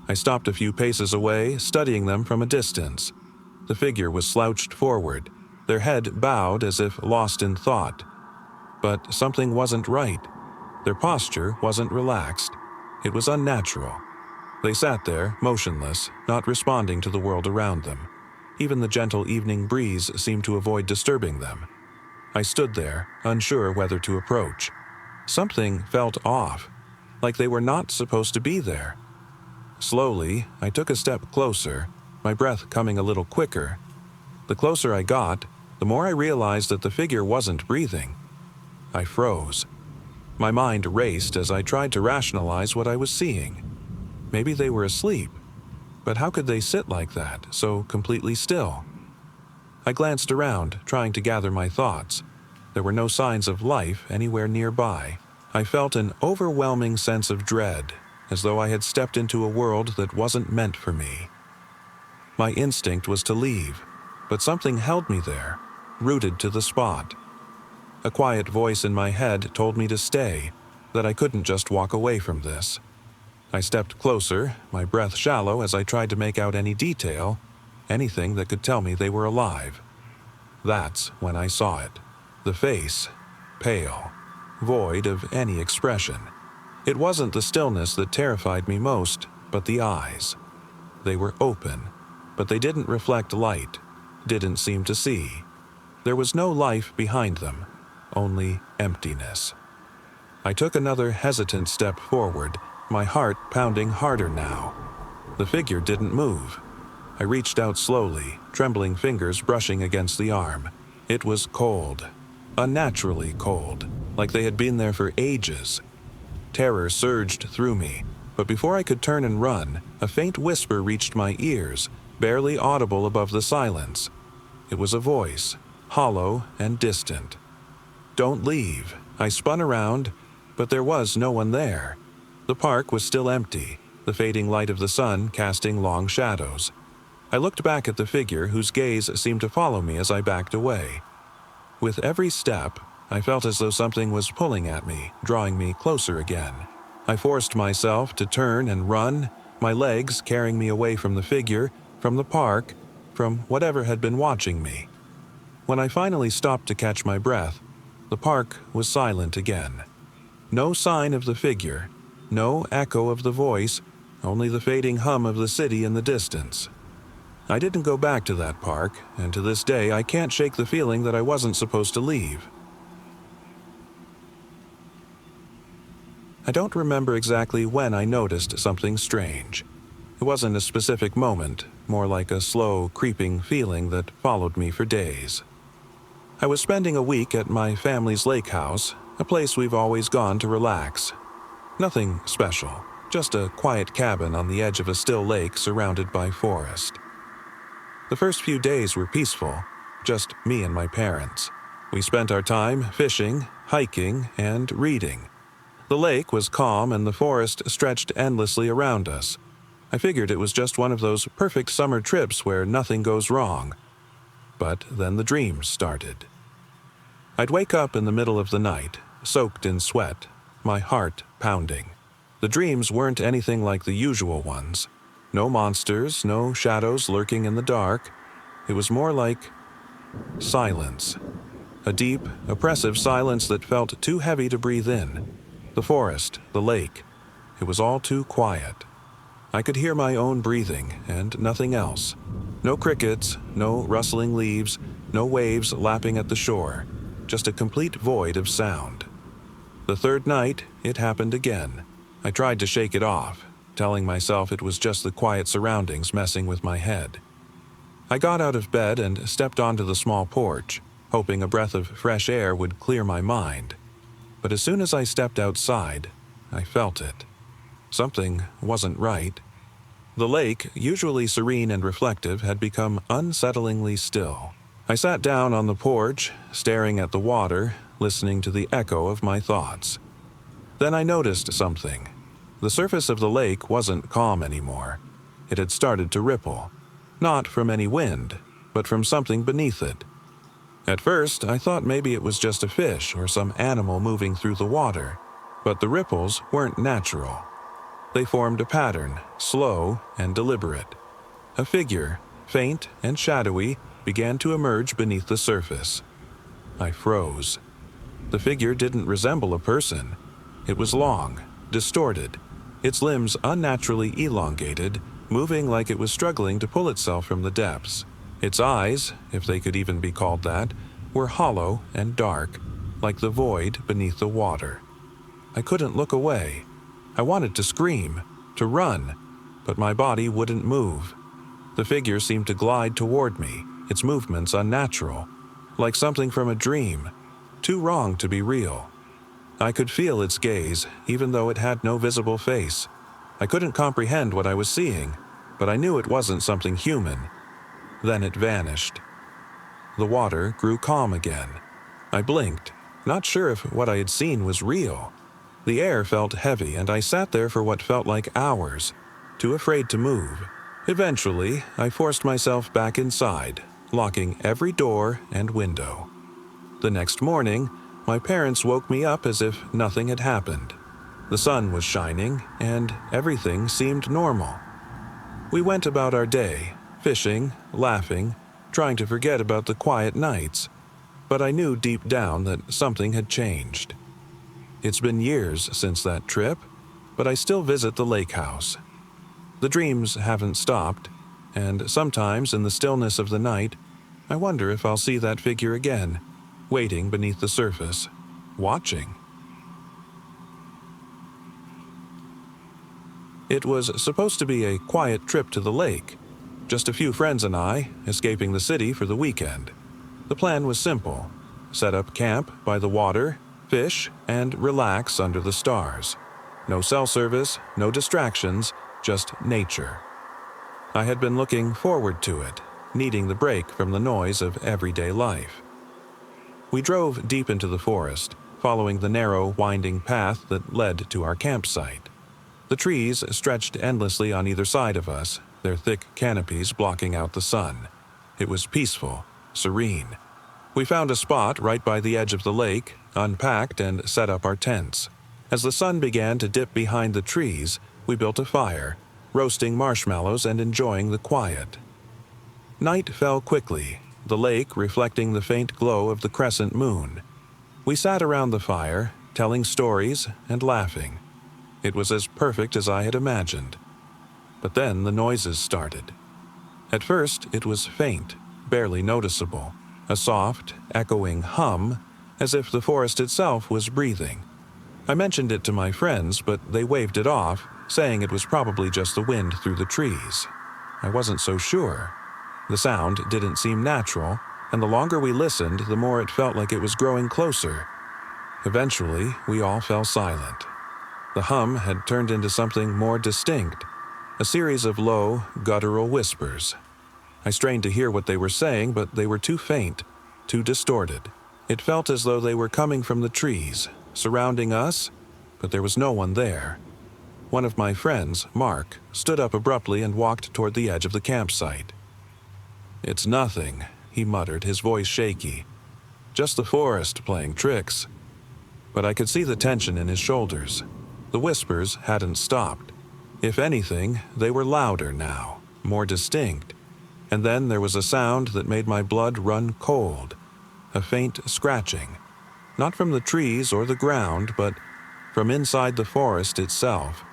I stopped a few paces away, studying them from a distance. The figure was slouched forward, their head bowed as if lost in thought. But something wasn't right. Their posture wasn't relaxed. It was unnatural. They sat there, motionless, not responding to the world around them. Even the gentle evening breeze seemed to avoid disturbing them. I stood there, unsure whether to approach. Something felt off, like they were not supposed to be there. Slowly, I took a step closer, my breath coming a little quicker. The closer I got, the more I realized that the figure wasn't breathing. I froze. My mind raced as I tried to rationalize what I was seeing. Maybe they were asleep, but how could they sit like that, so completely still? I glanced around, trying to gather my thoughts. There were no signs of life anywhere nearby. I felt an overwhelming sense of dread, as though I had stepped into a world that wasn't meant for me. My instinct was to leave, but something held me there, rooted to the spot. A quiet voice in my head told me to stay, that I couldn't just walk away from this. I stepped closer, my breath shallow as I tried to make out any detail, anything that could tell me they were alive. That's when I saw it. The face, pale, void of any expression. It wasn't the stillness that terrified me most, but the eyes. They were open, but they didn't reflect light, didn't seem to see. There was no life behind them, only emptiness. I took another hesitant step forward, my heart pounding harder now. The figure didn't move. I reached out slowly, trembling fingers brushing against the arm. It was cold, unnaturally cold, like they had been there for ages. Terror surged through me, but before I could turn and run, a faint whisper reached my ears, barely audible above the silence. It was a voice, hollow and distant. "Don't leave." I spun around, but there was no one there. The park was still empty, the fading light of the sun casting long shadows. I looked back at the figure whose gaze seemed to follow me as I backed away. With every step, I felt as though something was pulling at me, drawing me closer again. I forced myself to turn and run, my legs carrying me away from the figure, from the park, from whatever had been watching me. When I finally stopped to catch my breath, the park was silent again. No sign of the figure, no echo of the voice, only the fading hum of the city in the distance. I didn't go back to that park, and to this day I can't shake the feeling that I wasn't supposed to leave. I don't remember exactly when I noticed something strange. It wasn't a specific moment, more like a slow, creeping feeling that followed me for days. I was spending a week at my family's lake house, a place we've always gone to relax. Nothing special, just a quiet cabin on the edge of a still lake surrounded by forest. The first few days were peaceful, just me and my parents. We spent our time fishing, hiking, and reading. The lake was calm and the forest stretched endlessly around us. I figured it was just one of those perfect summer trips where nothing goes wrong. But then the dreams started. I'd wake up in the middle of the night, soaked in sweat, my heart pounding. The dreams weren't anything like the usual ones. No monsters, no shadows lurking in the dark. It was more like silence. A deep, oppressive silence that felt too heavy to breathe in. The forest, the lake, it was all too quiet. I could hear my own breathing and nothing else. No crickets, no rustling leaves, no waves lapping at the shore. Just a complete void of sound. The third night, it happened again. I tried to shake it off, telling myself it was just the quiet surroundings messing with my head. I got out of bed and stepped onto the small porch, hoping a breath of fresh air would clear my mind. But as soon as I stepped outside, I felt it. Something wasn't right. The lake, usually serene and reflective, had become unsettlingly still. I sat down on the porch, staring at the water, listening to the echo of my thoughts. Then I noticed something. The surface of the lake wasn't calm anymore. It had started to ripple. Not from any wind, but from something beneath it. At first, I thought maybe it was just a fish or some animal moving through the water, but the ripples weren't natural. They formed a pattern, slow and deliberate. A figure, faint and shadowy, began to emerge beneath the surface. I froze. The figure didn't resemble a person. It was long, distorted, its limbs unnaturally elongated, moving like it was struggling to pull itself from the depths. Its eyes, if they could even be called that, were hollow and dark, like the void beneath the water. I couldn't look away. I wanted to scream, to run, but my body wouldn't move. The figure seemed to glide toward me, its movements unnatural, like something from a dream, too wrong to be real. I could feel its gaze, even though it had no visible face. I couldn't comprehend what I was seeing, but I knew it wasn't something human. Then it vanished. The water grew calm again. I blinked, not sure if what I had seen was real. The air felt heavy, and I sat there for what felt like hours, too afraid to move. Eventually, I forced myself back inside, locking every door and window. The next morning, My parents woke me up as if nothing had happened. The sun was shining, and everything seemed normal. We went about our day, fishing, laughing, trying to forget about the quiet nights, but I knew deep down that something had changed. It's been years since that trip, but I still visit the lake house. The dreams haven't stopped, and sometimes in the stillness of the night, I wonder if I'll see that figure again, waiting beneath the surface, watching. It was supposed to be a quiet trip to the lake, just a few friends and I escaping the city for the weekend. The plan was simple: set up camp by the water, fish, and relax under the stars. No cell service, no distractions, just nature. I had been looking forward to it, needing the break from the noise of everyday life. We drove deep into the forest, following the narrow, winding path that led to our campsite. The trees stretched endlessly on either side of us, their thick canopies blocking out the sun. It was peaceful, serene. We found a spot right by the edge of the lake, unpacked and set up our tents. As the sun began to dip behind the trees, we built a fire, roasting marshmallows and enjoying the quiet. Night fell quickly, the lake reflecting the faint glow of the crescent moon. We sat around the fire, telling stories and laughing. It was as perfect as I had imagined. But then the noises started. At first, it was faint, barely noticeable, a soft, echoing hum, as if the forest itself was breathing. I mentioned it to my friends, but they waved it off, saying it was probably just the wind through the trees. I wasn't so sure. The sound didn't seem natural, and the longer we listened, the more it felt like it was growing closer. Eventually, we all fell silent. The hum had turned into something more distinct, a series of low, guttural whispers. I strained to hear what they were saying, but they were too faint, too distorted. It felt as though they were coming from the trees, surrounding us, but there was no one there. One of my friends, Mark, stood up abruptly and walked toward the edge of the campsite. "It's nothing," he muttered, his voice shaky. "Just the forest playing tricks." But I could see the tension in his shoulders. The whispers hadn't stopped. If anything, they were louder now, more distinct. And then there was a sound that made my blood run cold. A faint scratching. Not from the trees or the ground, but from inside the forest itself.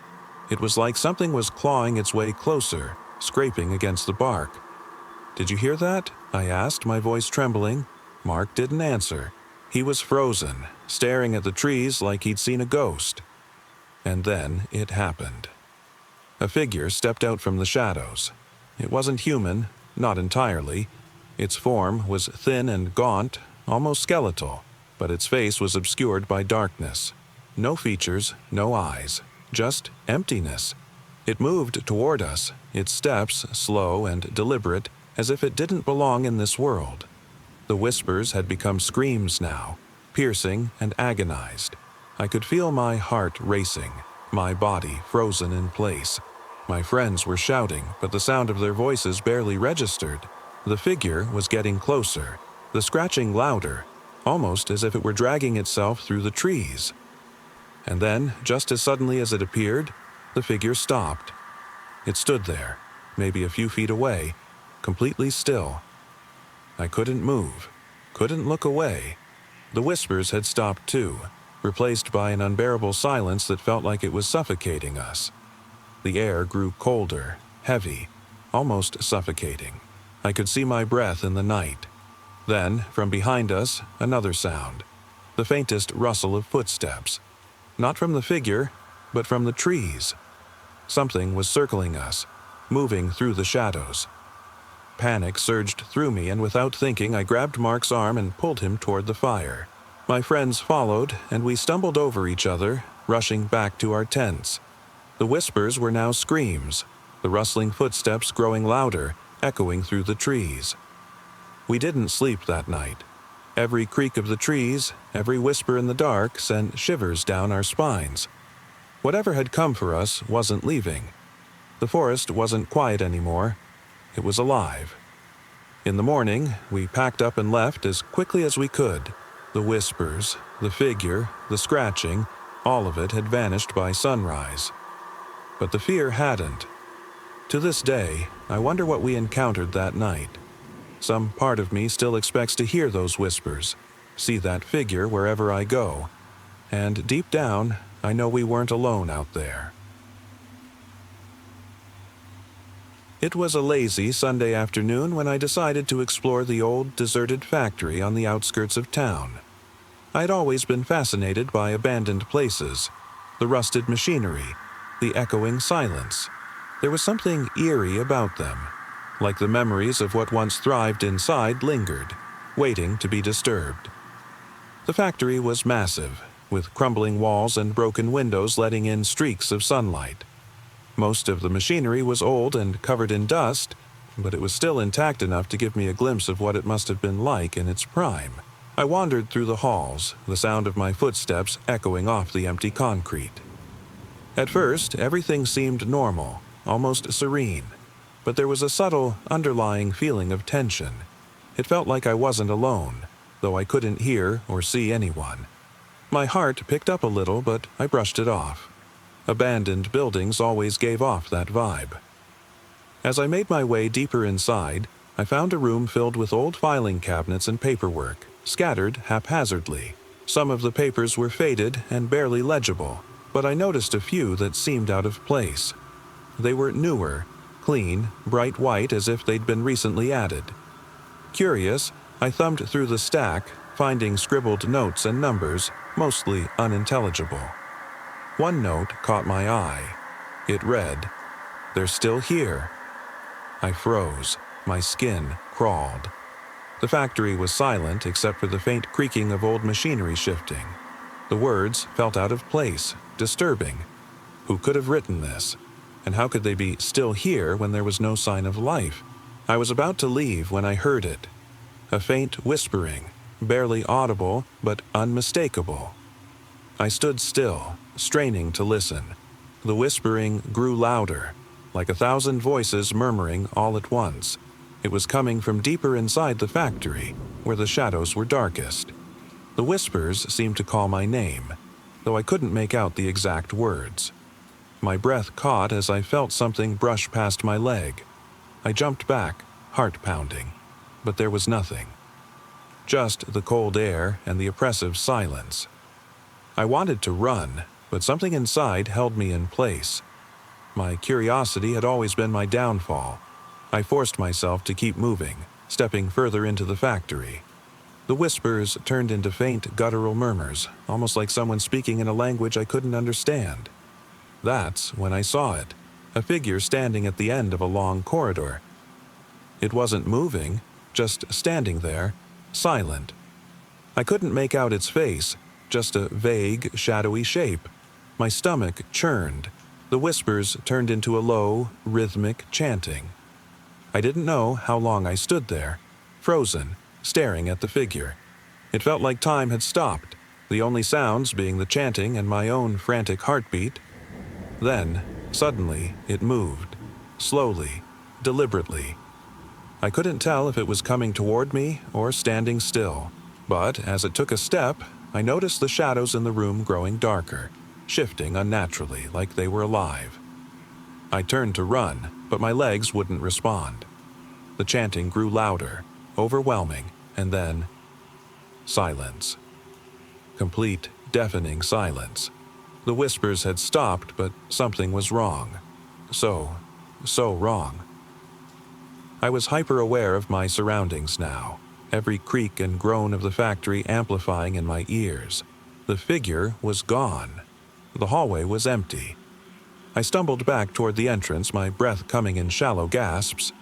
It was like something was clawing its way closer, scraping against the bark. "Did you hear that?" I asked, my voice trembling. Mark didn't answer. He was frozen, staring at the trees like he'd seen a ghost. And then it happened. A figure stepped out from the shadows. It wasn't human, not entirely. Its form was thin and gaunt, almost skeletal, but its face was obscured by darkness. No features, no eyes, just emptiness. It moved toward us, its steps slow and deliberate, as if it didn't belong in this world. The whispers had become screams now, piercing and agonized. I could feel my heart racing, my body frozen in place. My friends were shouting, but the sound of their voices barely registered. The figure was getting closer, the scratching louder, almost as if it were dragging itself through the trees. And then, just as suddenly as it appeared, the figure stopped. It stood there, maybe a few feet away, completely still. I couldn't move, couldn't look away. The whispers had stopped too, replaced by an unbearable silence that felt like it was suffocating us. The air grew colder, heavy, almost suffocating. I could see my breath in the night. Then, from behind us, another sound. The faintest rustle of footsteps. Not from the figure, but from the trees. Something was circling us, moving through the shadows. Panic surged through me, and without thinking, I grabbed Mark's arm and pulled him toward the fire. My friends followed, and we stumbled over each other, rushing back to our tents. The whispers were now screams, the rustling footsteps growing louder, echoing through the trees. We didn't sleep that night. Every creak of the trees, every whisper in the dark sent shivers down our spines. Whatever had come for us wasn't leaving. The forest wasn't quiet anymore. It was alive. In the morning, we packed up and left as quickly as we could. The whispers, the figure, the scratching, all of it had vanished by sunrise. But the fear hadn't. To this day, I wonder what we encountered that night. Some part of me still expects to hear those whispers, see that figure wherever I go, and deep down, I know we weren't alone out there. It was a lazy Sunday afternoon when I decided to explore the old, deserted factory on the outskirts of town. I'd always been fascinated by abandoned places, the rusted machinery, the echoing silence. There was something eerie about them, like the memories of what once thrived inside lingered, waiting to be disturbed. The factory was massive, with crumbling walls and broken windows letting in streaks of sunlight. Most of the machinery was old and covered in dust, but it was still intact enough to give me a glimpse of what it must have been like in its prime. I wandered through the halls, the sound of my footsteps echoing off the empty concrete. At first, everything seemed normal, almost serene, but there was a subtle, underlying feeling of tension. It felt like I wasn't alone, though I couldn't hear or see anyone. My heart picked up a little, but I brushed it off. Abandoned buildings always gave off that vibe. As I made my way deeper inside, I found a room filled with old filing cabinets and paperwork, scattered haphazardly. Some of the papers were faded and barely legible, but I noticed a few that seemed out of place. They were newer, clean, bright white as if they'd been recently added. Curious, I thumbed through the stack, finding scribbled notes and numbers, mostly unintelligible. One note caught my eye. It read, "They're still here." I froze. My skin crawled. The factory was silent except for the faint creaking of old machinery shifting. The words felt out of place, disturbing. Who could have written this? And how could they be still here when there was no sign of life? I was about to leave when I heard it. A faint whispering, barely audible but unmistakable. I stood still, straining to listen. The whispering grew louder, like 1,000 voices murmuring all at once. It was coming from deeper inside the factory, where the shadows were darkest. The whispers seemed to call my name, though I couldn't make out the exact words. My breath caught as I felt something brush past my leg. I jumped back, heart pounding, but there was nothing. Just the cold air and the oppressive silence. I wanted to run, but something inside held me in place. My curiosity had always been my downfall. I forced myself to keep moving, stepping further into the factory. The whispers turned into faint guttural murmurs, almost like someone speaking in a language I couldn't understand. That's when I saw it, a figure standing at the end of a long corridor. It wasn't moving, just standing there, silent. I couldn't make out its face, just a vague, shadowy shape. My stomach churned. The whispers turned into a low, rhythmic chanting. I didn't know how long I stood there, frozen, staring at the figure. It felt like time had stopped, the only sounds being the chanting and my own frantic heartbeat. Then, suddenly, it moved, slowly, deliberately. I couldn't tell if it was coming toward me or standing still, but as it took a step, I noticed the shadows in the room growing darker, shifting unnaturally like they were alive. I turned to run, but my legs wouldn't respond. The chanting grew louder, overwhelming, and then silence. Complete, deafening silence. The whispers had stopped, but something was wrong. So wrong. I was hyper-aware of my surroundings now, every creak and groan of the factory amplifying in my ears. The figure was gone. The hallway was empty. I stumbled back toward the entrance, my breath coming in shallow gasps.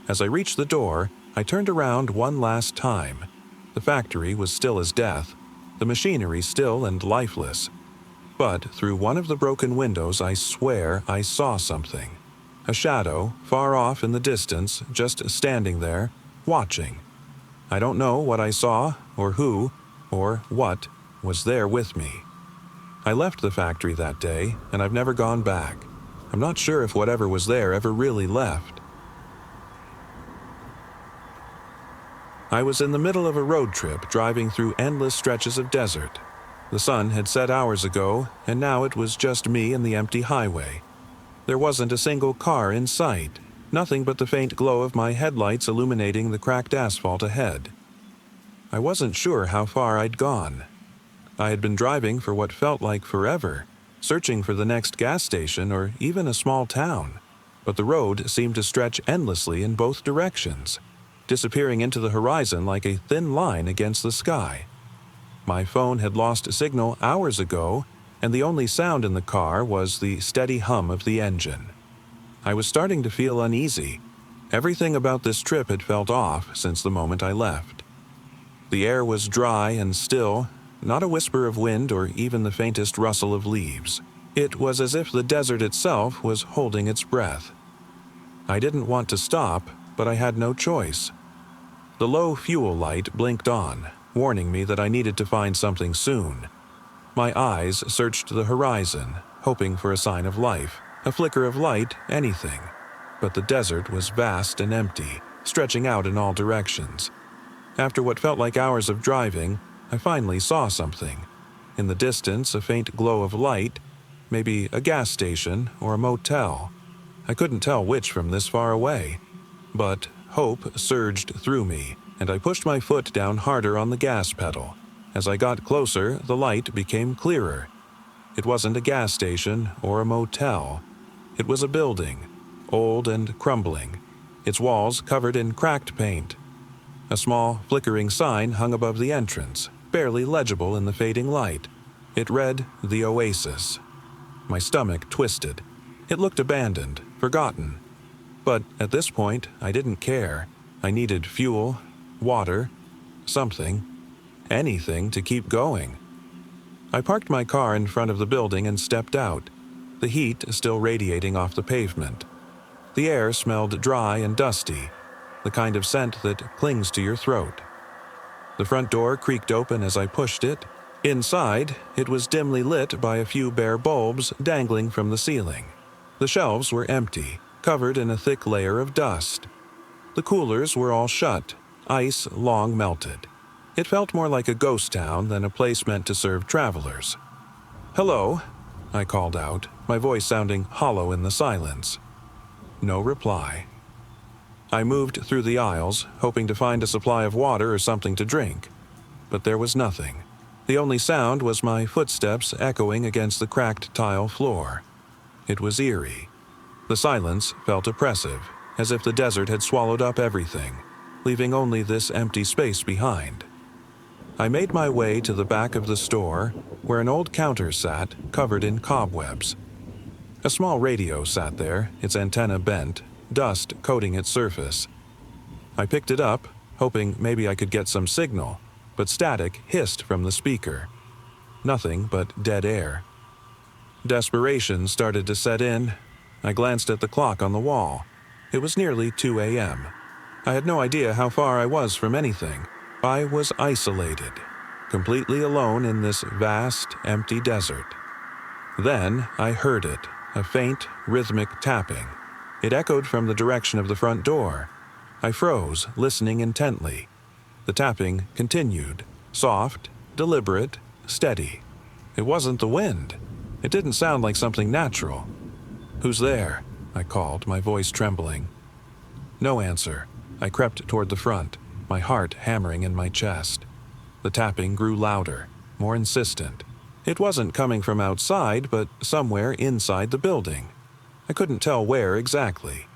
As I reached the door, I turned around one last time. The factory was still as death, the machinery still and lifeless. But through one of the broken windows, I swear I saw something. A shadow, far off in the distance, just standing there, watching. I don't know what I saw, or who, or what was there with me. I left the factory that day, and I've never gone back. I'm not sure if whatever was there ever really left. I was in the middle of a road trip driving through endless stretches of desert. The sun had set hours ago, and now it was just me and the empty highway. There wasn't a single car in sight, nothing but the faint glow of my headlights illuminating the cracked asphalt ahead. I wasn't sure how far I'd gone. I had been driving for what felt like forever, searching for the next gas station or even a small town, but the road seemed to stretch endlessly in both directions, disappearing into the horizon like a thin line against the sky. My phone had lost signal hours ago, and the only sound in the car was the steady hum of the engine. I was starting to feel uneasy. Everything about this trip had felt off since the moment I left. The air was dry and still, not a whisper of wind or even the faintest rustle of leaves. It was as if the desert itself was holding its breath. I didn't want to stop, but I had no choice. The low fuel light blinked on, warning me that I needed to find something soon. My eyes searched the horizon, hoping for a sign of life, a flicker of light, anything. But the desert was vast and empty, stretching out in all directions. After what felt like hours of driving, I finally saw something. In the distance, a faint glow of light, maybe a gas station or a motel. I couldn't tell which from this far away. But hope surged through me, and I pushed my foot down harder on the gas pedal. As I got closer, the light became clearer. It wasn't a gas station or a motel. It was a building, old and crumbling, its walls covered in cracked paint. A small, flickering sign hung above the entrance, barely legible in the fading light. It read, "The Oasis." My stomach twisted. It looked abandoned, forgotten. But at this point, I didn't care. I needed fuel, water, something, anything to keep going. I parked my car in front of the building and stepped out, the heat still radiating off the pavement. The air smelled dry and dusty, the kind of scent that clings to your throat. The front door creaked open as I pushed it. Inside, it was dimly lit by a few bare bulbs dangling from the ceiling. The shelves were empty, covered in a thick layer of dust. The coolers were all shut, ice long melted. It felt more like a ghost town than a place meant to serve travelers. "Hello," I called out, my voice sounding hollow in the silence. No reply. I moved through the aisles, hoping to find a supply of water or something to drink. But there was nothing. The only sound was my footsteps echoing against the cracked tile floor. It was eerie. The silence felt oppressive, as if the desert had swallowed up everything, leaving only this empty space behind. I made my way to the back of the store, where an old counter sat, covered in cobwebs. A small radio sat there, its antenna bent, dust coating its surface. I picked it up, hoping maybe I could get some signal, but static hissed from the speaker. Nothing but dead air. Desperation started to set in. I glanced at the clock on the wall. It was nearly 2 a.m. I had no idea how far I was from anything. I was isolated, completely alone in this vast, empty desert. Then I heard it, a faint, rhythmic tapping. It echoed from the direction of the front door. I froze, listening intently. The tapping continued, soft, deliberate, steady. It wasn't the wind. It didn't sound like something natural. "Who's there?" I called, my voice trembling. No answer. I crept toward the front, my heart hammering in my chest. The tapping grew louder, more insistent. It wasn't coming from outside, but somewhere inside the building. I couldn't tell where exactly.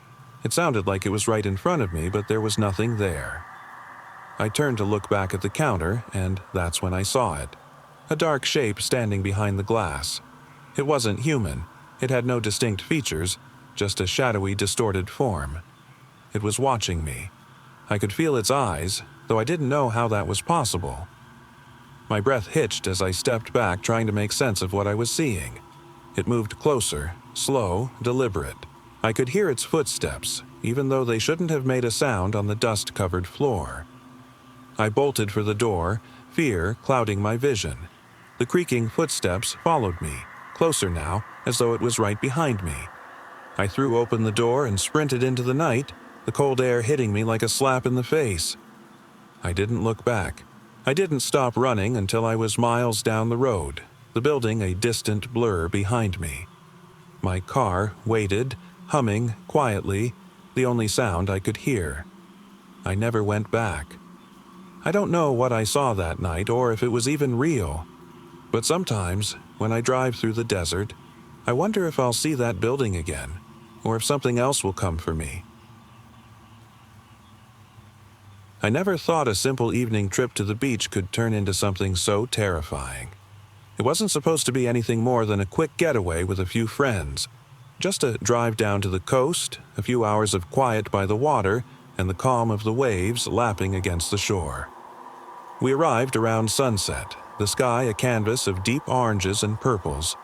It sounded like it was right in front of me, but there was nothing there. I turned to look back at the counter, and that's when I saw it. A dark shape standing behind the glass. It wasn't human. It had no distinct features, just a shadowy, distorted form. It was watching me. I could feel its eyes, though I didn't know how that was possible. My breath hitched as I stepped back, trying to make sense of what I was seeing. It moved closer, slow, deliberate. I could hear its footsteps, even though they shouldn't have made a sound on the dust-covered floor. I bolted for the door, fear clouding my vision. The creaking footsteps followed me, closer now, as though it was right behind me. I threw open the door and sprinted into the night, the cold air hitting me like a slap in the face. I didn't look back. I didn't stop running until I was miles down the road, the building a distant blur behind me. My car waited, humming quietly, the only sound I could hear. I never went back. I don't know what I saw that night or if it was even real, but sometimes, when I drive through the desert, I wonder if I'll see that building again, or if something else will come for me. I never thought a simple evening trip to the beach could turn into something so terrifying. It wasn't supposed to be anything more than a quick getaway with a few friends. Just a drive down to the coast, a few hours of quiet by the water, and the calm of the waves lapping against the shore. We arrived around sunset, the sky a canvas of deep oranges and purples.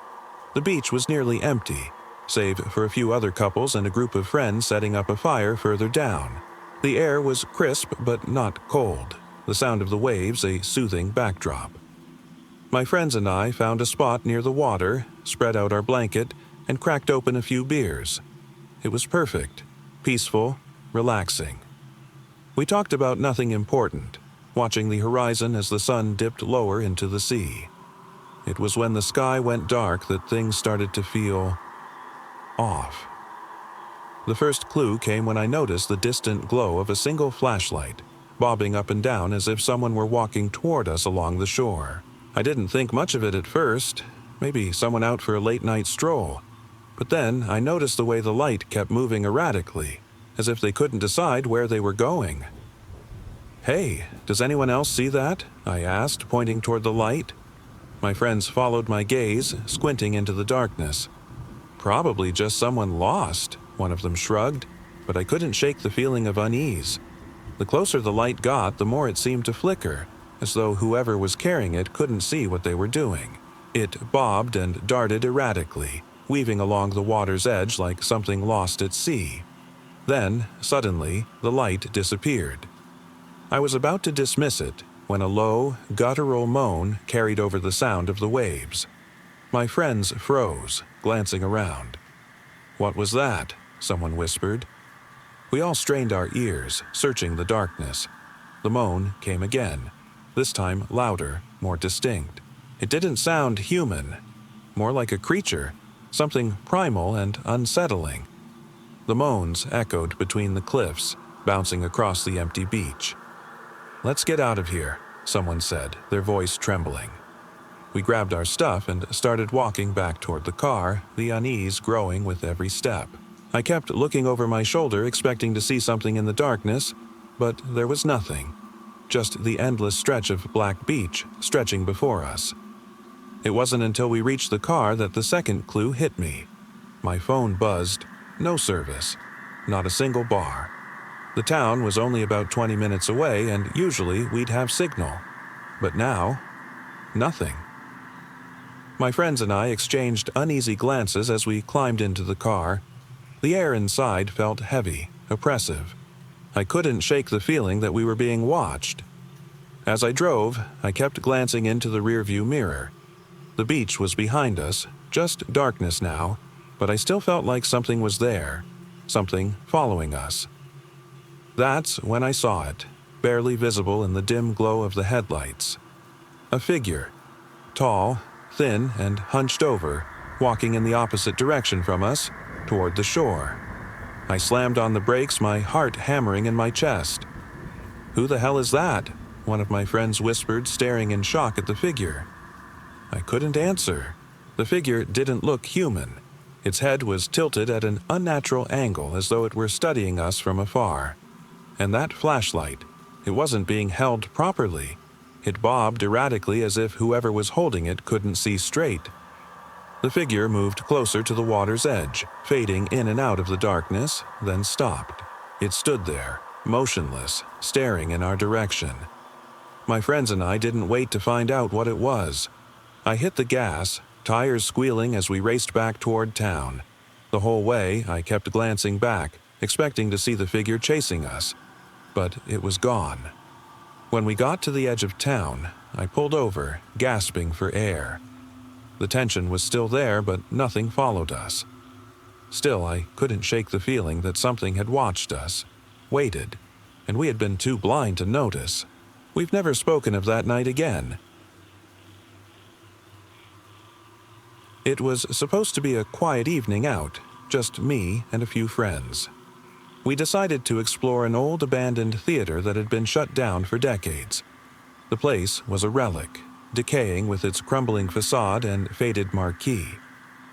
The beach was nearly empty, save for a few other couples and a group of friends setting up a fire further down. The air was crisp but not cold, the sound of the waves a soothing backdrop. My friends and I found a spot near the water, spread out our blanket, and cracked open a few beers. It was perfect, peaceful, relaxing. We talked about nothing important, watching the horizon as the sun dipped lower into the sea. It was when the sky went dark that things started to feel off. The first clue came when I noticed the distant glow of a single flashlight, bobbing up and down as if someone were walking toward us along the shore. I didn't think much of it at first, maybe someone out for a late-night stroll. But then I noticed the way the light kept moving erratically, as if they couldn't decide where they were going. "Hey, does anyone else see that?" I asked, pointing toward the light. My friends followed my gaze, squinting into the darkness. "Probably just someone lost," one of them shrugged, but I couldn't shake the feeling of unease. The closer the light got, the more it seemed to flicker, as though whoever was carrying it couldn't see what they were doing. It bobbed and darted erratically, weaving along the water's edge like something lost at sea. Then, suddenly, the light disappeared. I was about to dismiss it when a low, guttural moan carried over the sound of the waves. My friends froze, glancing around. "What was that?" someone whispered. We all strained our ears, searching the darkness. The moan came again, this time louder, more distinct. It didn't sound human, more like a creature, something primal and unsettling. The moans echoed between the cliffs, bouncing across the empty beach. "Let's get out of here," someone said, their voice trembling. We grabbed our stuff and started walking back toward the car, the unease growing with every step. I kept looking over my shoulder, expecting to see something in the darkness, but there was nothing. Just the endless stretch of black beach stretching before us. It wasn't until we reached the car that the second clue hit me. My phone buzzed. No service. Not a single bar. The town was only about 20 minutes away, and usually we'd have signal. But now, nothing. My friends and I exchanged uneasy glances as we climbed into the car. The air inside felt heavy, oppressive. I couldn't shake the feeling that we were being watched. As I drove, I kept glancing into the rearview mirror. The beach was behind us, just darkness now, but I still felt like something was there, something following us. That's when I saw it, barely visible in the dim glow of the headlights. A figure, tall, thin, and hunched over, walking in the opposite direction from us, toward the shore. I slammed on the brakes, my heart hammering in my chest. "Who the hell is that?" one of my friends whispered, staring in shock at the figure. I couldn't answer. The figure didn't look human. Its head was tilted at an unnatural angle, as though it were studying us from afar. And that flashlight, it wasn't being held properly. It bobbed erratically as if whoever was holding it couldn't see straight. The figure moved closer to the water's edge, fading in and out of the darkness, then stopped. It stood there, motionless, staring in our direction. My friends and I didn't wait to find out what it was. I hit the gas, tires squealing as we raced back toward town. The whole way, I kept glancing back, expecting to see the figure chasing us. But it was gone. When we got to the edge of town, I pulled over, gasping for air. The tension was still there, but nothing followed us. Still, I couldn't shake the feeling that something had watched us, waited, and we had been too blind to notice. We've never spoken of that night again. It was supposed to be a quiet evening out, just me and a few friends. We decided to explore an old abandoned theater that had been shut down for decades. The place was a relic, decaying with its crumbling facade and faded marquee.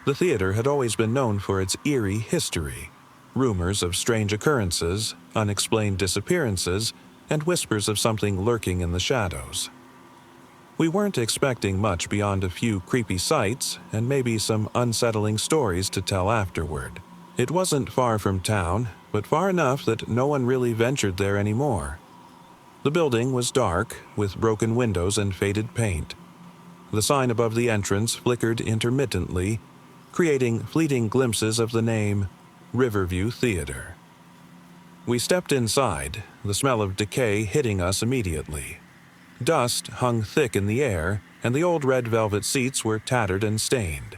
The theater had always been known for its eerie history, rumors of strange occurrences, unexplained disappearances, and whispers of something lurking in the shadows. We weren't expecting much beyond a few creepy sights and maybe some unsettling stories to tell afterward. It wasn't far from town, but far enough that no one really ventured there anymore. The building was dark, with broken windows and faded paint. The sign above the entrance flickered intermittently, creating fleeting glimpses of the name Riverview Theater. We stepped inside, the smell of decay hitting us immediately. Dust hung thick in the air, and the old red velvet seats were tattered and stained.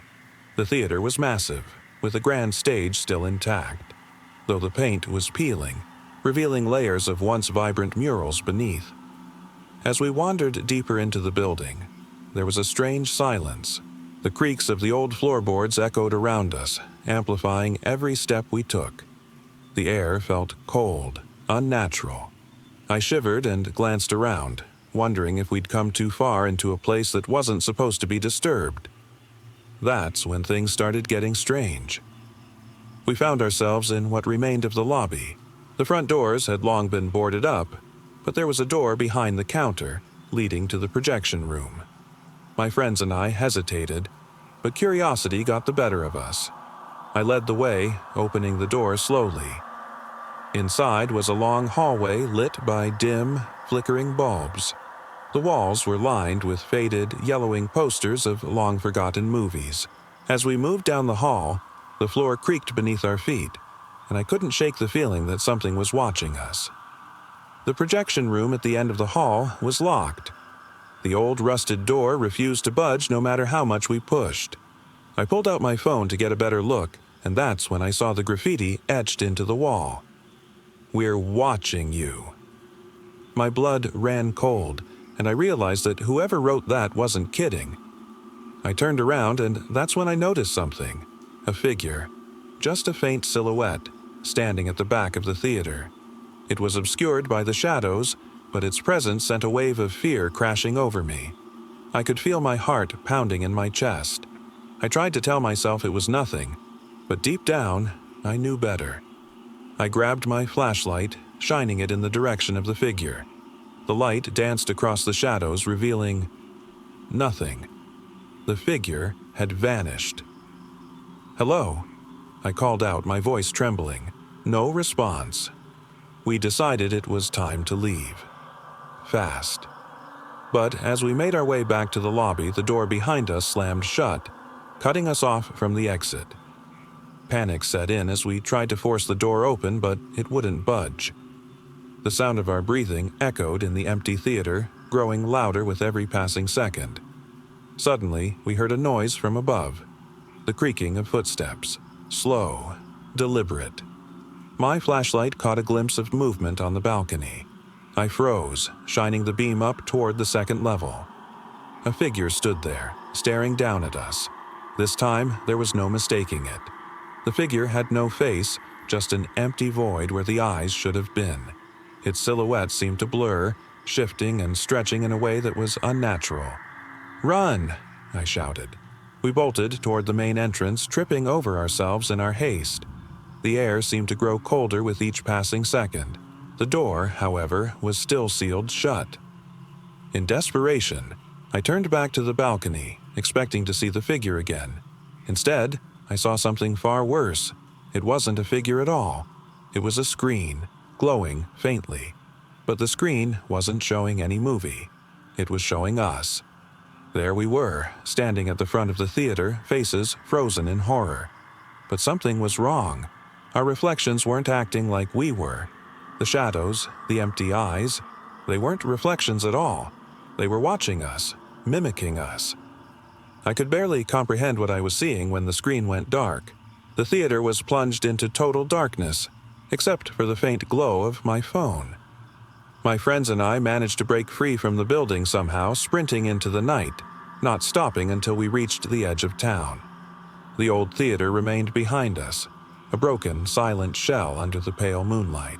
The theater was massive, with the grand stage still intact, though the paint was peeling, revealing layers of once vibrant murals beneath. As we wandered deeper into the building, there was a strange silence. The creaks of the old floorboards echoed around us, amplifying every step we took. The air felt cold, unnatural. I shivered and glanced around, wondering if we'd come too far into a place that wasn't supposed to be disturbed. That's when things started getting strange. We found ourselves in what remained of the lobby. The front doors had long been boarded up, but there was a door behind the counter, leading to the projection room. My friends and I hesitated, but curiosity got the better of us. I led the way, opening the door slowly. Inside was a long hallway lit by dim, flickering bulbs. The walls were lined with faded, yellowing posters of long-forgotten movies. As we moved down the hall, the floor creaked beneath our feet, and I couldn't shake the feeling that something was watching us. The projection room at the end of the hall was locked. The old rusted door refused to budge no matter how much we pushed. I pulled out my phone to get a better look, and that's when I saw the graffiti etched into the wall. "We're watching you." My blood ran cold, and I realized that whoever wrote that wasn't kidding. I turned around, and that's when I noticed something. A figure, just a faint silhouette, standing at the back of the theater. It was obscured by the shadows, but its presence sent a wave of fear crashing over me. I could feel my heart pounding in my chest. I tried to tell myself it was nothing, but deep down, I knew better. I grabbed my flashlight, shining it in the direction of the figure. The light danced across the shadows, revealing nothing. The figure had vanished. "Hello?" I called out, my voice trembling. No response. We decided it was time to leave. Fast. But as we made our way back to the lobby, the door behind us slammed shut, cutting us off from the exit. Panic set in as we tried to force the door open, but it wouldn't budge. The sound of our breathing echoed in the empty theater, growing louder with every passing second. Suddenly, we heard a noise from above. The creaking of footsteps. Slow, deliberate. My flashlight caught a glimpse of movement on the balcony. I froze, shining the beam up toward the second level. A figure stood there, staring down at us. This time, there was no mistaking it. The figure had no face, just an empty void where the eyes should have been. Its silhouette seemed to blur, shifting and stretching in a way that was unnatural. "Run!" I shouted. We bolted toward the main entrance, tripping over ourselves in our haste. The air seemed to grow colder with each passing second. The door, however, was still sealed shut. In desperation, I turned back to the balcony, expecting to see the figure again. Instead, I saw something far worse. It wasn't a figure at all. It was a screen, glowing faintly. But the screen wasn't showing any movie. It was showing us. There we were, standing at the front of the theater, faces frozen in horror. But something was wrong. Our reflections weren't acting like we were. The shadows, the empty eyes, they weren't reflections at all. They were watching us, mimicking us. I could barely comprehend what I was seeing when the screen went dark. The theater was plunged into total darkness, except for the faint glow of my phone. My friends and I managed to break free from the building somehow, sprinting into the night, not stopping until we reached the edge of town. The old theater remained behind us, a broken, silent shell under the pale moonlight.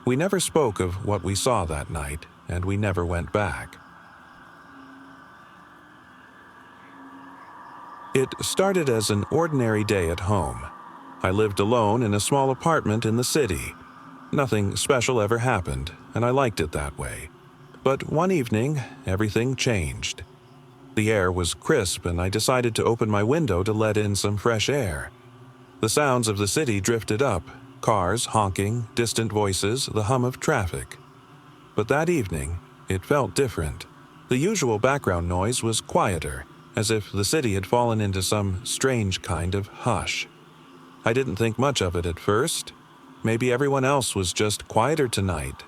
We never spoke of what we saw that night, and we never went back. It started as an ordinary day at home. I lived alone in a small apartment in the city. Nothing special ever happened, and I liked it that way. But one evening, everything changed. The air was crisp, and I decided to open my window to let in some fresh air. The sounds of the city drifted up, cars honking, distant voices, the hum of traffic. But that evening, it felt different. The usual background noise was quieter, as if the city had fallen into some strange kind of hush. I didn't think much of it at first. Maybe everyone else was just quieter tonight.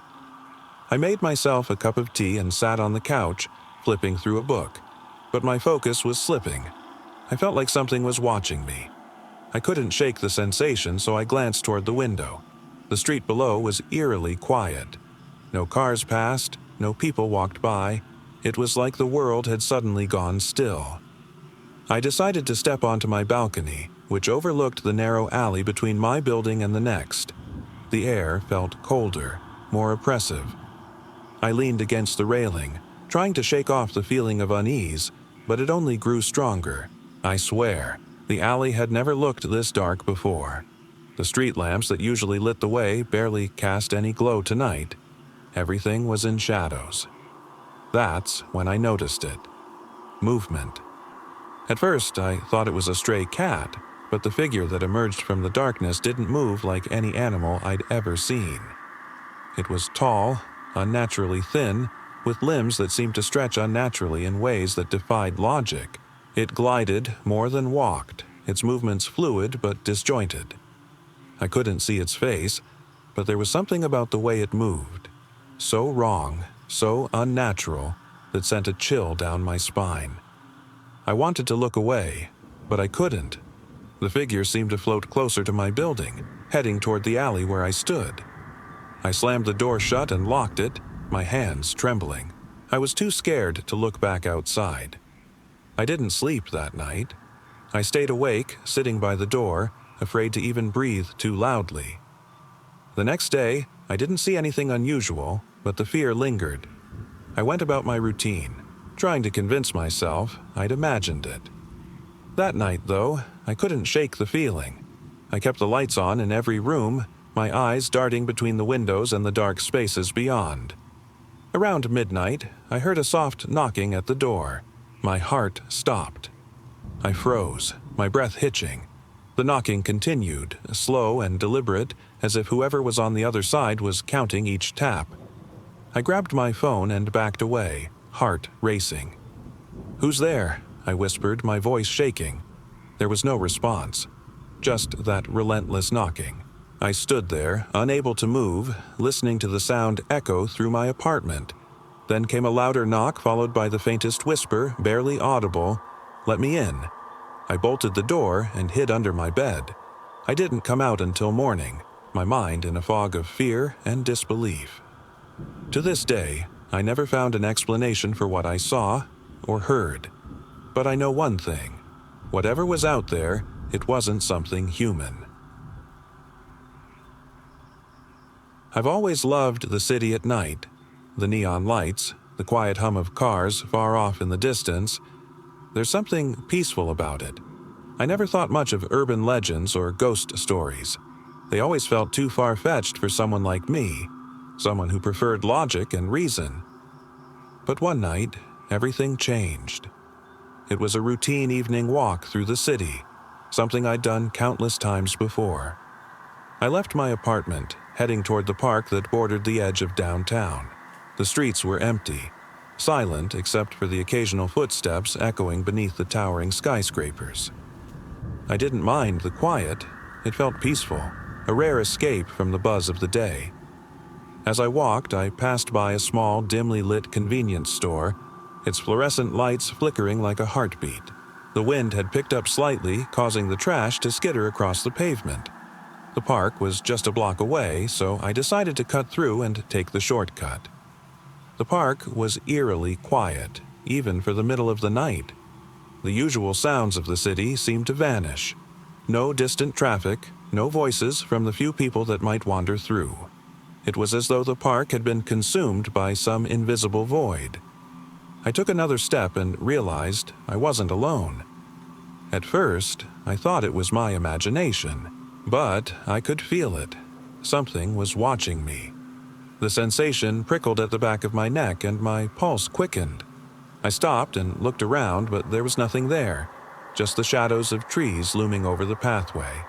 I made myself a cup of tea and sat on the couch, flipping through a book. But my focus was slipping. I felt like something was watching me. I couldn't shake the sensation, so I glanced toward the window. The street below was eerily quiet. No cars passed, no people walked by. It was like the world had suddenly gone still. I decided to step onto my balcony, which overlooked the narrow alley between my building and the next. The air felt colder, more oppressive. I leaned against the railing, trying to shake off the feeling of unease, but it only grew stronger. I swear, the alley had never looked this dark before. The street lamps that usually lit the way barely cast any glow tonight. Everything was in shadows. That's when I noticed it. Movement. At first, I thought it was a stray cat, but the figure that emerged from the darkness didn't move like any animal I'd ever seen. It was tall, unnaturally thin, with limbs that seemed to stretch unnaturally in ways that defied logic. It glided more than walked, its movements fluid but disjointed. I couldn't see its face, but there was something about the way it moved. So wrong, so unnatural, that sent a chill down my spine. I wanted to look away, but I couldn't. The figure seemed to float closer to my building, heading toward the alley where I stood. I slammed the door shut and locked it, my hands trembling. I was too scared to look back outside. I didn't sleep that night. I stayed awake, sitting by the door, afraid to even breathe too loudly. The next day, I didn't see anything unusual, but the fear lingered. I went about my routine, trying to convince myself I'd imagined it. That night, though, I couldn't shake the feeling. I kept the lights on in every room, my eyes darting between the windows and the dark spaces beyond. Around midnight, I heard a soft knocking at the door. My heart stopped. I froze, my breath hitching. The knocking continued, slow and deliberate, as if whoever was on the other side was counting each tap. I grabbed my phone and backed away, heart racing. "Who's there?" I whispered, my voice shaking. There was no response, just that relentless knocking. I stood there, unable to move, listening to the sound echo through my apartment. Then came a louder knock, followed by the faintest whisper, barely audible, "Let me in." I bolted the door and hid under my bed. I didn't come out until morning, my mind in a fog of fear and disbelief. To this day, I never found an explanation for what I saw or heard. But I know one thing. Whatever was out there, it wasn't something human. I've always loved the city at night. The neon lights, the quiet hum of cars far off in the distance. There's something peaceful about it. I never thought much of urban legends or ghost stories. They always felt too far-fetched for someone like me, someone who preferred logic and reason. But one night, everything changed. It was a routine evening walk through the city, something I'd done countless times before. I left my apartment, heading toward the park that bordered the edge of downtown. The streets were empty, silent except for the occasional footsteps echoing beneath the towering skyscrapers. I didn't mind the quiet. It felt peaceful, a rare escape from the buzz of the day. As I walked, I passed by a small, dimly lit convenience store, its fluorescent lights flickering like a heartbeat. The wind had picked up slightly, causing the trash to skitter across the pavement. The park was just a block away, so I decided to cut through and take the shortcut. The park was eerily quiet, even for the middle of the night. The usual sounds of the city seemed to vanish. No distant traffic, no voices from the few people that might wander through. It was as though the park had been consumed by some invisible void. I took another step and realized I wasn't alone. At first, I thought it was my imagination, but I could feel it. Something was watching me. The sensation prickled at the back of my neck and my pulse quickened. I stopped and looked around, but there was nothing there, just the shadows of trees looming over the pathway.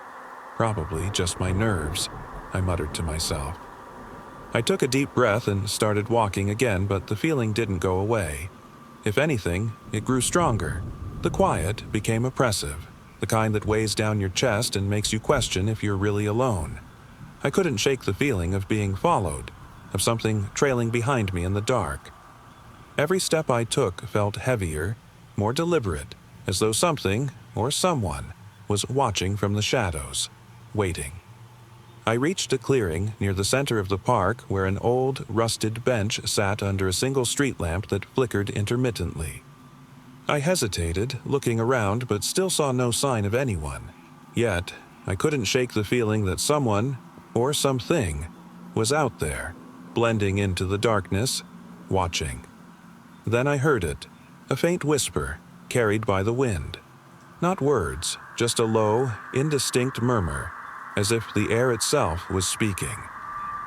Probably just my nerves, I muttered to myself. I took a deep breath and started walking again, but the feeling didn't go away. If anything, it grew stronger. The quiet became oppressive, the kind that weighs down your chest and makes you question if you're really alone. I couldn't shake the feeling of being followed, of something trailing behind me in the dark. Every step I took felt heavier, more deliberate, as though something, or someone, was watching from the shadows, waiting. I reached a clearing near the center of the park where an old, rusted bench sat under a single street lamp that flickered intermittently. I hesitated, looking around, but still saw no sign of anyone. Yet, I couldn't shake the feeling that someone, or something, was out there, blending into the darkness, watching. Then I heard it, a faint whisper, carried by the wind. Not words, just a low, indistinct murmur, as if the air itself was speaking.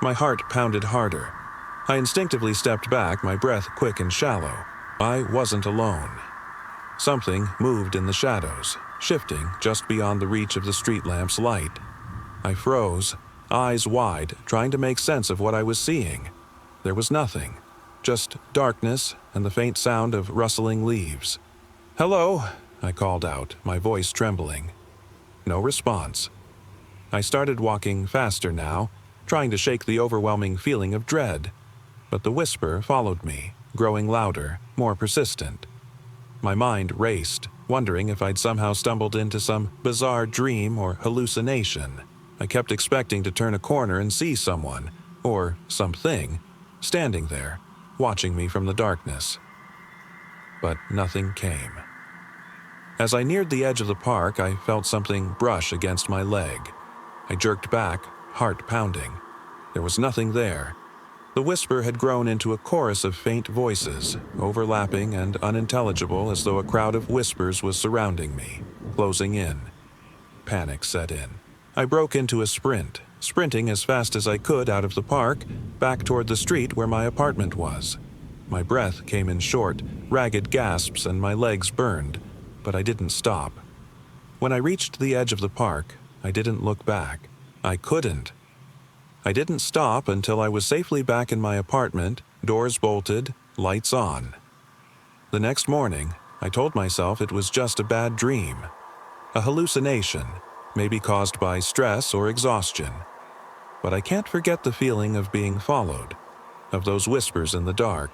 My heart pounded harder. I instinctively stepped back, my breath quick and shallow. I wasn't alone. Something moved in the shadows, shifting just beyond the reach of the street lamp's light. I froze, eyes wide, trying to make sense of what I was seeing. There was nothing, just darkness and the faint sound of rustling leaves. "Hello," I called out, my voice trembling. No response. I started walking faster now, trying to shake the overwhelming feeling of dread. But the whisper followed me, growing louder, more persistent. My mind raced, wondering if I'd somehow stumbled into some bizarre dream or hallucination. I kept expecting to turn a corner and see someone, or something, standing there, watching me from the darkness. But nothing came. As I neared the edge of the park, I felt something brush against my leg. I jerked back, heart pounding. There was nothing there. The whisper had grown into a chorus of faint voices, overlapping and unintelligible as though a crowd of whispers was surrounding me, closing in. Panic set in. I broke into a sprint, sprinting as fast as I could out of the park, back toward the street where my apartment was. My breath came in short, ragged gasps and my legs burned, but I didn't stop. When I reached the edge of the park, I didn't look back. I couldn't. I didn't stop until I was safely back in my apartment, doors bolted, lights on. The next morning, I told myself it was just a bad dream, a hallucination, maybe caused by stress or exhaustion. But I can't forget the feeling of being followed, of those whispers in the dark,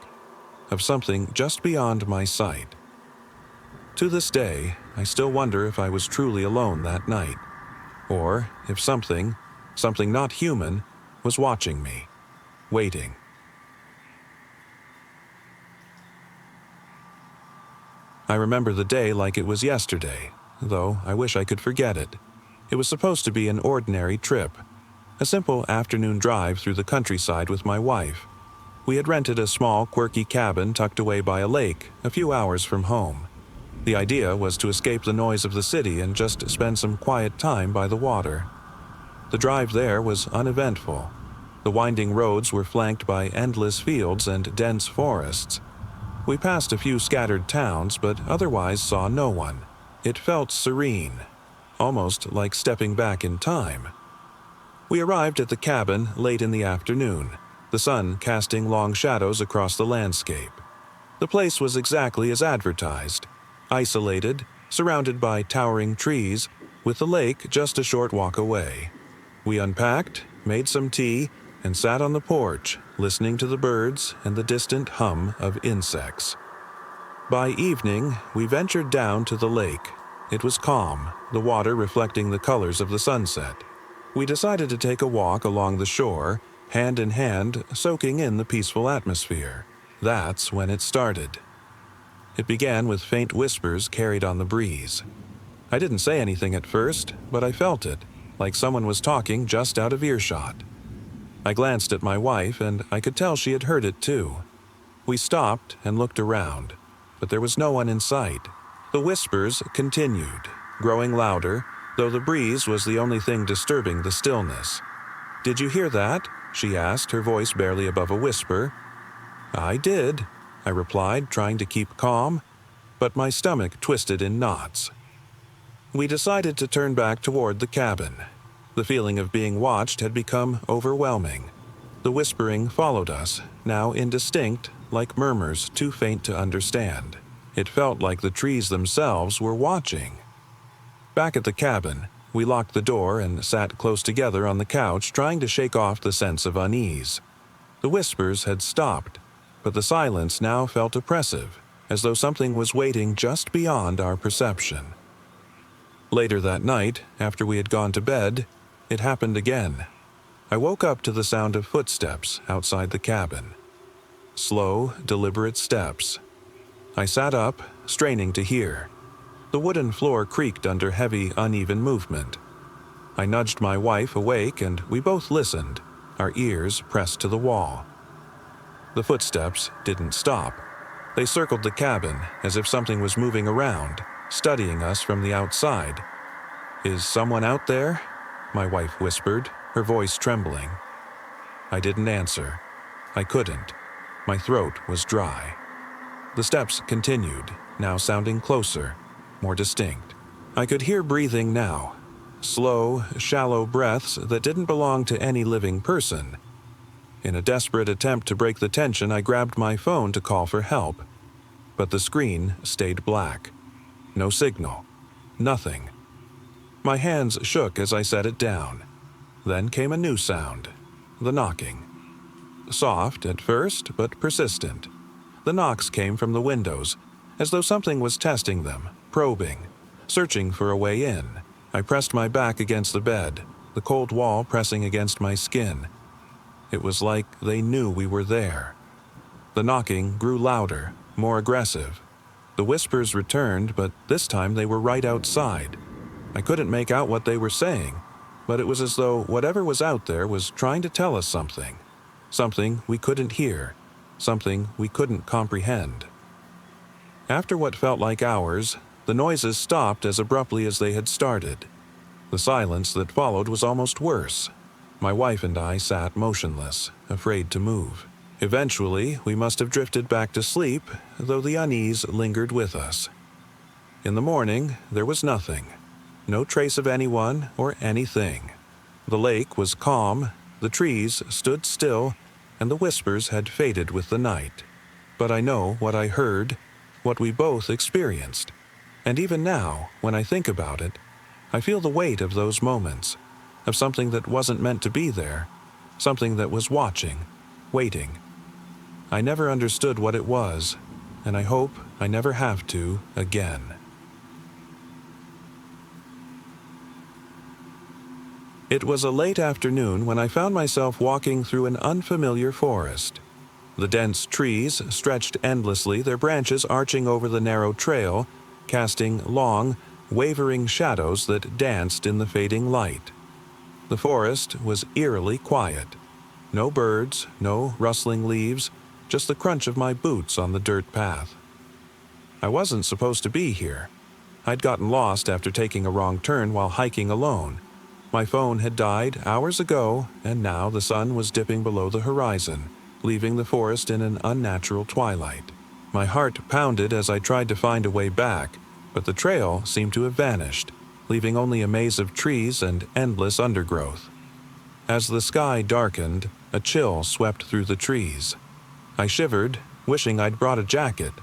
of something just beyond my sight. To this day, I still wonder if I was truly alone that night, or if something not human, was watching me, waiting. I remember the day like it was yesterday, though I wish I could forget it. It was supposed to be an ordinary trip, a simple afternoon drive through the countryside with my wife. We had rented a small, quirky cabin tucked away by a lake, a few hours from home. The idea was to escape the noise of the city and just spend some quiet time by the water. The drive there was uneventful. The winding roads were flanked by endless fields and dense forests. We passed a few scattered towns, but otherwise saw no one. It felt serene, almost like stepping back in time. We arrived at the cabin late in the afternoon, the sun casting long shadows across the landscape. The place was exactly as advertised, isolated, surrounded by towering trees, with the lake just a short walk away. We unpacked, made some tea, and sat on the porch, listening to the birds and the distant hum of insects. By evening, we ventured down to the lake. It was calm, the water reflecting the colors of the sunset. We decided to take a walk along the shore, hand in hand, soaking in the peaceful atmosphere. That's when it started. It began with faint whispers carried on the breeze. I didn't say anything at first, but I felt it, like someone was talking just out of earshot. I glanced at my wife, and I could tell she had heard it too. We stopped and looked around, but there was no one in sight. The whispers continued, growing louder, though the breeze was the only thing disturbing the stillness. "Did you hear that?" she asked, her voice barely above a whisper. "I did," I replied, trying to keep calm, but my stomach twisted in knots. We decided to turn back toward the cabin. The feeling of being watched had become overwhelming. The whispering followed us, now indistinct, like murmurs too faint to understand. It felt like the trees themselves were watching. Back at the cabin, we locked the door and sat close together on the couch, trying to shake off the sense of unease. The whispers had stopped, but the silence now felt oppressive, as though something was waiting just beyond our perception. Later that night, after we had gone to bed, it happened again. I woke up to the sound of footsteps outside the cabin. Slow, deliberate steps. I sat up, straining to hear. The wooden floor creaked under heavy, uneven movement. I nudged my wife awake, and we both listened, our ears pressed to the wall. The footsteps didn't stop. They circled the cabin as if something was moving around, studying us from the outside. "Is someone out there?" my wife whispered, her voice trembling. I didn't answer. I couldn't. My throat was dry. The steps continued, now sounding closer, more distinct. I could hear breathing now, slow, shallow breaths that didn't belong to any living person. In a desperate attempt to break the tension, I grabbed my phone to call for help. But the screen stayed black. No signal. Nothing. My hands shook as I set it down. Then came a new sound. The knocking. Soft at first, but persistent. The knocks came from the windows, as though something was testing them, probing, searching for a way in. I pressed my back against the bed, the cold wall pressing against my skin. It was like they knew we were there. The knocking grew louder, more aggressive. The whispers returned, but this time they were right outside. I couldn't make out what they were saying, but it was as though whatever was out there was trying to tell us something. Something we couldn't hear, something we couldn't comprehend. After what felt like hours, the noises stopped as abruptly as they had started. The silence that followed was almost worse. My wife and I sat motionless, afraid to move. Eventually, we must have drifted back to sleep, though the unease lingered with us. In the morning, there was nothing. No trace of anyone or anything. The lake was calm, the trees stood still, and the whispers had faded with the night. But I know what I heard, what we both experienced. And even now, when I think about it, I feel the weight of those moments, of something that wasn't meant to be there, something that was watching, waiting. I never understood what it was, and I hope I never have to again. It was a late afternoon when I found myself walking through an unfamiliar forest. The dense trees stretched endlessly, their branches arching over the narrow trail, casting long, wavering shadows that danced in the fading light. The forest was eerily quiet. No birds, no rustling leaves, just the crunch of my boots on the dirt path. I wasn't supposed to be here. I'd gotten lost after taking a wrong turn while hiking alone. My phone had died hours ago, and now the sun was dipping below the horizon, leaving the forest in an unnatural twilight. My heart pounded as I tried to find a way back, but the trail seemed to have vanished, leaving only a maze of trees and endless undergrowth. As the sky darkened, a chill swept through the trees. I shivered, wishing I'd brought a jacket.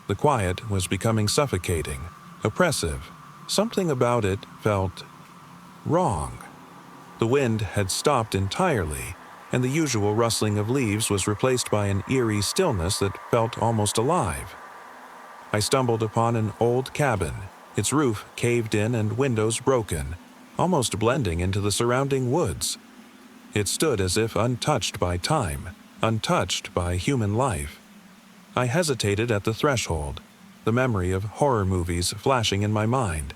The quiet was becoming suffocating, oppressive. Something about it felt wrong. The wind had stopped entirely, and the usual rustling of leaves was replaced by an eerie stillness that felt almost alive. I stumbled upon an old cabin, its roof caved in and windows broken. almost blending into the surrounding woods. It stood as if untouched by time, untouched by human life. I hesitated at the threshold, the memory of horror movies flashing in my mind.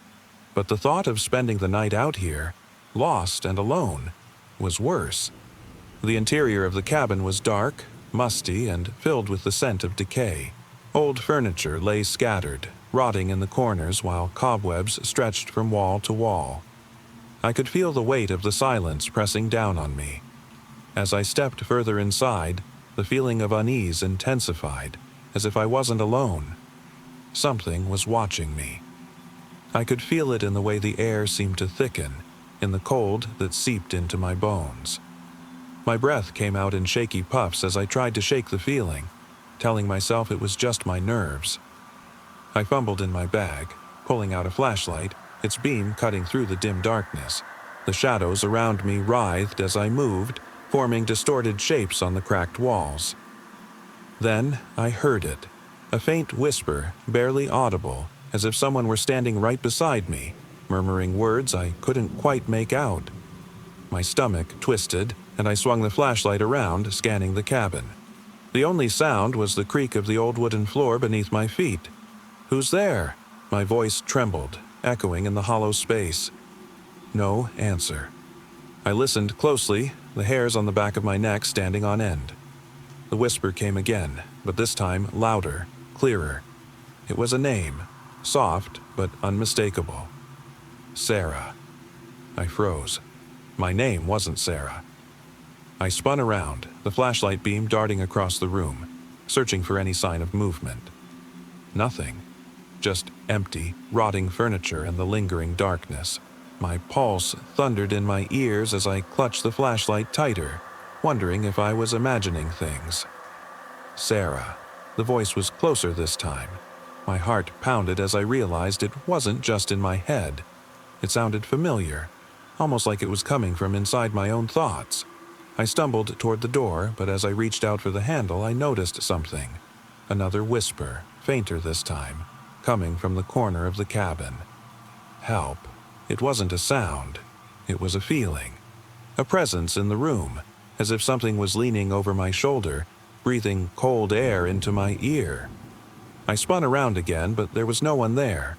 But the thought of spending the night out here, lost and alone, was worse. The interior of the cabin was dark, musty, and filled with the scent of decay. Old furniture lay scattered, rotting in the corners while cobwebs stretched from wall to wall. I could feel the weight of the silence pressing down on me. As I stepped further inside, the feeling of unease intensified, as if I wasn't alone. Something was watching me. I could feel it in the way the air seemed to thicken, in the cold that seeped into my bones. My breath came out in shaky puffs as I tried to shake the feeling, telling myself it was just my nerves. I fumbled in my bag, pulling out a flashlight, its beam cutting through the dim darkness. The shadows around me writhed as I moved, forming distorted shapes on the cracked walls. Then I heard it, a faint whisper, barely audible, as if someone were standing right beside me, murmuring words I couldn't quite make out. My stomach twisted, and I swung the flashlight around, scanning the cabin. The only sound was the creak of the old wooden floor beneath my feet. "Who's there?" My voice trembled, echoing in the hollow space. No answer. I listened closely, the hairs on the back of my neck standing on end. The whisper came again, but this time louder, clearer. It was a name, soft but unmistakable. Sarah. I froze. My name wasn't Sarah. I spun around, the flashlight beam darting across the room, searching for any sign of movement. Nothing. Just empty, rotting furniture and the lingering darkness. My pulse thundered in my ears as I clutched the flashlight tighter, wondering if I was imagining things. Sarah. The voice was closer this time. My heart pounded as I realized it wasn't just in my head. It sounded familiar, almost like it was coming from inside my own thoughts. I stumbled toward the door, but as I reached out for the handle, I noticed something. Another whisper, fainter this time, coming from the corner of the cabin. Help. It wasn't a sound. It was a feeling. A presence in the room, as if something was leaning over my shoulder, breathing cold air into my ear. I spun around again, but there was no one there.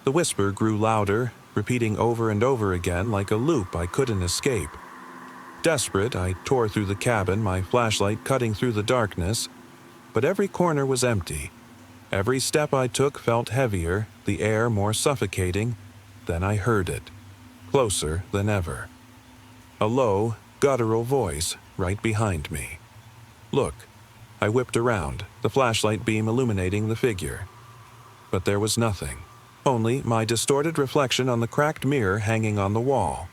The whisper grew louder, repeating over and over again like a loop I couldn't escape. Desperate, I tore through the cabin, my flashlight cutting through the darkness, but every corner was empty. Every step I took felt heavier, the air more suffocating. Then I heard it, closer than ever. A low, guttural voice right behind me. Look. I whipped around, the flashlight beam illuminating the figure. But there was nothing, only my distorted reflection on the cracked mirror hanging on the wall.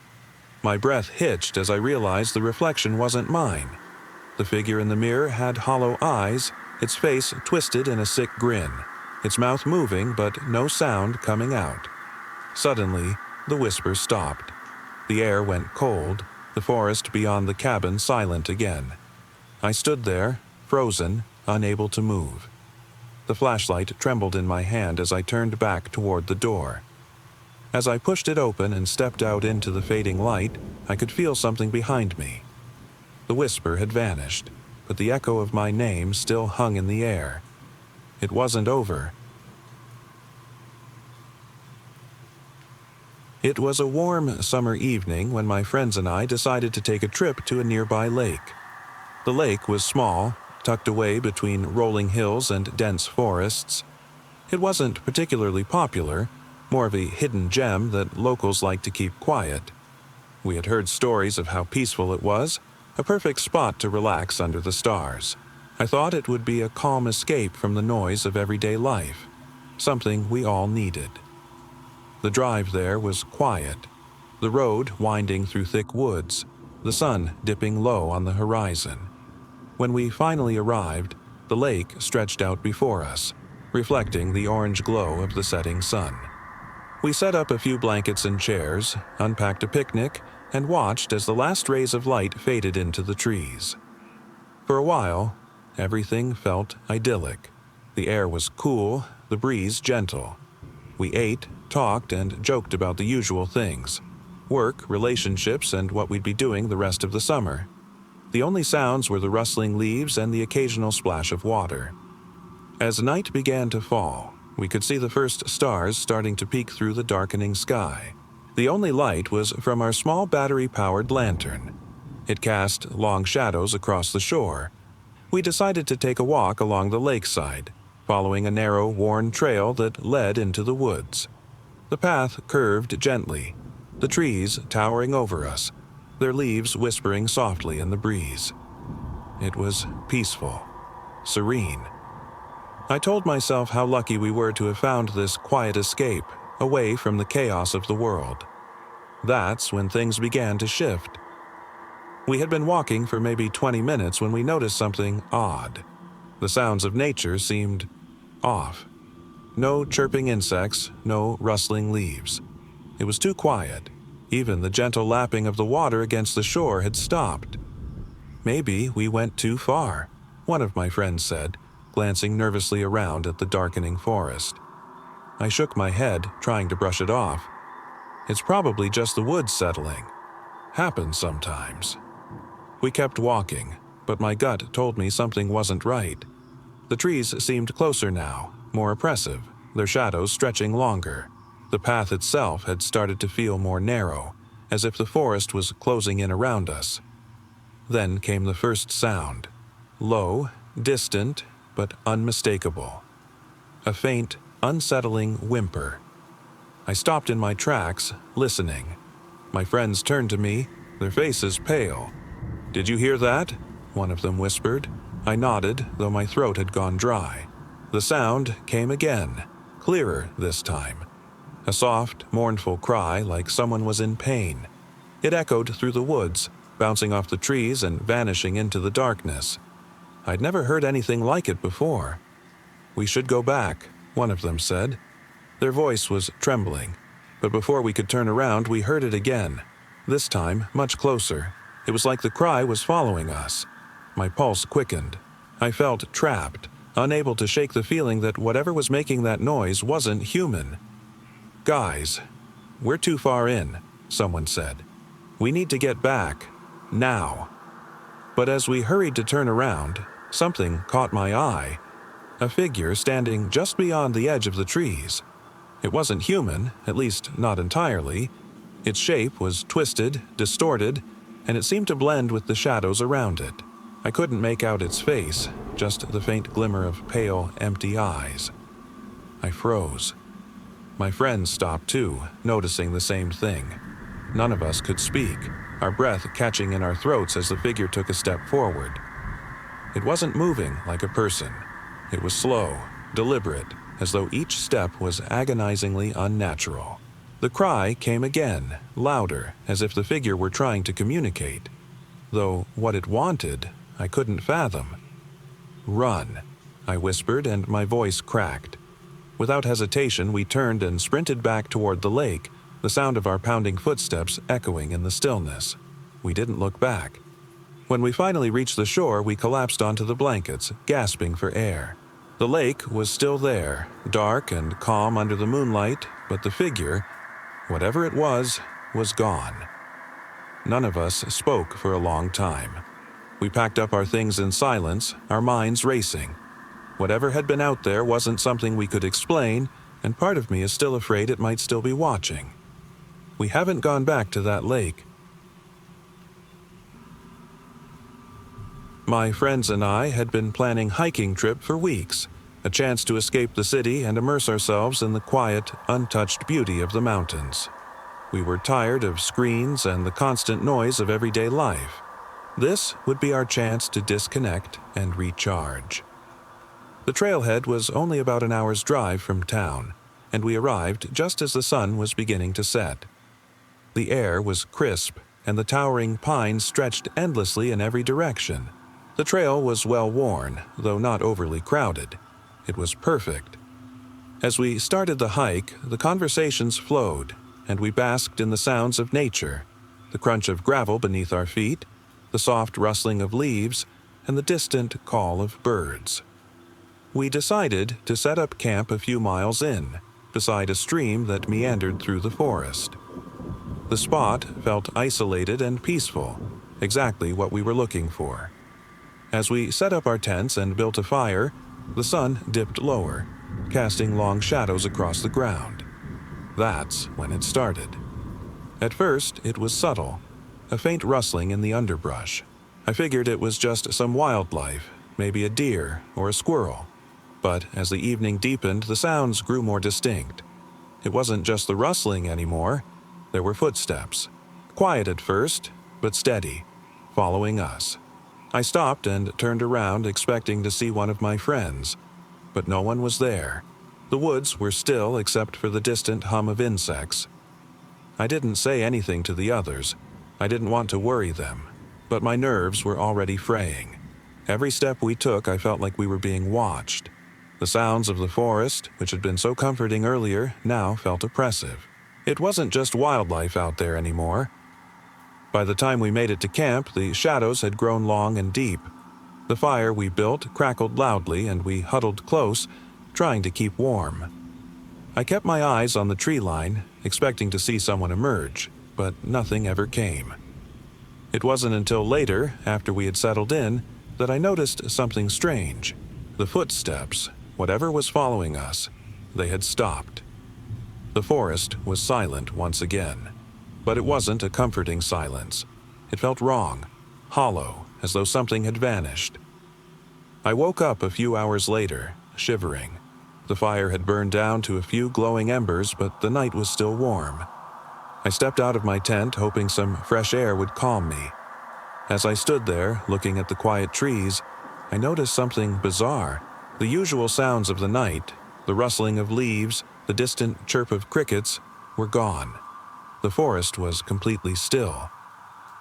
My breath hitched as I realized the reflection wasn't mine. The figure in the mirror had hollow eyes, its face twisted in a sick grin, its mouth moving but no sound coming out. Suddenly, the whisper stopped. The air went cold, the forest beyond the cabin silent again. I stood there, frozen, unable to move. The flashlight trembled in my hand as I turned back toward the door. As I pushed it open and stepped out into the fading light, I could feel something behind me. The whisper had vanished, but the echo of my name still hung in the air. It wasn't over. It was a warm summer evening when my friends and I decided to take a trip to a nearby lake. The lake was small, tucked away between rolling hills and dense forests. It wasn't particularly popular, more of a hidden gem that locals like to keep quiet. We had heard stories of how peaceful it was, a perfect spot to relax under the stars. I thought it would be a calm escape from the noise of everyday life, something we all needed. The drive there was quiet, the road winding through thick woods, the sun dipping low on the horizon. When we finally arrived, the lake stretched out before us, reflecting the orange glow of the setting sun. We set up a few blankets and chairs, unpacked a picnic, and watched as the last rays of light faded into the trees. For a while, everything felt idyllic. The air was cool, the breeze gentle. We ate, talked, and joked about the usual things. work, relationships, and what we'd be doing the rest of the summer. The only sounds were the rustling leaves and the occasional splash of water. As night began to fall, we could see the first stars starting to peek through the darkening sky. The only light was from our small battery-powered lantern. It cast long shadows across the shore. We decided to take a walk along the lakeside, following a narrow, worn trail that led into the woods. The path curved gently, the trees towering over us, their leaves whispering softly in the breeze. It was peaceful, serene. I told myself how lucky we were to have found this quiet escape, away from the chaos of the world. That's when things began to shift. We had been walking for maybe 20 minutes when we noticed something odd. The sounds of nature seemed off. No chirping insects, no rustling leaves. It was too quiet. Even the gentle lapping of the water against the shore had stopped. Maybe we went too far, one of my friends said, glancing nervously around at the darkening forest. I shook my head, trying to brush it off. It's probably just the woods settling. Happens sometimes. We kept walking, but my gut told me something wasn't right. The trees seemed closer now, more oppressive, their shadows stretching longer. The path itself had started to feel more narrow, as if the forest was closing in around us. Then came the first sound. Low, distant, but unmistakable. A faint, unsettling whimper. I stopped in my tracks, listening. My friends turned to me, their faces pale. "Did you hear that?" one of them whispered. I nodded, though my throat had gone dry. The sound came again, clearer this time. A soft, mournful cry like someone was in pain. It echoed through the woods, bouncing off the trees and vanishing into the darkness. I'd never heard anything like it before. "We should go back," one of them said. Their voice was trembling, but before we could turn around, we heard it again. This time, much closer. It was like the cry was following us. My pulse quickened. I felt trapped, unable to shake the feeling that whatever was making that noise wasn't human. "Guys, we're too far in," someone said. "We need to get back. Now." But as we hurried to turn around, something caught my eye. A figure standing just beyond the edge of the trees. It wasn't human, at least not entirely. Its shape was twisted, distorted, and it seemed to blend with the shadows around it. I couldn't make out its face, just the faint glimmer of pale, empty eyes. I froze. My friends stopped too, noticing the same thing. None of us could speak, our breath catching in our throats as the figure took a step forward. It wasn't moving like a person. It was slow, deliberate, as though each step was agonizingly unnatural. The cry came again, louder, as if the figure were trying to communicate. Though what it wanted, I couldn't fathom. "Run," I whispered, and my voice cracked. Without hesitation, we turned and sprinted back toward the lake, the sound of our pounding footsteps echoing in the stillness. We didn't look back. When we finally reached the shore, we collapsed onto the blankets, gasping for air. The lake was still there, dark and calm under the moonlight, but the figure, whatever it was gone. None of us spoke for a long time. We packed up our things in silence, our minds racing. Whatever had been out there wasn't something we could explain, and part of me is still afraid it might still be watching. We haven't gone back to that lake. My friends and I had been planning a hiking trip for weeks, a chance to escape the city and immerse ourselves in the quiet, untouched beauty of the mountains. We were tired of screens and the constant noise of everyday life. This would be our chance to disconnect and recharge. The trailhead was only about an hour's drive from town, and we arrived just as the sun was beginning to set. The air was crisp, and the towering pines stretched endlessly in every direction. The trail was well worn, though not overly crowded. It was perfect. As we started the hike, the conversations flowed, and we basked in the sounds of nature, the crunch of gravel beneath our feet, the soft rustling of leaves, and the distant call of birds. We decided to set up camp a few miles in, beside a stream that meandered through the forest. The spot felt isolated and peaceful, exactly what we were looking for. As we set up our tents and built a fire, the sun dipped lower, casting long shadows across the ground. That's when it started. At first, it was subtle, a faint rustling in the underbrush. I figured it was just some wildlife, maybe a deer or a squirrel. But as the evening deepened, the sounds grew more distinct. It wasn't just the rustling anymore. There were footsteps. Quiet at first, but steady, following us. I stopped and turned around, expecting to see one of my friends, but no one was there. The woods were still except for the distant hum of insects. I didn't say anything to the others. I didn't want to worry them, but my nerves were already fraying. Every step we took, I felt like we were being watched. The sounds of the forest, which had been so comforting earlier, now felt oppressive. It wasn't just wildlife out there anymore. By the time we made it to camp, the shadows had grown long and deep. The fire we built crackled loudly, and we huddled close, trying to keep warm. I kept my eyes on the tree line, expecting to see someone emerge, but nothing ever came. It wasn't until later, after we had settled in, that I noticed something strange. The footsteps, whatever was following us, they had stopped. The forest was silent once again. But it wasn't a comforting silence. It felt wrong, hollow, as though something had vanished. I woke up a few hours later, shivering. The fire had burned down to a few glowing embers, but the night was still warm. I stepped out of my tent, hoping some fresh air would calm me. As I stood there, looking at the quiet trees, I noticed something bizarre. The usual sounds of the night, the rustling of leaves, the distant chirp of crickets, were gone. The forest was completely still.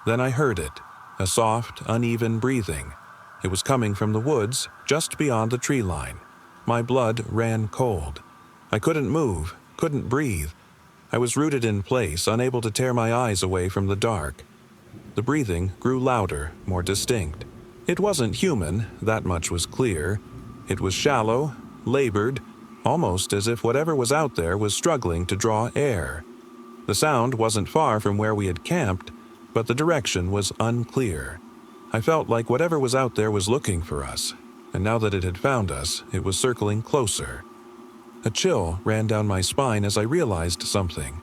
Then I heard it, a soft, uneven breathing. It was coming from the woods, just beyond the tree line. My blood ran cold. I couldn't move, couldn't breathe. I was rooted in place, unable to tear my eyes away from the dark. The breathing grew louder, more distinct. It wasn't human, that much was clear. It was shallow, labored, almost as if whatever was out there was struggling to draw air. The sound wasn't far from where we had camped, but the direction was unclear. I felt like whatever was out there was looking for us, and now that it had found us, it was circling closer. A chill ran down my spine as I realized something.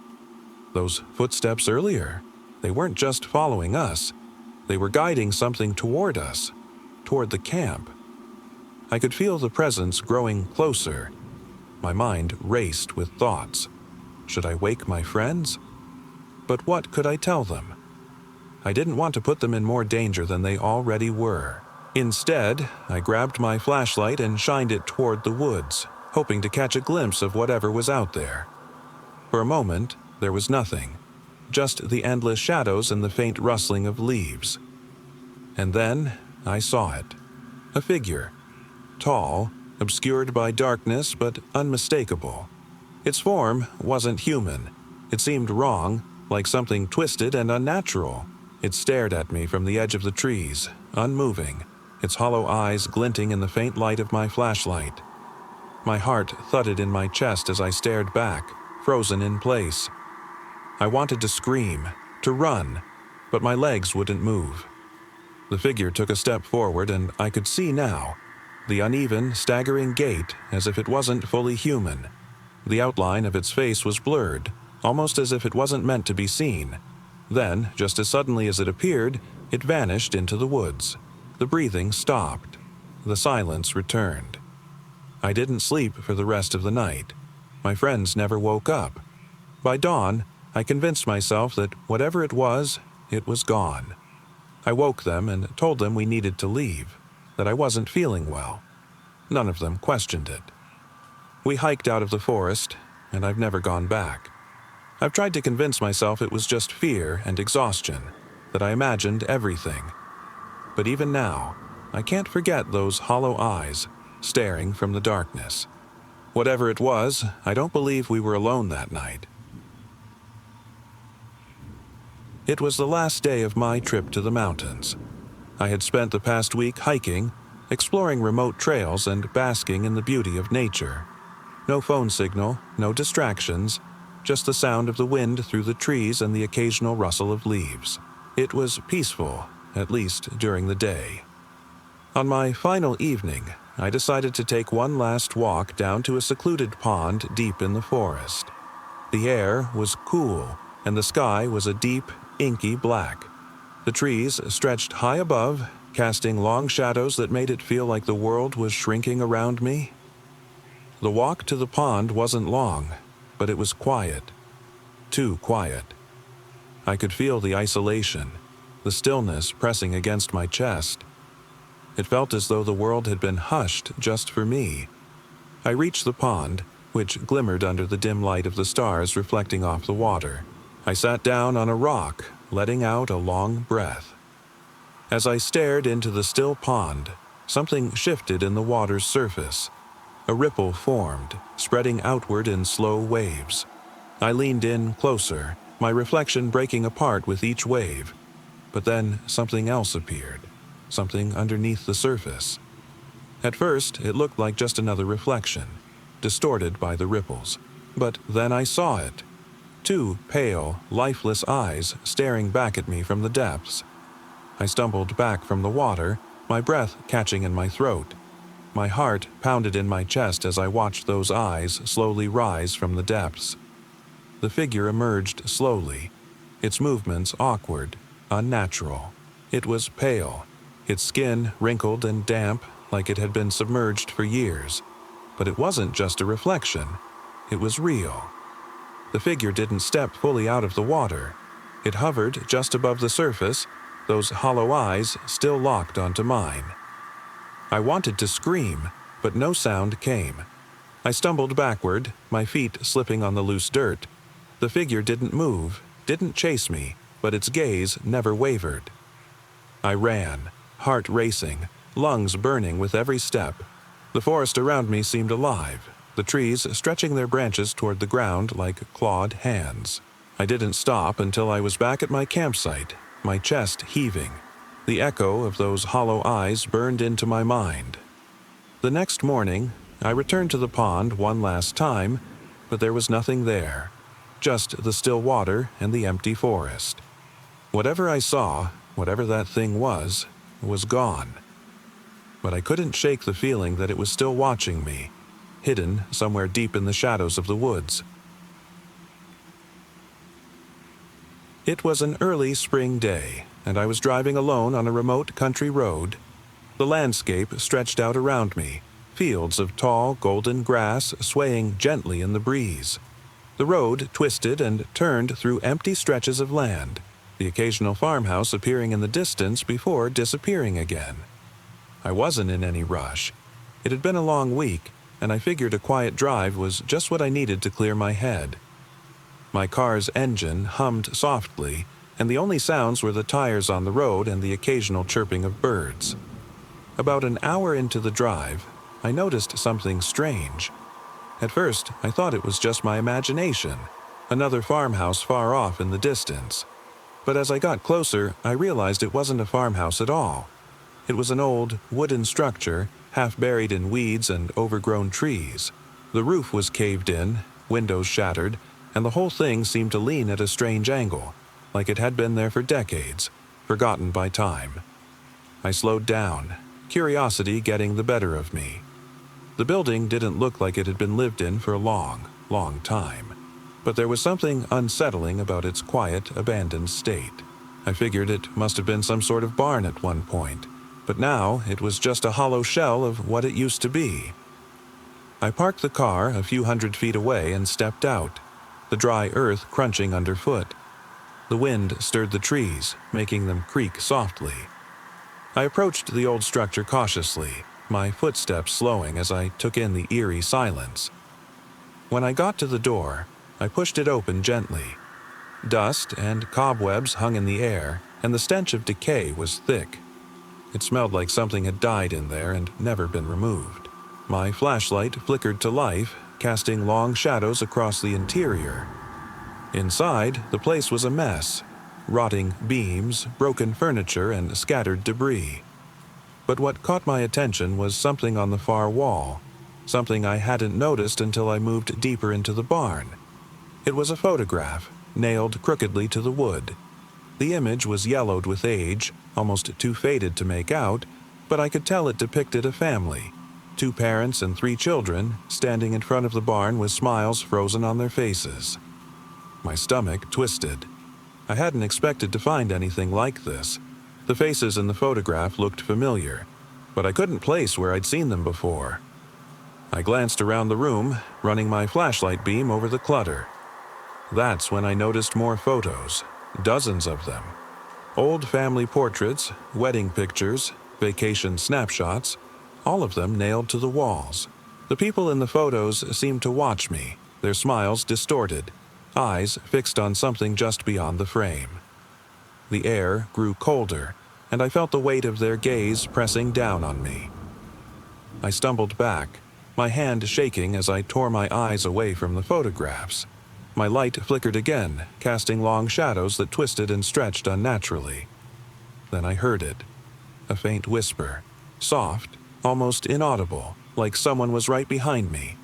Those footsteps earlier, they weren't just following us. They were guiding something toward us, toward the camp. I could feel the presence growing closer. My mind raced with thoughts. Should I wake my friends? But what could I tell them? I didn't want to put them in more danger than they already were. Instead, I grabbed my flashlight and shined it toward the woods, hoping to catch a glimpse of whatever was out there. For a moment, there was nothing, just the endless shadows and the faint rustling of leaves. And then I saw it. A figure, tall, obscured by darkness but unmistakable. Its form wasn't human. It seemed wrong, like something twisted and unnatural. It stared at me from the edge of the trees, unmoving, its hollow eyes glinting in the faint light of my flashlight. My heart thudded in my chest as I stared back, frozen in place. I wanted to scream, to run, but my legs wouldn't move. The figure took a step forward, and I could see now, the uneven, staggering gait as if it wasn't fully human. The outline of its face was blurred, almost as if it wasn't meant to be seen. Then, just as suddenly as it appeared, it vanished into the woods. The breathing stopped. The silence returned. I didn't sleep for the rest of the night. My friends never woke up. By dawn, I convinced myself that whatever it was gone. I woke them and told them we needed to leave, that I wasn't feeling well. None of them questioned it. We hiked out of the forest, and I've never gone back. I've tried to convince myself it was just fear and exhaustion, that I imagined everything. But even now, I can't forget those hollow eyes, staring from the darkness. Whatever it was, I don't believe we were alone that night. It was the last day of my trip to the mountains. I had spent the past week hiking, exploring remote trails, and basking in the beauty of nature. No phone signal, no distractions, just the sound of the wind through the trees and the occasional rustle of leaves. It was peaceful, at least during the day. On my final evening, I decided to take one last walk down to a secluded pond deep in the forest. The air was cool, and the sky was a deep, inky black. The trees stretched high above, casting long shadows that made it feel like the world was shrinking around me. The walk to the pond wasn't long, but it was quiet. Too quiet. I could feel the isolation, the stillness pressing against my chest. It felt as though the world had been hushed just for me. I reached the pond, which glimmered under the dim light of the stars reflecting off the water. I sat down on a rock, letting out a long breath. As I stared into the still pond, something shifted in the water's surface. A ripple formed, spreading outward in slow waves. I leaned in closer, my reflection breaking apart with each wave. But then something else appeared, something underneath the surface. At first, it looked like just another reflection, distorted by the ripples. But then I saw it. Two pale, lifeless eyes staring back at me from the depths. I stumbled back from the water, my breath catching in my throat. My heart pounded in my chest as I watched those eyes slowly rise from the depths. The figure emerged slowly, its movements awkward, unnatural. It was pale, its skin wrinkled and damp like it had been submerged for years. But it wasn't just a reflection, it was real. The figure didn't step fully out of the water. It hovered just above the surface, those hollow eyes still locked onto mine. I wanted to scream, but no sound came. I stumbled backward, my feet slipping on the loose dirt. The figure didn't move, didn't chase me, but its gaze never wavered. I ran, heart racing, lungs burning with every step. The forest around me seemed alive, the trees stretching their branches toward the ground like clawed hands. I didn't stop until I was back at my campsite, my chest heaving. The echo of those hollow eyes burned into my mind. The next morning, I returned to the pond one last time, but there was nothing there, just the still water and the empty forest. Whatever I saw, whatever that thing was gone. But I couldn't shake the feeling that it was still watching me, hidden somewhere deep in the shadows of the woods. It was an early spring day, and I was driving alone on a remote country road. The landscape stretched out around me, fields of tall, golden grass swaying gently in the breeze. The road twisted and turned through empty stretches of land, the occasional farmhouse appearing in the distance before disappearing again. I wasn't in any rush. It had been a long week, and I figured a quiet drive was just what I needed to clear my head. My car's engine hummed softly, and the only sounds were the tires on the road and the occasional chirping of birds. About an hour into the drive, I noticed something strange. At first, I thought it was just my imagination, another farmhouse far off in the distance. But as I got closer, I realized it wasn't a farmhouse at all. It was an old, wooden structure, half buried in weeds and overgrown trees. The roof was caved in, windows shattered, and the whole thing seemed to lean at a strange angle, like it had been there for decades, forgotten by time. I slowed down, curiosity getting the better of me. The building didn't look like it had been lived in for a long, long time, but there was something unsettling about its quiet, abandoned state. I figured it must have been some sort of barn at one point, but now it was just a hollow shell of what it used to be. I parked the car a few hundred feet away and stepped out, the dry earth crunching underfoot. The wind stirred the trees, making them creak softly. I approached the old structure cautiously, my footsteps slowing as I took in the eerie silence. When I got to the door, I pushed it open gently. Dust and cobwebs hung in the air, and the stench of decay was thick. It smelled like something had died in there and never been removed. My flashlight flickered to life, casting long shadows across the interior. Inside, the place was a mess, rotting beams, broken furniture, and scattered debris. But what caught my attention was something on the far wall, something I hadn't noticed until I moved deeper into the barn. It was a photograph, nailed crookedly to the wood. The image was yellowed with age, almost too faded to make out, but I could tell it depicted a family, 2 parents and 3 children, standing in front of the barn with smiles frozen on their faces. My stomach twisted. I hadn't expected to find anything like this. The faces in the photograph looked familiar, but I couldn't place where I'd seen them before. I glanced around the room, running my flashlight beam over the clutter. That's when I noticed more photos, dozens of them. Old family portraits, wedding pictures, vacation snapshots, all of them nailed to the walls. The people in the photos seemed to watch me, their smiles distorted, eyes fixed on something just beyond the frame. The air grew colder, and I felt the weight of their gaze pressing down on me. I stumbled back, my hand shaking as I tore my eyes away from the photographs. My light flickered again, casting long shadows that twisted and stretched unnaturally. Then I heard it. A faint whisper, soft, almost inaudible, like someone was right behind me.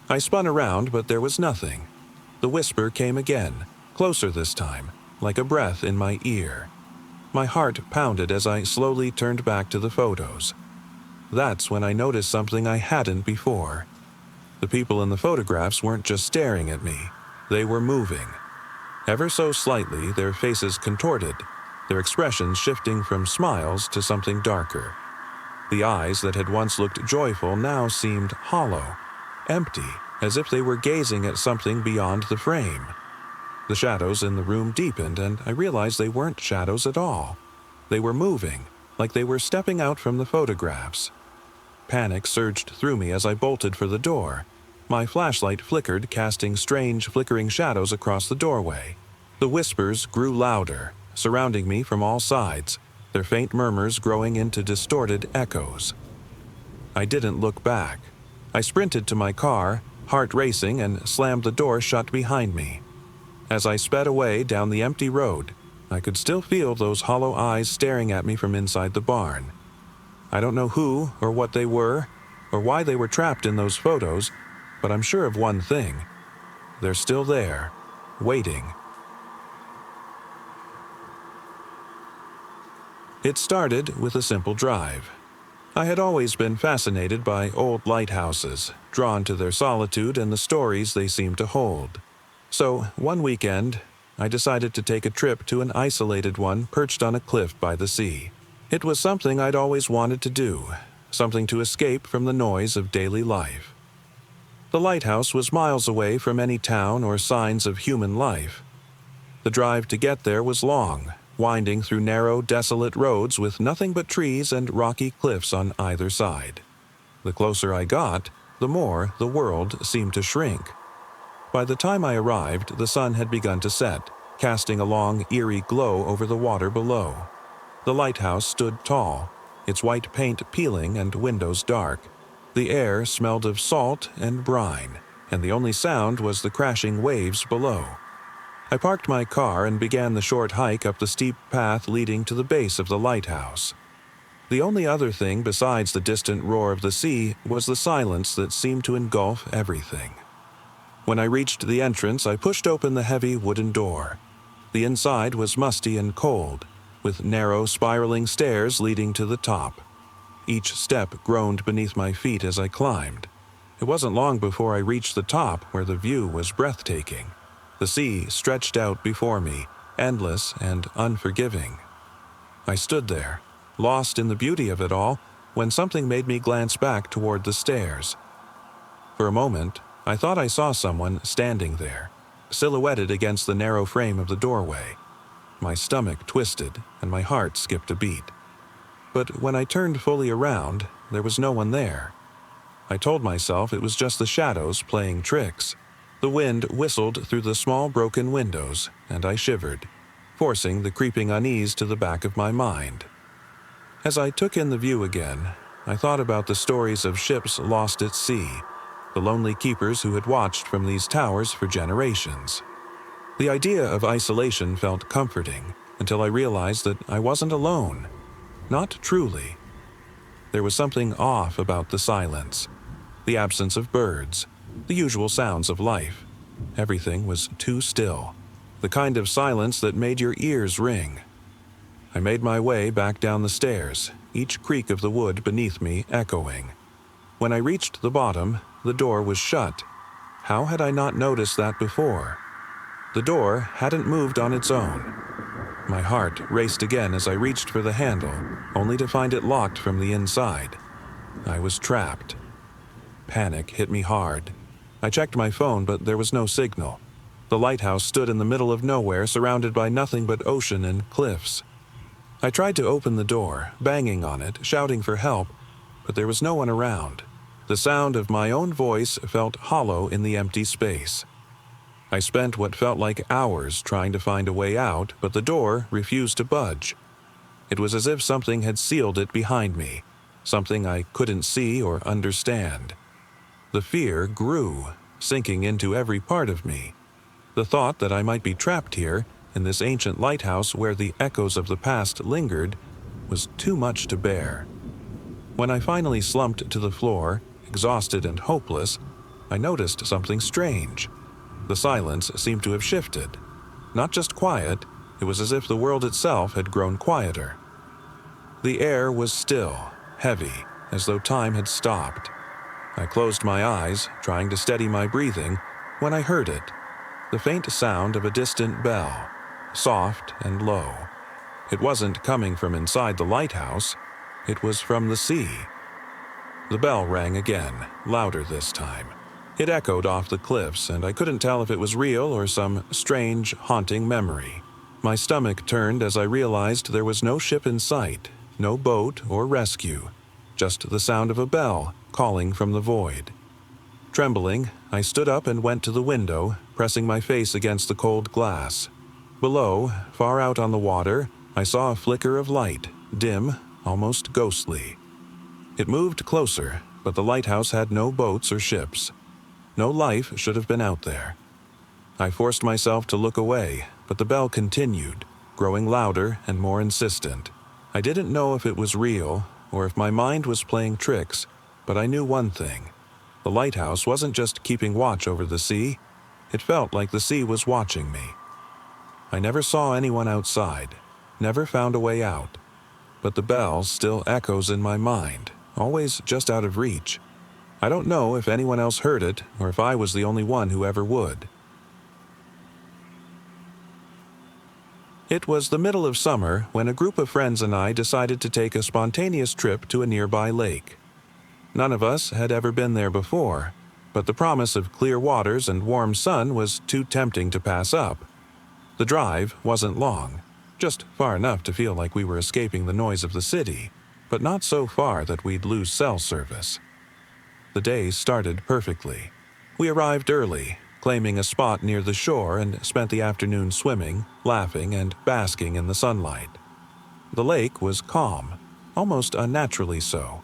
I spun around, but there was nothing. The whisper came again, closer this time, like a breath in my ear. My heart pounded as I slowly turned back to the photos. That's when I noticed something I hadn't before. The people in the photographs weren't just staring at me. They were moving. Ever so slightly, their faces contorted, their expressions shifting from smiles to something darker. The eyes that had once looked joyful now seemed hollow, empty, as if they were gazing at something beyond the frame. The shadows in the room deepened, and I realized they weren't shadows at all. They were moving, like they were stepping out from the photographs. Panic surged through me as I bolted for the door. My flashlight flickered, casting strange, flickering shadows across the doorway. The whispers grew louder, surrounding me from all sides, their faint murmurs growing into distorted echoes. I didn't look back. I sprinted to my car, heart racing, and slammed the door shut behind me. As I sped away down the empty road, I could still feel those hollow eyes staring at me from inside the barn. I don't know who or what they were, or why they were trapped in those photos, but I'm sure of one thing. They're still there, waiting. It started with a simple drive. I had always been fascinated by old lighthouses, drawn to their solitude and the stories they seemed to hold. So, one weekend, I decided to take a trip to an isolated one perched on a cliff by the sea. It was something I'd always wanted to do, something to escape from the noise of daily life. The lighthouse was miles away from any town or signs of human life. The drive to get there was long, winding through narrow, desolate roads with nothing but trees and rocky cliffs on either side. The closer I got, the more the world seemed to shrink. By the time I arrived, the sun had begun to set, casting a long, eerie glow over the water below. The lighthouse stood tall, its white paint peeling and windows dark. The air smelled of salt and brine, and the only sound was the crashing waves below. I parked my car and began the short hike up the steep path leading to the base of the lighthouse. The only other thing besides the distant roar of the sea was the silence that seemed to engulf everything. When I reached the entrance, I pushed open the heavy wooden door. The inside was musty and cold, with narrow, spiraling stairs leading to the top. Each step groaned beneath my feet as I climbed. It wasn't long before I reached the top, where the view was breathtaking. The sea stretched out before me, endless and unforgiving. I stood there, lost in the beauty of it all, when something made me glance back toward the stairs. For a moment, I thought I saw someone standing there, silhouetted against the narrow frame of the doorway. My stomach twisted, and my heart skipped a beat. But when I turned fully around, there was no one there. I told myself it was just the shadows playing tricks. The wind whistled through the small broken windows, and I shivered, forcing the creeping unease to the back of my mind. As I took in the view again, I thought about the stories of ships lost at sea, the lonely keepers who had watched from these towers for generations. The idea of isolation felt comforting until I realized that I wasn't alone. Not truly. There was something off about the silence, the absence of birds, the usual sounds of life. Everything was too still, the kind of silence that made your ears ring. I made my way back down the stairs, each creak of the wood beneath me echoing. When I reached the bottom, the door was shut. How had I not noticed that before? The door hadn't moved on its own. My heart raced again as I reached for the handle, only to find it locked from the inside. I was trapped. Panic hit me hard. I checked my phone, but there was no signal. The lighthouse stood in the middle of nowhere, surrounded by nothing but ocean and cliffs. I tried to open the door, banging on it, shouting for help, but there was no one around. The sound of my own voice felt hollow in the empty space. I spent what felt like hours trying to find a way out, but the door refused to budge. It was as if something had sealed it behind me, something I couldn't see or understand. The fear grew, sinking into every part of me. The thought that I might be trapped here, in this ancient lighthouse where the echoes of the past lingered, was too much to bear. When I finally slumped to the floor, exhausted and hopeless, I noticed something strange. The silence seemed to have shifted. Not just quiet, it was as if the world itself had grown quieter. The air was still, heavy, as though time had stopped. I closed my eyes, trying to steady my breathing, when I heard it. The faint sound of a distant bell, soft and low. It wasn't coming from inside the lighthouse, it was from the sea. The bell rang again, louder this time. It echoed off the cliffs, and I couldn't tell if it was real or some strange, haunting memory. My stomach turned as I realized there was no ship in sight, no boat or rescue, just the sound of a bell calling from the void. Trembling, I stood up and went to the window, pressing my face against the cold glass. Below, far out on the water, I saw a flicker of light, dim, almost ghostly. It moved closer, but the lighthouse had no boats or ships. No life should have been out there. I forced myself to look away, but the bell continued, growing louder and more insistent. I didn't know if it was real, or if my mind was playing tricks, but I knew one thing. The lighthouse wasn't just keeping watch over the sea, it felt like the sea was watching me. I never saw anyone outside, never found a way out, but the bell still echoes in my mind, always just out of reach. I don't know if anyone else heard it, or if I was the only one who ever would. It was the middle of summer when a group of friends and I decided to take a spontaneous trip to a nearby lake. None of us had ever been there before, but the promise of clear waters and warm sun was too tempting to pass up. The drive wasn't long, just far enough to feel like we were escaping the noise of the city, but not so far that we'd lose cell service. The day started perfectly. We arrived early, claiming a spot near the shore, and spent the afternoon swimming, laughing, and basking in the sunlight. The lake was calm, almost unnaturally so.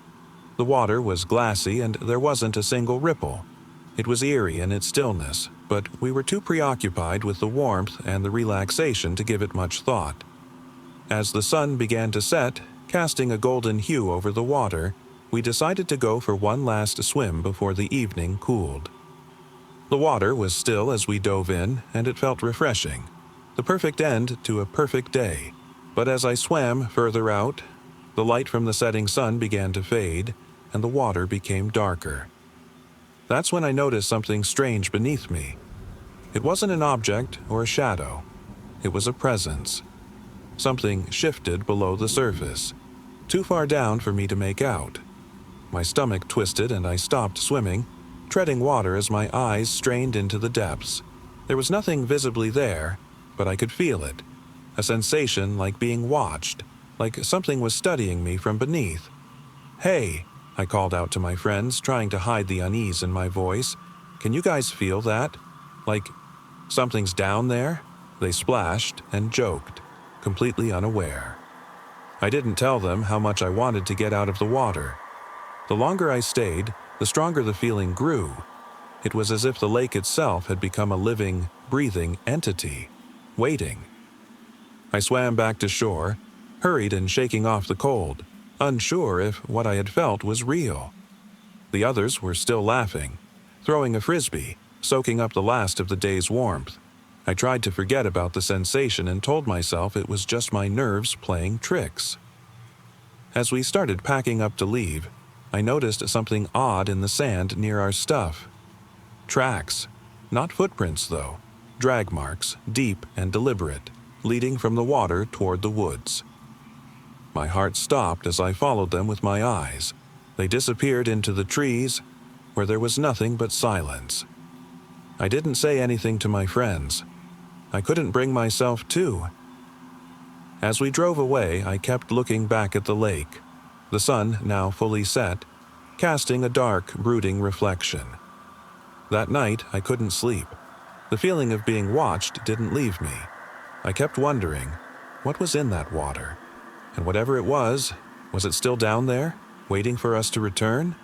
The water was glassy and there wasn't a single ripple. It was eerie in its stillness, but we were too preoccupied with the warmth and the relaxation to give it much thought. As the sun began to set, casting a golden hue over the water, we decided to go for one last swim before the evening cooled. The water was still as we dove in, and it felt refreshing. The perfect end to a perfect day. But as I swam further out, the light from the setting sun began to fade, and the water became darker. That's when I noticed something strange beneath me. It wasn't an object or a shadow. It was a presence. Something shifted below the surface, too far down for me to make out. My stomach twisted and I stopped swimming, treading water as my eyes strained into the depths. There was nothing visibly there, but I could feel it. A sensation like being watched, like something was studying me from beneath. "Hey," I called out to my friends, trying to hide the unease in my voice. "Can you guys feel that? Like, something's down there?" They splashed and joked, completely unaware. I didn't tell them how much I wanted to get out of the water. The longer I stayed, the stronger the feeling grew. It was as if the lake itself had become a living, breathing entity, waiting. I swam back to shore, hurried and shaking off the cold, unsure if what I had felt was real. The others were still laughing, throwing a frisbee, soaking up the last of the day's warmth. I tried to forget about the sensation and told myself it was just my nerves playing tricks. As we started packing up to leave, I noticed something odd in the sand near our stuff. Tracks. Not footprints, though. Drag marks, deep and deliberate, leading from the water toward the woods. My heart stopped as I followed them with my eyes. They disappeared into the trees, where there was nothing but silence. I didn't say anything to my friends. I couldn't bring myself to. As we drove away, I kept looking back at the lake, the sun now fully set, casting a dark, brooding reflection. That night, I couldn't sleep. The feeling of being watched didn't leave me. I kept wondering, what was in that water? And whatever it was it still down there, waiting for us to return?